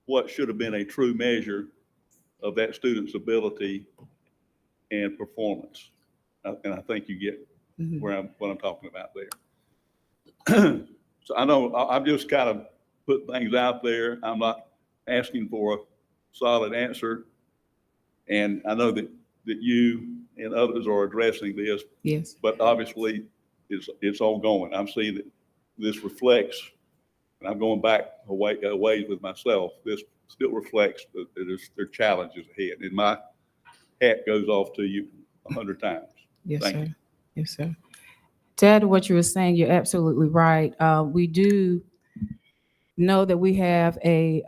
what should have been a true measure of that student's ability and performance. And I think you get what I'm talking about there. So I know I've just kind of put things out there. I'm not asking for a solid answer. And I know that you and others are addressing this. Yes. But obviously it's ongoing. I'm seeing that this reflects, and I'm going back a ways with myself, this still reflects that there are challenges ahead. And my hat goes off to you 100 times. Yes, Thank sir. you. Yes, sir. To add to what you were saying, you're absolutely right. We do know that we have a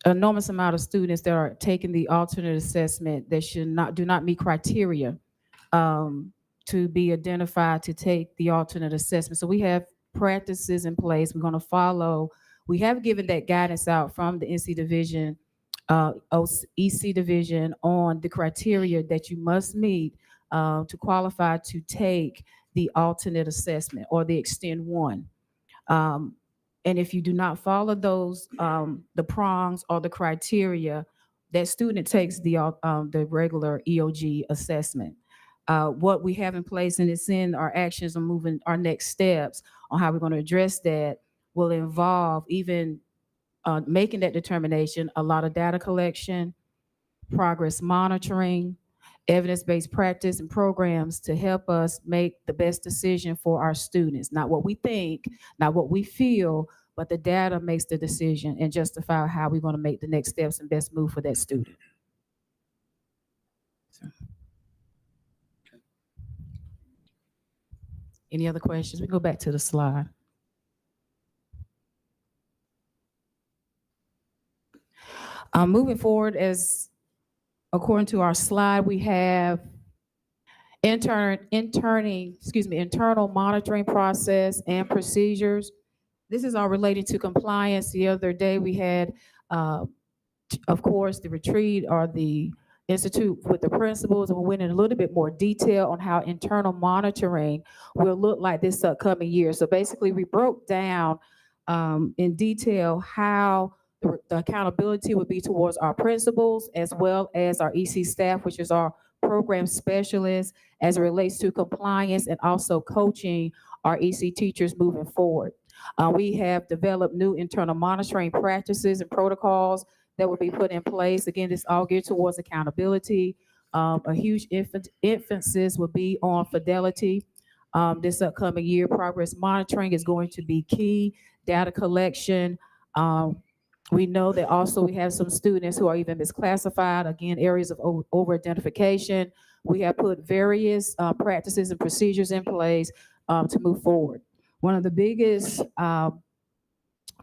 enormous amount of students that are taking the alternate assessment that do not meet criteria to be identified to take the alternate assessment. So we have practices in place. We're going to follow. We have given that guidance out from the NC Division, EC Division, on the criteria that you must meet to qualify to take the alternate assessment or the Extend 1. And if you do not follow those, the prongs or the criteria, that student takes the regular EOG assessment. What we have in place, and it's in our actions on moving our next steps on how we're going to address that, will involve even making that determination, a lot of data collection, progress monitoring, evidence-based practice and programs to help us make the best decision for our students. Not what we think, not what we feel, but the data makes the decision and justify how we're going to make the next steps and best move for that student. So. Any other questions? We go back to the slide. Moving forward, as according to our slide, we have internal monitoring process and procedures. This is all related to compliance. The other day we had, of course, the retreat or the institute with the principals, and we went in a little bit more detail on how internal monitoring will look like this upcoming year. So basically we broke down in detail how the accountability would be towards our principals as well as our EC staff, which is our program specialists, as it relates to compliance and also coaching our EC teachers moving forward. We have developed new internal monitoring practices and protocols that will be put in place. Again, this all geared towards accountability. A huge emphasis will be on fidelity. This upcoming year, progress monitoring is going to be key. Data collection. We know that also we have some students who are even misclassified, again, areas of over-identification. We have put various practices and procedures in place to move forward. One of the biggest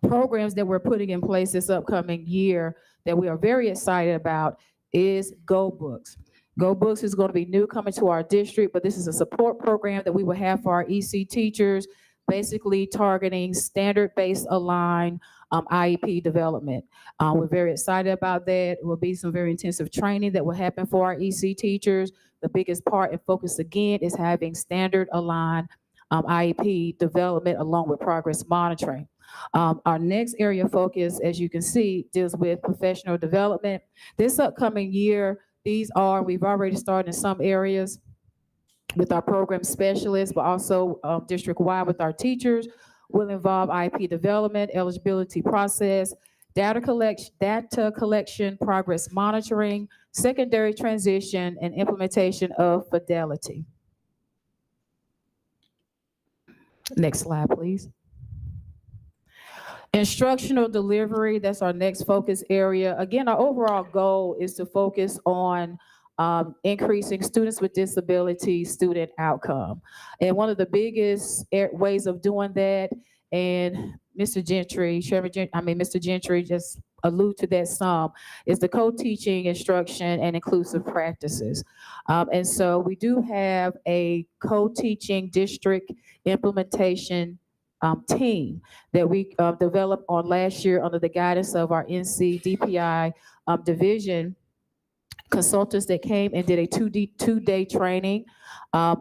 programs that we're putting in place this upcoming year that we are very excited about is Go Books. Go Books is going to be new coming to our district, but this is a support program that we will have for our EC teachers, basically targeting standard-based aligned IEP development. We're very excited about that. It will be some very intensive training that will happen for our EC teachers. The biggest part and focus, again, is having standard aligned IEP development along with progress monitoring. Our next area of focus, as you can see, deals with professional development. This upcoming year, we've already started in some areas with our program specialists, but also district-wide with our teachers, will involve IEP development, eligibility process, data collection, progress monitoring, secondary transition, and implementation of fidelity. Next slide, please. Instructional delivery, that's our next focus area. Again, our overall goal is to focus on increasing students with disabilities student outcome. And one of the biggest ways of doing that, and Mr. Gentry just allude to that some, is the co-teaching, instruction, and inclusive practices. And so we do have a co-teaching district implementation team that we developed on last year under the guidance of our NC DPI division consultants that came and did a two-day training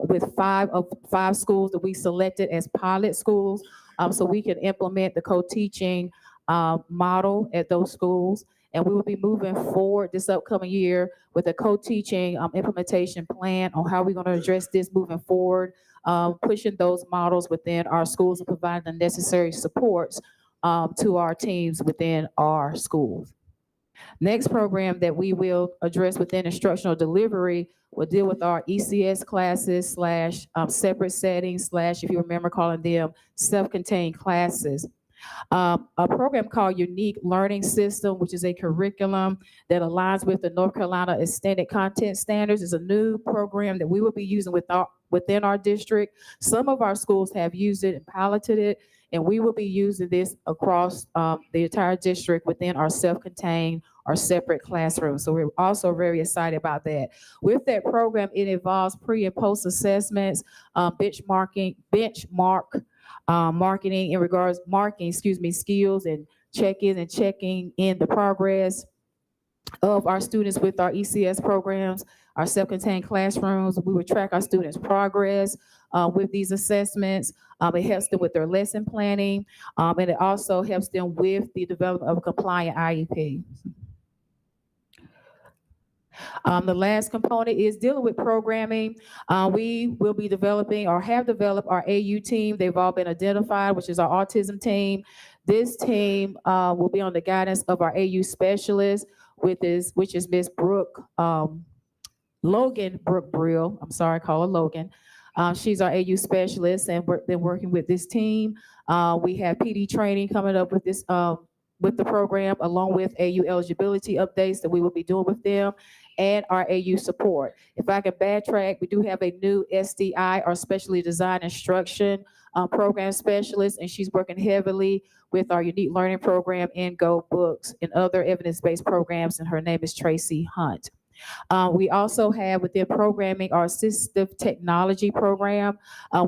with five schools that we selected as pilot schools, so we can implement the co-teaching model at those schools. And we will be moving forward this upcoming year with a co-teaching implementation plan on how we're going to address this moving forward, pushing those models within our schools and providing the necessary supports to our teams within our schools. Next program that we will address within instructional delivery will deal with our ECS classes / separate settings / if you remember calling them self-contained classes. A program called Unique Learning System, which is a curriculum that aligns with the North Carolina Extended Content Standards, is a new program that we will be using within our district. Some of our schools have used it and piloted it, and we will be using this across the entire district within our self-contained or separate classrooms. So we're also very excited about that. With that program, it involves pre and post assessments, marketing in regards skills and check-ins and checking in the progress of our students with our ECS programs, our self-contained classrooms. We will track our students' progress with these assessments. It helps them with their lesson planning, and it also helps them with the development of a compliant IEP. The last component is dealing with programming. We will be developing or have developed our AU team. They've all been identified, which is our autism team. This team will be on the guidance of our AU specialist, which is Miss Logan Brooke Brill. I'm sorry, I call her Logan. She's our AU specialist, and we've been working with this team. We have PD training coming up with this with the program, along with AU eligibility updates that we will be doing with them, and our AU support. If I can backtrack, we do have a new SDI, or specially designed instruction program specialist, and she's working heavily with our unique learning program and Go Books and other evidence-based programs, and her name is Tracy Hunt. We also have within programming our assistive technology program.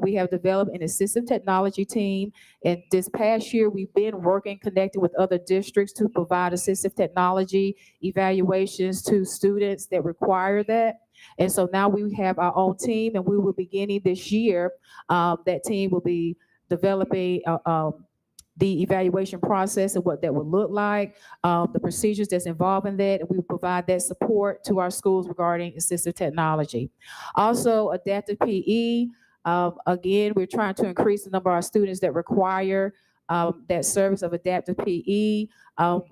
We have developed an assistive technology team. And this past year, we've been working, connecting with other districts to provide assistive technology evaluations to students that require that. And so now we have our own team, and we will be beginning this year. That team will be developing the evaluation process and what that would look like, the procedures that's involved in that, and we provide that support to our schools regarding assistive technology. Also, adaptive PE. Again, we're trying to increase the number of our students that require that service of adaptive PE.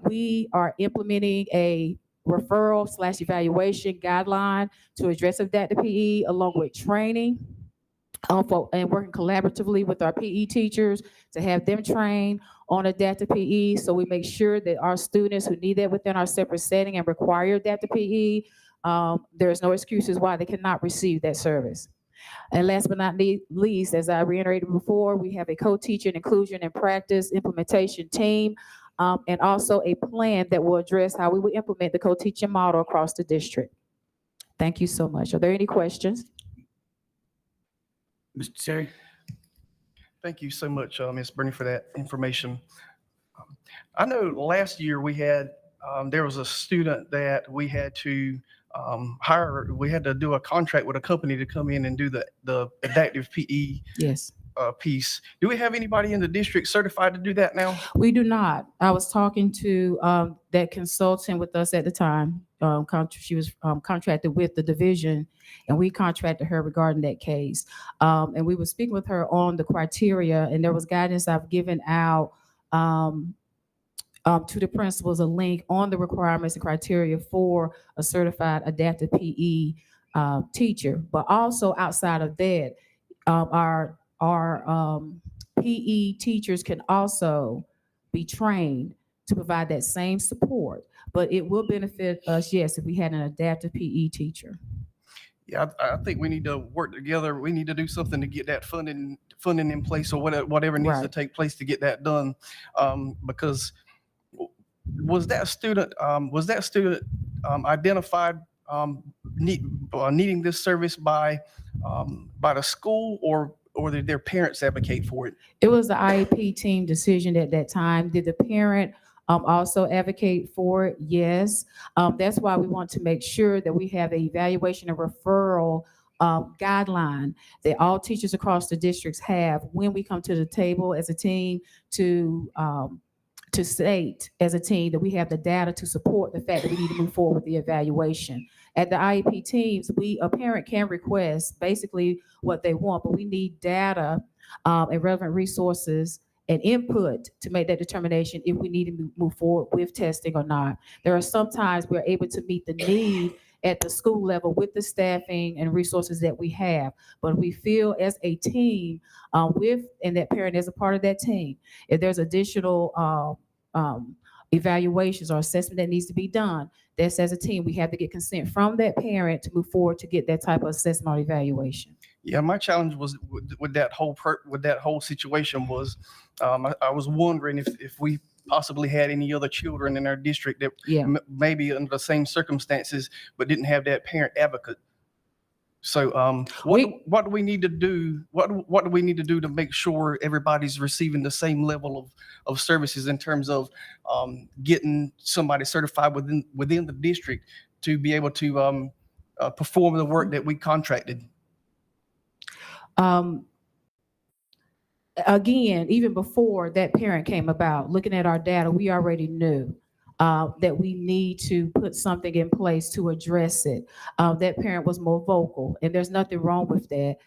We are implementing a referral / evaluation guideline to address adaptive PE, along with training. And working collaboratively with our PE teachers to have them train on adaptive PE, so we make sure that our students who need that within our separate setting and require adaptive PE, there's no excuses why they cannot receive that service. And last but not least, as I reiterated before, we have a co-teaching, inclusion, and practice implementation team, and also a plan that will address how we will implement the co-teaching model across the district. Thank you so much. Are there any questions? Mr. Terry? Thank you so much, Ms. Bernie, for that information. I know last year we had, there was a student that we had to hire. We had to do a contract with a company to come in and do the adaptive PE Yes. Piece. Do we have anybody in the district certified to do that now? We do not. I was talking to that consultant with us at the time. She was contracted with the division, and we contracted her regarding that case. And we were speaking with her on the criteria, and there was guidance I've given out to the principals, a link on the requirements and criteria for a certified adaptive PE teacher. But also outside of that, our PE teachers can also be trained to provide that same support, but it will benefit us, yes, if we had an adaptive PE teacher. Yeah, I think we need to work together. We need to do something to get that funding in place, or whatever needs to take place to get that done. Because was that student identified needing this service by the school, or or did their parents advocate for it? It was the IEP team decision at that time. Did the parent also advocate for it? Yes. That's why we want to make sure that we have an evaluation and referral guideline that all teachers across the districts have when we come to the table as a team to state as a team that we have the data to support the fact that we need to move forward with the evaluation. At the IEP teams, a parent can request basically what they want, but we need data and relevant resources and input to make that determination if we need to move forward with testing or not. There are sometimes we're able to meet the need at the school level with the staffing and resources that we have. But we feel as a team and that parent is a part of that team, if there's additional evaluations or assessment that needs to be done, that's as a team, we have to get consent from that parent to move forward to get that type of assessment or evaluation. Yeah, my challenge was with that whole situation was, I was wondering if we possibly had any other children in our district that maybe under the same circumstances, but didn't have that parent advocate. So, what do we need to do? What do we need to do to make sure everybody's receiving the same level of services in terms of getting somebody certified within the district to be able to perform the work that we contracted? Again, even before that parent came about, looking at our data, we already knew that we need to put something in place to address it. That parent was more vocal, and there's nothing wrong with that,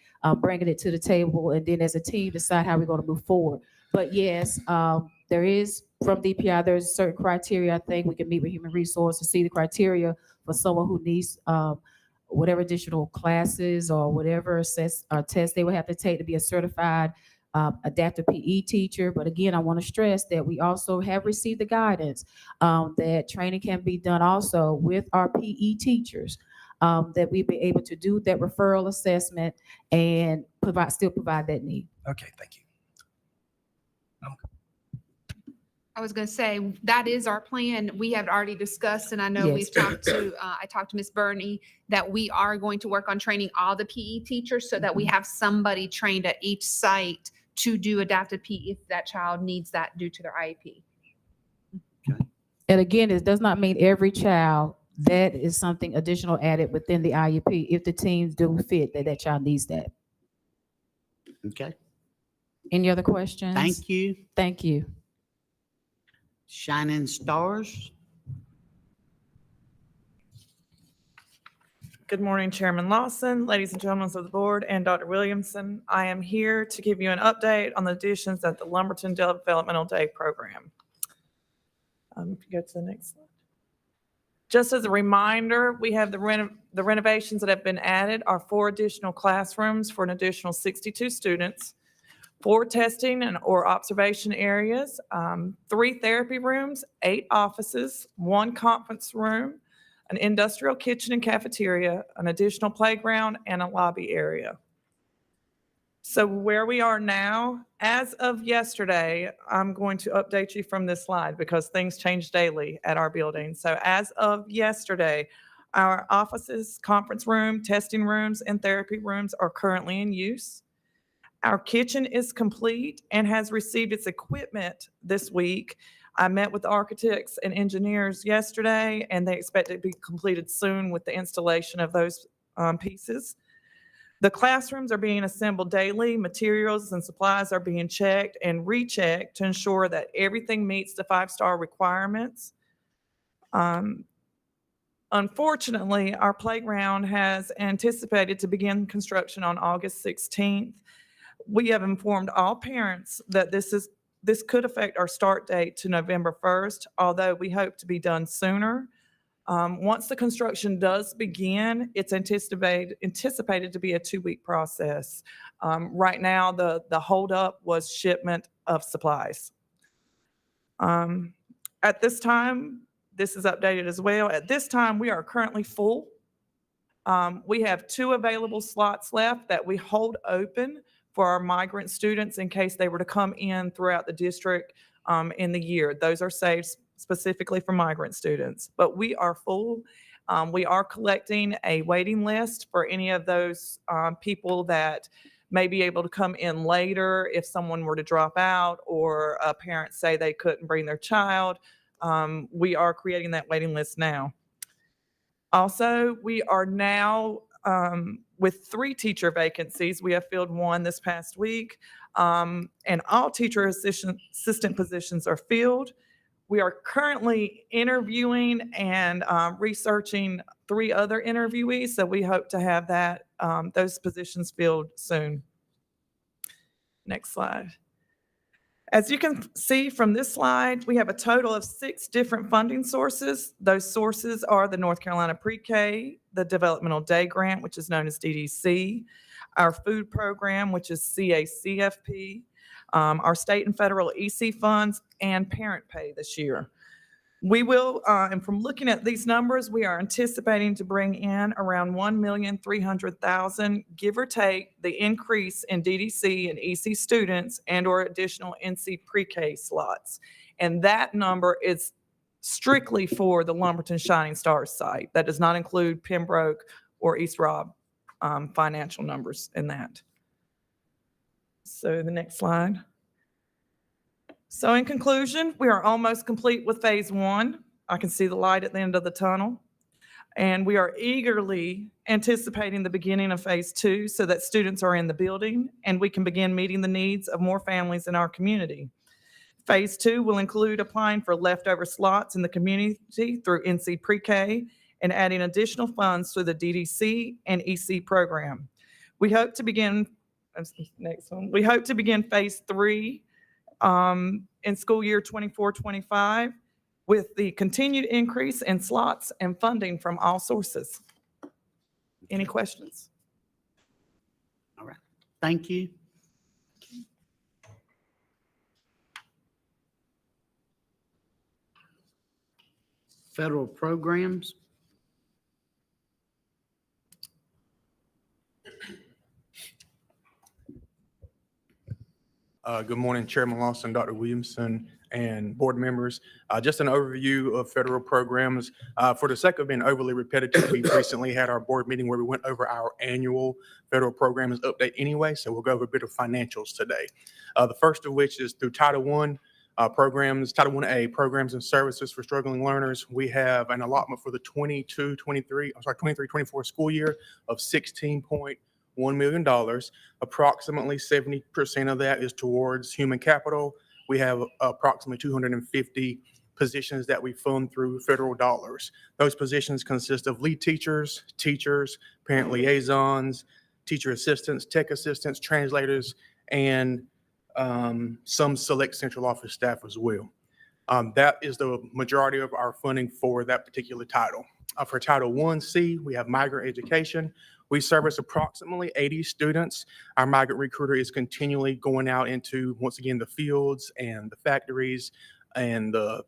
bringing it to the table, and then as a team, decide how we're going to move forward. But yes, there is, from DPI, there's certain criteria. I think we can meet with human resources, see the criteria for someone who needs whatever additional classes or whatever test they would have to take to be a certified adaptive PE teacher. But again, I want to stress that we also have received the guidance that training can be done also with our PE teachers, that we'd be able to do that referral assessment and still provide that need. Okay, thank you. I was going to say, that is our plan. We have already discussed, and I know Yes. we've talked to, I talked to Ms. Burney, that we are going to work on training all the PE teachers so that we have somebody trained at each site to do adaptive PE if that child needs that due to their IEP. And again, it does not mean every child. That is something additional added within the IEP if the teams do fit that child needs that. Okay, Any other questions? thank you. Thank you. Shining stars. Good morning, Chairman Lawson, ladies and gentlemen of the board, and Dr. Williamson. I am here to give you an update on the additions at the Lumberton Developmental Day program. If you go to the next slide. Just as a reminder, we have the renovations that have been added are 4 additional classrooms for an additional 62 students, 4 testing or observation areas, 3 therapy rooms, 8 offices, 1 conference room, an industrial kitchen and cafeteria, an additional playground, and a lobby area. So where we are now, as of yesterday, I'm going to update you from this slide because things change daily at our building. So as of yesterday, our offices, conference room, testing rooms, and therapy rooms are currently in use. Our kitchen is complete and has received its equipment this week. I met with architects and engineers yesterday, and they expect it to be completed soon with the installation of those pieces. The classrooms are being assembled daily. Materials and supplies are being checked and rechecked to ensure that everything meets the 5-star requirements. Unfortunately, our playground has anticipated to begin construction on August 16th. We have informed all parents that this could affect our start date to November 1st, although we hope to be done sooner. Once the construction does begin, it's anticipated to be a 2-week process. Right now, the holdup was shipment of supplies. At this time, this is updated as well. At this time, we are currently full. We have 2 available slots left that we hold open for our migrant students in case they were to come in throughout the district in the year. Those are saved specifically for migrant students, but we are full. We are collecting a waiting list for any of those people that may be able to come in later if someone were to drop out or a parent say they couldn't bring their child. We are creating that waiting list now. Also, we are now with 3 teacher vacancies. We have filled 1 this past week, and all teacher assistant positions are filled. We are currently interviewing and researching 3 other interviewees, so we hope to have that those positions filled soon. Next slide. As you can see from this slide, we have a total of 6 different funding sources. Those sources are the North Carolina Pre-K, the Developmental Day Grant, which is known as DDC, our food program, which is CACFP, our state and federal EC funds, and parent pay this year. We will, and from looking at these numbers, we are anticipating to bring in around $1,300,000, give or take, the increase in DDC and EC students and or additional NC pre-K slots. And that number is strictly for the Lumberton Shining Stars site. That does not include Pembroke or East Robb financial numbers in that. So the next slide. So in conclusion, we are almost complete with phase 1. I can see the light at the end of the tunnel. And we are eagerly anticipating the beginning of phase 2 so that students are in the building and we can begin meeting the needs of more families in our community. Phase 2 will include applying for leftover slots in the community through NC Pre-K and adding additional funds through the DDC and EC program. We hope to begin, next one, we hope to begin phase 3 in school year 24-25 with the continued increase in slots and funding from all sources. Any questions? All right. Thank you. Federal programs. Good morning, Chairman Lawson, Dr. Williamson, and board members. Just an overview of federal programs. For the sake of being overly repetitive, we recently had our board meeting where we went over our annual federal programs update anyway, so we'll go over a bit of financials today. The first of which is through Title I programs, Title I-A, programs and services for struggling learners. We have an allotment for the 23-24 school year of $16.1 million. Approximately 70% of that is towards human capital. We have approximately 250 positions that we fund through federal dollars. Those positions consist of lead teachers, parent liaisons, teacher assistants, tech assistants, translators, and some select central office staff as well. That is the majority of our funding for that particular title. For Title I-C, we have migrant education. We service approximately 80 students. Our migrant recruiter is continually going out into, once again, the fields and the factories and the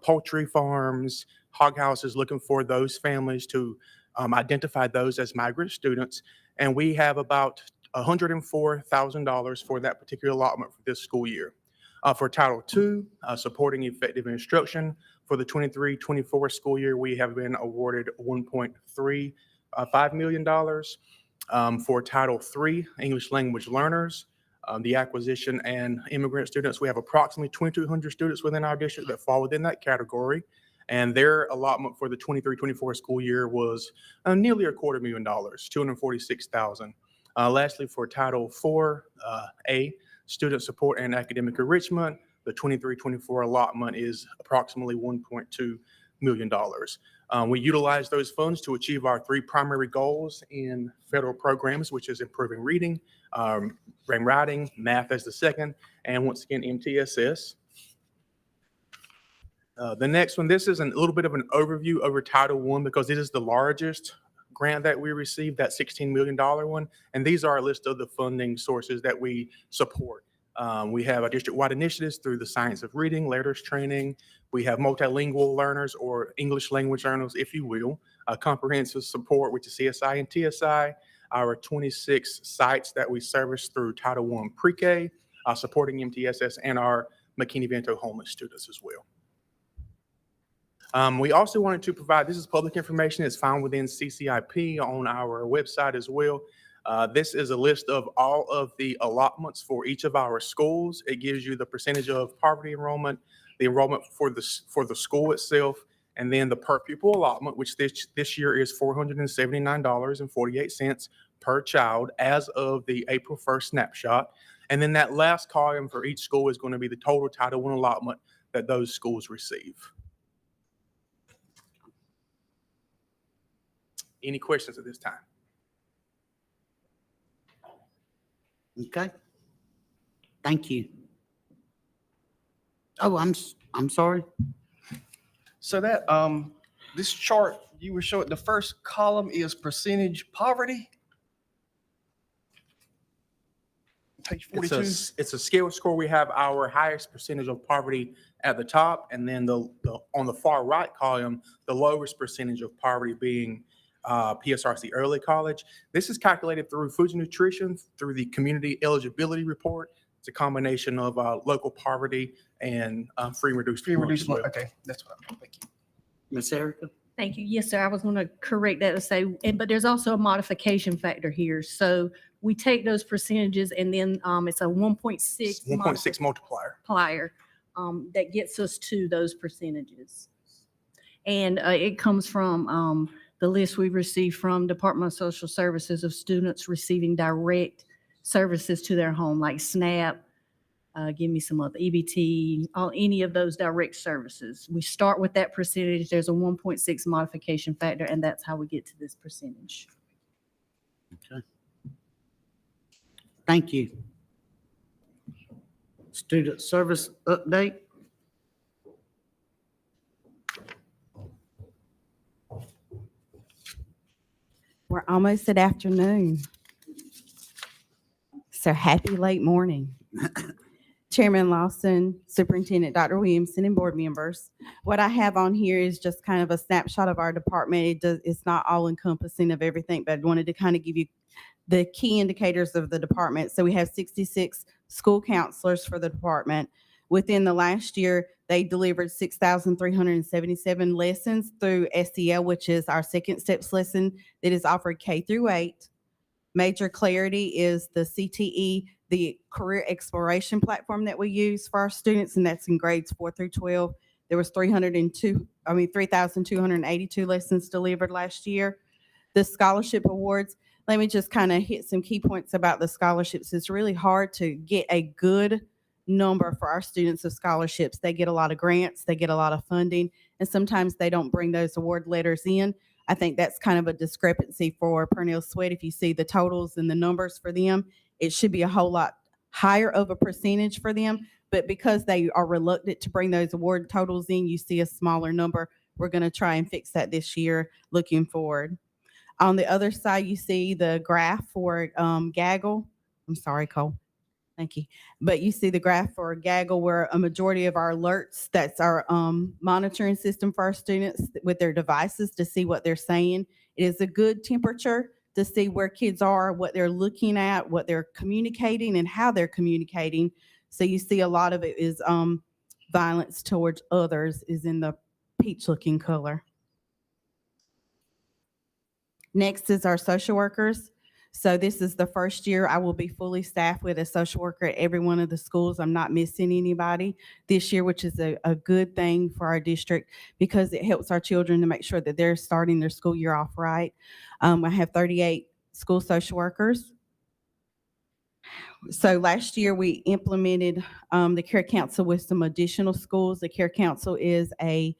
poultry farms, hog houses, looking for those families to identify those as migrant students. And we have about $104,000 for that particular allotment for this school year. For Title II, supporting effective instruction, for the 23-24 school year, we have been awarded $1.35 million. For Title III, English language learners, the acquisition and immigrant students, we have approximately 2,200 students within our district that fall within that category. And their allotment for the 23-24 school year was nearly $250,000, $246,000. Lastly, for Title IV-A, student support and academic enrichment, the 23-24 allotment is approximately $1.2 million. We utilize those funds to achieve our 3 primary goals in federal programs, which is improving reading, writing, math as the second, and once again, MTSS. The next one, this is a little bit of an overview over Title I because it is the largest grant that we received, that $16 million one. And these are a list of the funding sources that we support. We have our district-wide initiatives through the Science of Reading, Letters Training. We have multilingual learners or English language learners, if you will. Comprehensive support, which is CSI and TSI. Our 26 sites that we service through Title I Pre-K, supporting MTSS, and our McKinney-Vento homeless students as well. We also wanted to provide, this is public information, it's found within CCIP on our website as well. This is a list of all of the allotments for each of our schools. It gives you the percentage of poverty enrollment, the enrollment for the school itself, and then the per pupil allotment, which this year is $479.48 per child as of the April 1st snapshot. And then that last column for each school is going to be the total Title I allotment that those schools receive. Any questions at this time? Okay. Thank you. Oh, I'm sorry. So that, this chart you were showing, the first column is percentage poverty. Page 42. It's a scale score. We have our highest percentage of poverty at the top, and then on the far right column, the lowest percentage of poverty being PSRC early college. This is calculated through food and nutrition, through the community eligibility report. It's a combination of local poverty and free and reduced lunch as well. Okay, that's what I'm thinking. Ms. Erica? Thank you. Yes, sir. I was going to correct that to say, but there's also a modification factor here. So we take those percentages and then it's a 1.6 1.6 multiplier. multiplier that gets us to those percentages. And it comes from the list we received from Department of Social Services of students receiving direct services to their home, like SNAP, give me some other, EBT, any of those direct services. We start with that percentage. There's a 1.6 modification factor, and that's how we get to this percentage. Okay. Thank you. Student service update. We're almost at afternoon. So happy late morning. Chairman Lawson, Superintendent Dr. Williamson, and board members. What I have on here is just kind of a snapshot of our department. It's not all encompassing of everything, but I wanted to kind of give you the key indicators of the department. So we have 66 school counselors for the department. Within the last year, they delivered 6,377 lessons through SEL, which is our second steps lesson that is offered K through 8. Major Clarity is the CTE, the career exploration platform that we use for our students, and that's in grades 4 through 12. There was 3,282 lessons delivered last year. The scholarship awards, let me just kind of hit some key points about the scholarships. It's really hard to get a good number for our students of scholarships. They get a lot of grants, they get a lot of funding, and sometimes they don't bring those award letters in. I think that's kind of a discrepancy for Purnell Sweat. If you see the totals and the numbers for them, it should be a whole lot higher of a percentage for them. But because they are reluctant to bring those award totals in, you see a smaller number. We're going to try and fix that this year looking forward. On the other side, you see the graph for Gaggle. I'm sorry, Cole. Thank you. But you see the graph for Gaggle where a majority of our alerts, that's our monitoring system for our students with their devices to see what they're saying. It is a good temperature to see where kids are, what they're looking at, what they're communicating, and how they're communicating. So you see a lot of it is violence towards others is in the peach-looking color. Next is our social workers. So this is the first year I will be fully staffed with a social worker at every one of the schools. I'm not missing anybody this year, which is a good thing for our district because it helps our children to make sure that they're starting their school year off right. I have 38 school social workers. So last year we implemented the Care Council with some additional schools. The Care Council is a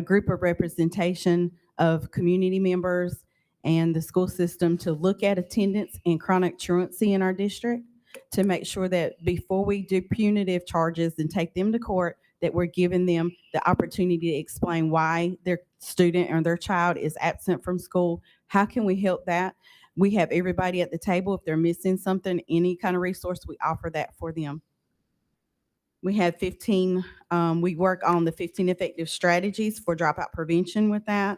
group of representation of community members and the school system to look at attendance and chronic truancy in our district to make sure that before we do punitive charges and take them to court, that we're giving them the opportunity to explain why their student or their child is absent from school. How can we help that? We have everybody at the table. If they're missing something, any kind of resource, we offer that for them. We have 15, we work on the 15 effective strategies for dropout prevention with that.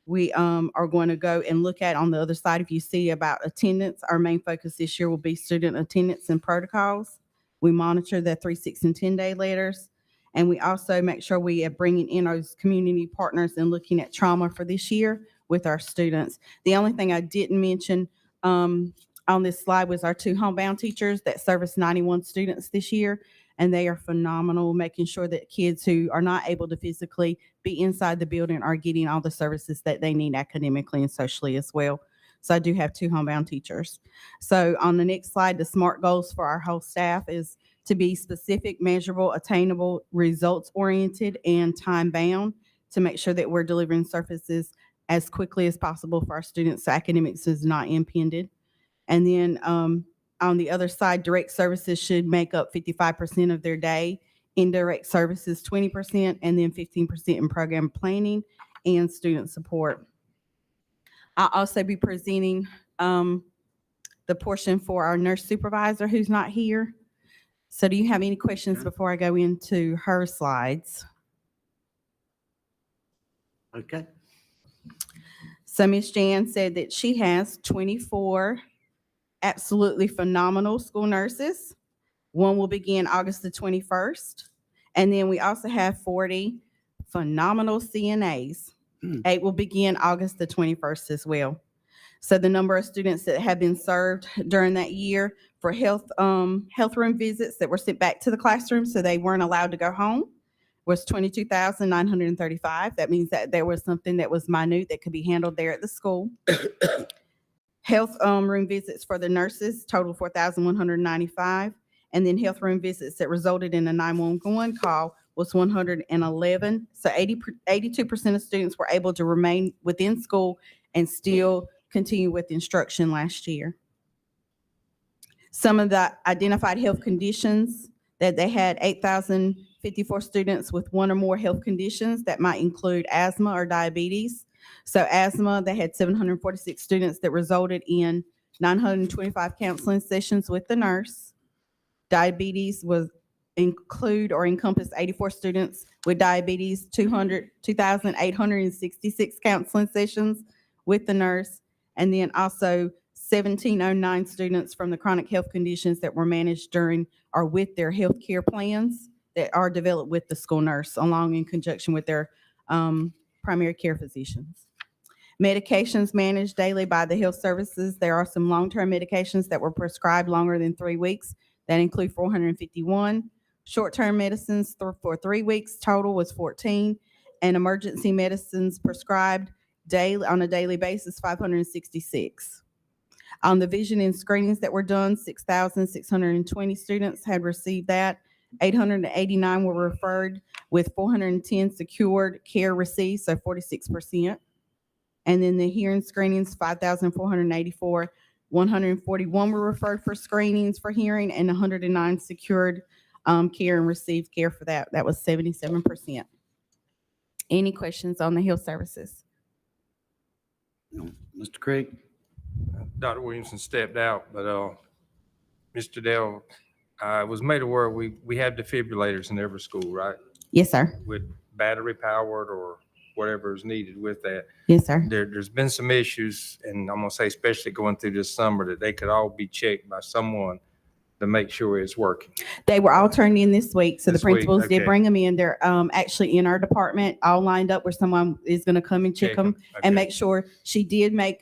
We are going to go and look at on the other side, if you see about attendance, our main focus this year will be student attendance and protocols. We monitor the 3, 6, and 10-day letters. And we also make sure we are bringing in those community partners and looking at trauma for this year with our students. The only thing I didn't mention on this slide was our 2 homebound teachers that serviced 91 students this year. And they are phenomenal, making sure that kids who are not able to physically be inside the building are getting all the services that they need academically and socially as well. So I do have 2 homebound teachers. So on the next slide, the SMART goals for our whole staff is to be specific, measurable, attainable, results-oriented, and time-bound to make sure that we're delivering services as quickly as possible for our students so academics is not impeded. And then on the other side, direct services should make up 55% of their day, indirect services 20%, and then 15% in program planning and student support. I'll also be presenting the portion for our nurse supervisor who's not here. So do you have any questions before I go into her slides? Okay. So Ms. Jan said that she has 24 absolutely phenomenal school nurses. One will begin August the 21st. And then we also have 40 phenomenal CNAs. 8 will begin August the 21st as well. So the number of students that have been served during that year for health room visits that were sent back to the classroom so they weren't allowed to go home was 22,935. That means that there was something that was minute that could be handled there at the school. Health room visits for the nurses total 4,195. And then health room visits that resulted in a 911 call was 111. So 82% of students were able to remain within school and still continue with instruction last year. Some of the identified health conditions that they had 8,054 students with 1 or more health conditions that might include asthma or diabetes. So asthma, they had 746 students that resulted in 925 counseling sessions with the nurse. Diabetes was include or encompass 84 students with diabetes, 2,866 counseling sessions with the nurse, and then also 1,709 students from the chronic health conditions that were managed during or with their health care plans that are developed with the school nurse, along in conjunction with their primary care physicians. Medications managed daily by the health services. There are some long-term medications that were prescribed longer than 3 weeks. That include 451. Short-term medicines for 3 weeks total was 14. And emergency medicines prescribed daily on a daily basis, 566. On the vision and screenings that were done, 6,620 students had received that. 889 were referred with 410 secured care received, so 46%. And then the hearing screenings, 5,484. 141 were referred for screenings for hearing and 109 secured care and received care for that. That was 77%. Any questions on the health services? No. Mr. Craig? Dr. Williamson stepped out, but Mr. Dell, I was made aware we have defibrillators in every school, right? Yes, sir. With battery powered or whatever is needed with that. Yes, sir. There's been some issues, and I'm gonna say especially going through this summer, that they could all be checked by someone to make sure it's working. They were all turned in this week, so the This week, principals did okay. bring them in. They're actually in our department, all lined up where someone is going to come and check Check them 'em, okay. and make sure. She did make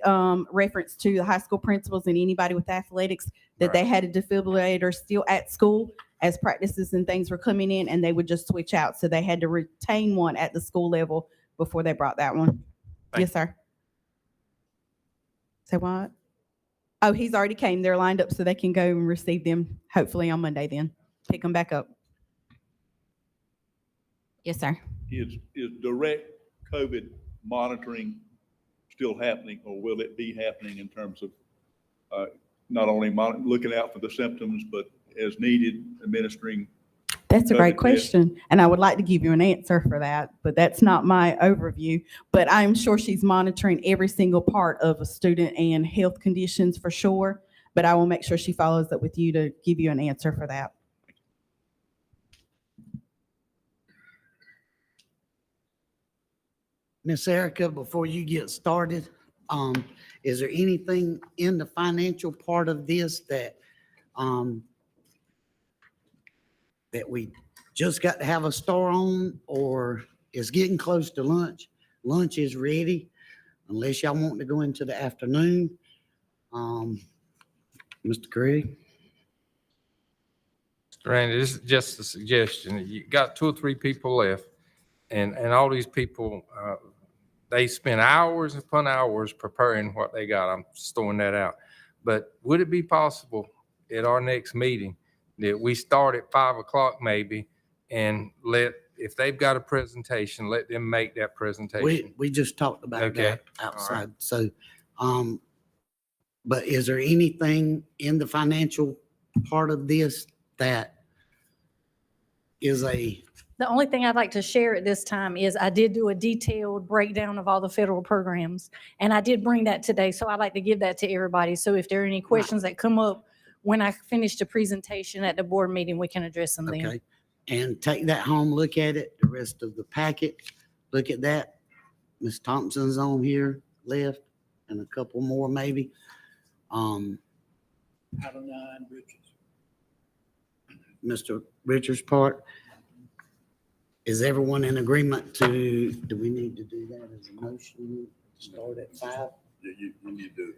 reference to the high school principals and anybody with athletics that they had a defibrillator still at school as practices and things were coming in, and they would just switch out. So they had to retain one at the school level before they brought that one. Yes, sir. Say what? Oh, he's already came. They're lined up so they can go and receive them hopefully on Monday then. Pick them back up. Yes, sir. Is direct COVID monitoring still happening, or will it be happening in terms of not only looking out for the symptoms, but as needed, administering? That's a great COVID question, and I would like to give you an answer for that, but that's not my overview. But I'm sure she's monitoring every single part of a student and health conditions for sure, but I will make sure she follows up with you to give you an answer for that. Miss Erica, before you get started, is there anything in the financial part of this that that we just got to have a store on, or is getting close to lunch? Lunch is ready, unless y'all want to go into the afternoon. Mr. Craig? Randy, this is just a suggestion. You got 2 or 3 people left, and all these people, they spend hours upon hours preparing what they got. I'm just throwing that out. But would it be possible at our next meeting that we start at 5 o'clock maybe, and if they've got a presentation, let them make that presentation? We just talked about Okay. that outside. So, but is there anything in the financial part of this that is The only thing I'd like to share at this time is I did do a detailed breakdown of all the federal programs, and I did bring that today, so I'd like to give that to everybody. So if there are any questions that come up when I finish the presentation at the board meeting, we can address them then. okay? And take that home, look at it, the rest of the packet, look at that. Ms. Thompson's on here left, and a couple more maybe. Out of 9, Richards. Mr. Richards' part. Is everyone in agreement do we need to do that as a motion? Start at 5? You need to,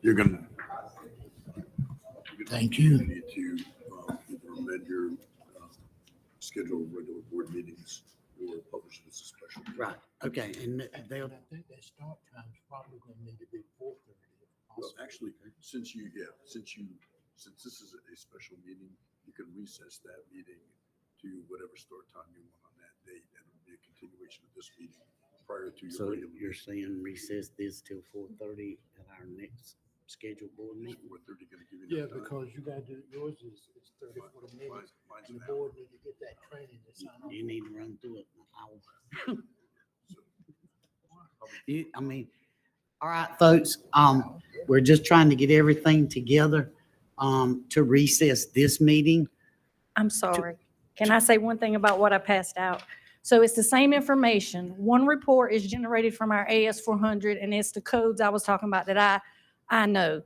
you're gonna. Thank you. Need to either amend your schedule of regular board meetings or publish it as a special. Right, okay, and they'll, I think that start time's probably gonna need to be 4:30. Well, actually, since this is a special meeting, you can recess that meeting to whatever start time you want on that date, and it'll be a continuation of this meeting prior to your so regular. you're saying recess this till 4:30 at our next scheduled board meeting? 4:30 gonna give you Yeah, enough time? because you gotta do, yours is 30, 40 minutes. Mine's And an the hour. board need to get that training to sign off. You need to run through it in an hour. I mean, all right, folks, we're just trying to get everything together, to recess this meeting. I'm sorry. Can I say one thing about what I passed out? So it's the same information. One report is generated from our AS400, and it's the codes I was talking about that I know.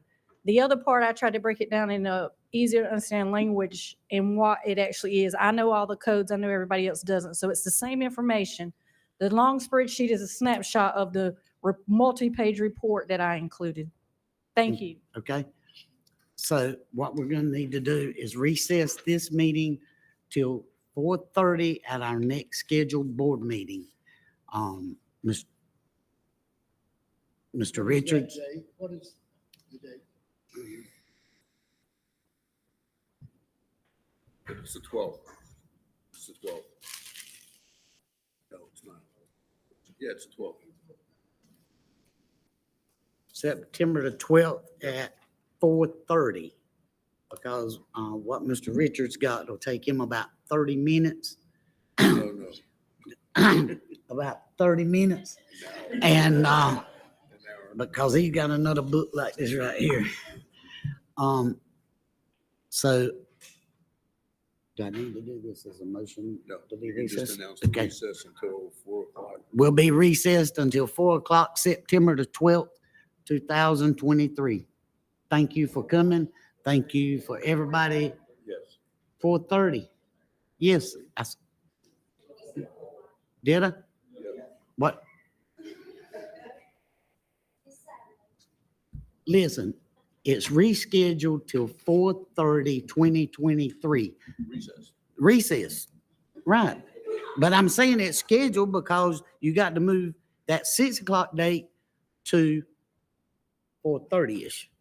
The other part, I tried to break it down in a easier to understand language and what it actually is. I know all the codes. I know everybody else doesn't. So it's the same information. The long spreadsheet is a snapshot of the multi-page report that I included. Thank you. Okay? So what we're gonna need to do is recess this meeting till 4:30 at our next scheduled board meeting. Mr. Richards, What is the date? It's the 12th. It's the 12th. No, it's not. Yeah, it's the 12th. September the 12th at 4:30. Because what Mr. Richards got will take him about 30 minutes. No. About 30 minutes. And because he's got another book like this right here. So do I need to do this as a motion? No, to be you can just recessed? announce the Okay. recess until 4 o'clock. We'll be recessed until 4 o'clock, September the 12th, 2023. Thank you for coming. Thank you for everybody. Yes. 4:30. Yes. Did I? What? Listen, it's rescheduled till 4:30, 2023. Recess. Right. But I'm saying it's scheduled because you got to move that 6 o'clock date to 4:30-ish.